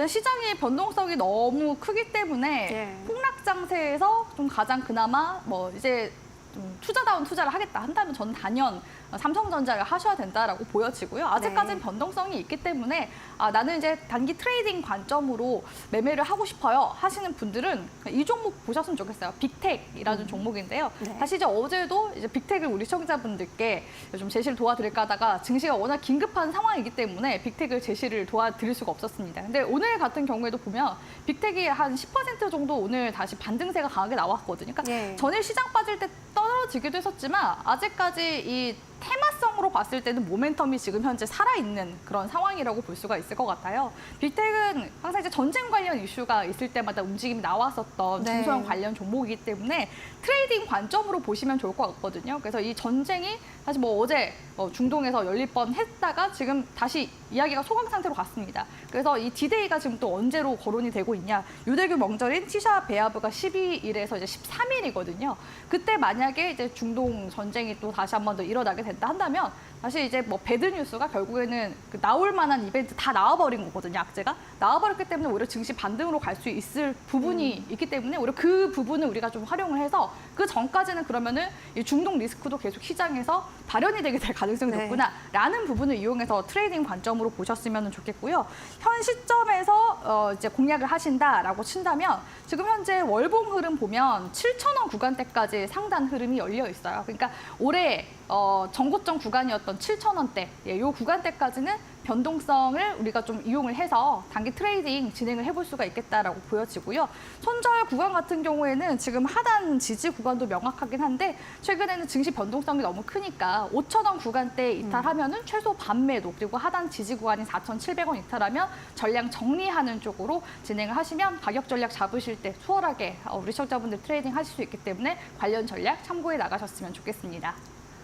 시장의 변동성이 너무 크기 때문에 예. 폭락 장세에서 좀 가장 그나마 뭐 이제 좀 투자다운 투자를 하겠다 한다면 저는 단연 삼성전자를 하셔야 된다라고 보여지고요. 아직까지는 네. 변동성이 있기 때문에 나는 이제 단기 트레이딩 관점으로 매매를 하고 싶어요 하시는 분들은 이 종목 보셨으면 좋겠어요. 빅텍이라는 종목인데요. 네. 사실 이제 어제도 이제 빅텍을 우리 시청자분들께 좀 제시를 도와드릴까 하다가 증시가 워낙 긴급한 상황이기 때문에 빅텍을 제시를 도와드릴 수가 없었습니다. 근데 오늘 같은 경우에도 보면 빅텍이 한 10% 정도 오늘 다시 반등세가 강하게 나왔거든요. 그러니까 예. 전일 시장 빠질 때 떨어지기도 했었지만 아직까지 이 테마성으로 봤을 때는 모멘텀이 지금 현재 살아있는 그런 상황이라고 볼 수가 있을 것 같아요. 빅텍은 항상 이제 전쟁 관련 이슈가 있을 때마다 움직임이 나왔었던 네. 중소형 관련 종목이기 때문에 트레이딩 관점으로 보시면 좋을 것 같거든요. 그래서 이 전쟁이 사실 뭐 어제 중동에서 열릴 뻔 했다가 지금 다시 이야기가 소강 상태로 갔습니다. 그래서 이 디데이가 지금 또 언제로 거론이 되고 있냐. 유대교 명절인 티샤 베아브가 12일에서 이제 13일이거든요. 그때 만약에 이제 중동 전쟁이 또 다시 한 번 더 일어나게 된다 한다면 사실 이제 뭐 배드 뉴스가 결국에는 그 나올 만한 이벤트 다 나와버린 거거든요. 악재가 나와버렸기 때문에 오히려 증시 반등으로 갈 수 있을 부분이 있기 때문에 오히려 그 부분을 우리가 좀 활용을 해서 그 전까지는 그러면은 이 중동 리스크도 계속 시장에서 발현이 되게 될 가능성이 네. 높구나라는 부분을 이용해서 트레이딩 관점으로 보셨으면 좋겠고요. 현 시점에서 이제 공략을 하신다라고 친다면 지금 현재 월봉 흐름 보면 7,000원 구간대까지 상단 흐름이 열려 있어요. 그러니까 올해 전고점 구간이었던 7,000원대, 이 구간대까지는 변동성을 우리가 좀 이용을 해서 단기 트레이딩 진행을 해볼 수가 있겠다라고 보여지고요. 손절 구간 같은 경우에는 지금 하단 지지 구간도 명확하긴 한데 최근에는 증시 변동성이 너무 크니까 5,000원 구간대에 이탈하면은 최소 반매도 그리고 하단 지지 구간인 4,700원 이탈하면 전량 정리하는 쪽으로 진행을 하시면 가격 전략 잡으실 때 수월하게 우리 시청자분들 트레이딩 하실 수 있기 때문에 관련 전략 참고해 나가셨으면 좋겠습니다.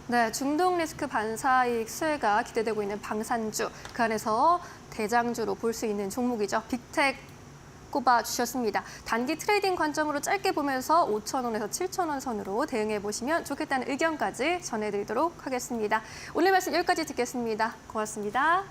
네, 중동 리스크 반사이익 수혜가 기대되고 있는 방산주, 그 안에서 대장주로 볼 수 있는 종목이죠. 빅텍 꼽아주셨습니다. 단기 트레이딩 관점으로 짧게 보면서 5,000원에서 7,000원 선으로 대응해 보시면 좋겠다는 의견까지 전해드리도록 하겠습니다. 오늘 말씀 여기까지 듣겠습니다. 고맙습니다.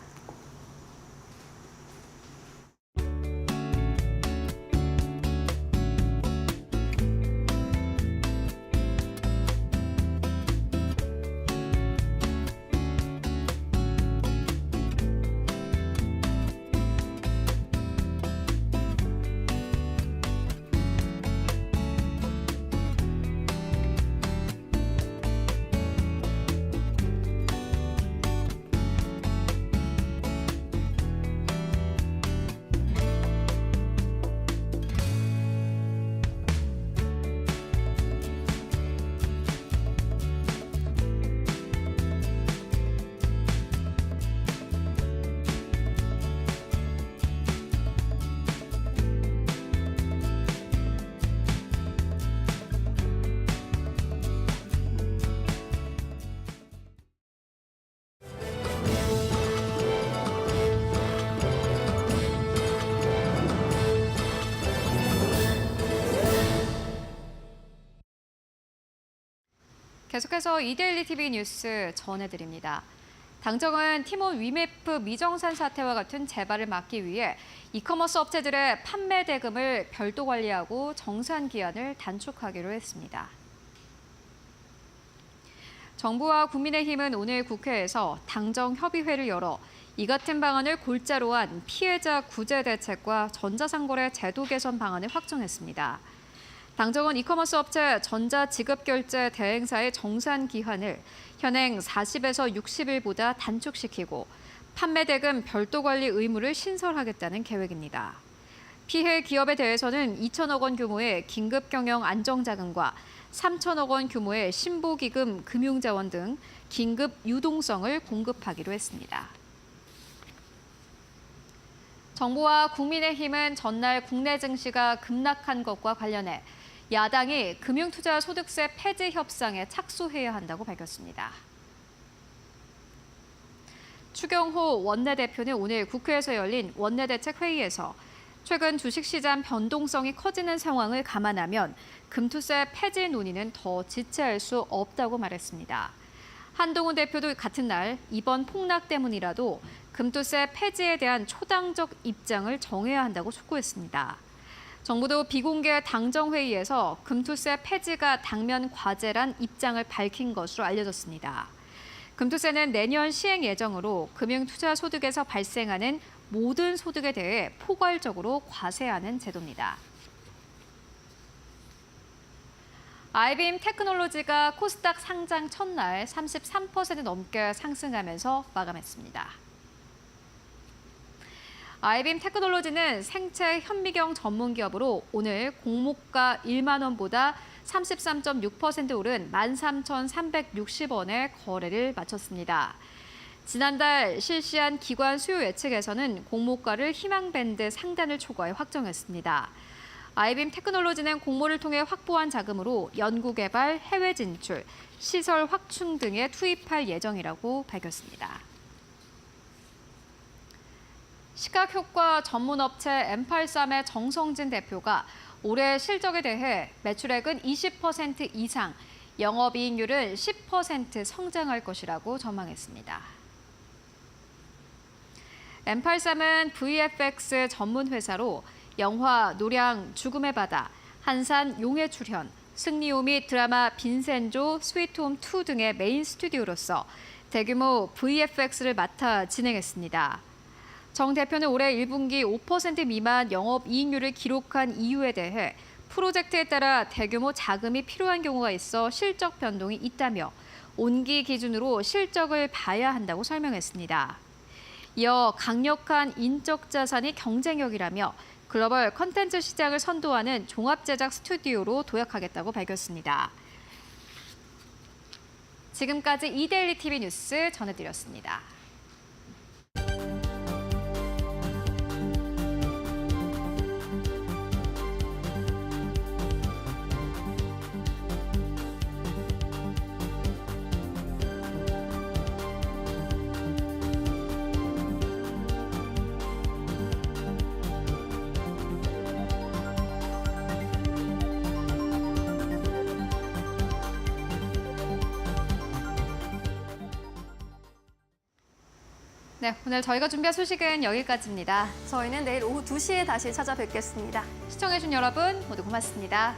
계속해서 이데일리 TV 뉴스 전해드립니다. 당정은 티몬 위메프 미정산 사태와 같은 재발을 막기 위해 이커머스 업체들의 판매 대금을 별도 관리하고 정산 기한을 단축하기로 했습니다. 정부와 국민의힘은 오늘 국회에서 당정협의회를 열어 이 같은 방안을 골자로 한 피해자 구제 대책과 전자상거래 제도 개선 방안을 확정했습니다. 당정은 이커머스 업체 전자지급결제 대행사의 정산 기한을 현행 40에서 60일보다 단축시키고 판매 대금 별도 관리 의무를 신설하겠다는 계획입니다. 피해 기업에 대해서는 2천억 원 규모의 긴급 경영 안정자금과 3천억 원 규모의 신보기금 금융자원 등 긴급 유동성을 공급하기로 했습니다. 정부와 국민의힘은 전날 국내 증시가 급락한 것과 관련해 야당이 금융투자소득세 폐지 협상에 착수해야 한다고 밝혔습니다. 추경호 원내대표는 오늘 국회에서 열린 원내대책회의에서 최근 주식시장 변동성이 커지는 상황을 감안하면 금투세 폐지 논의는 더 지체할 수 없다고 말했습니다. 한동훈 대표도 같은 날 이번 폭락 때문이라도 금투세 폐지에 대한 초당적 입장을 정해야 한다고 촉구했습니다. 정부도 비공개 당정회의에서 금투세 폐지가 당면 과제란 입장을 밝힌 것으로 알려졌습니다. 금투세는 내년 시행 예정으로 금융투자소득에서 발생하는 모든 소득에 대해 포괄적으로 과세하는 제도입니다. 아이빔 테크놀로지가 코스닥 상장 첫날 33% 넘게 상승하면서 마감했습니다. 아이빔 테크놀로지는 생체 현미경 전문 기업으로 오늘 공모가 1만 원보다 33.6% 오른 13,360원에 거래를 마쳤습니다. 지난달 실시한 기관 수요 예측에서는 공모가를 희망밴드 상단을 초과해 확정했습니다. 아이빔 테크놀로지는 공모를 통해 확보한 자금으로 연구개발, 해외 진출, 시설 확충 등에 투입할 예정이라고 밝혔습니다. 시각효과 전문업체 M83의 정성진 대표가 올해 실적에 대해 매출액은 20% 이상, 영업이익률은 10% 성장할 것이라고 전망했습니다. M83은 VFX 전문 회사로 영화 노량 죽음의 바다, 한산 용의 출현, 승리호 및 드라마 빈센조, 스위트홈 2 등의 메인 스튜디오로서 대규모 VFX를 맡아 진행했습니다. 정 대표는 올해 1분기 5% 미만 영업이익률을 기록한 이유에 대해 프로젝트에 따라 대규모 자금이 필요한 경우가 있어 실적 변동이 있다며 온기 기준으로 실적을 봐야 한다고 설명했습니다. 이어 강력한 인적 자산이 경쟁력이라며 글로벌 컨텐츠 시장을 선도하는 종합제작 스튜디오로 도약하겠다고 밝혔습니다. 지금까지 이데일리 TV 뉴스 전해드렸습니다. 네, 오늘 저희가 준비한 소식은 여기까지입니다. 저희는 내일 오후 2시에 다시 찾아뵙겠습니다. 시청해주신 여러분 모두 고맙습니다.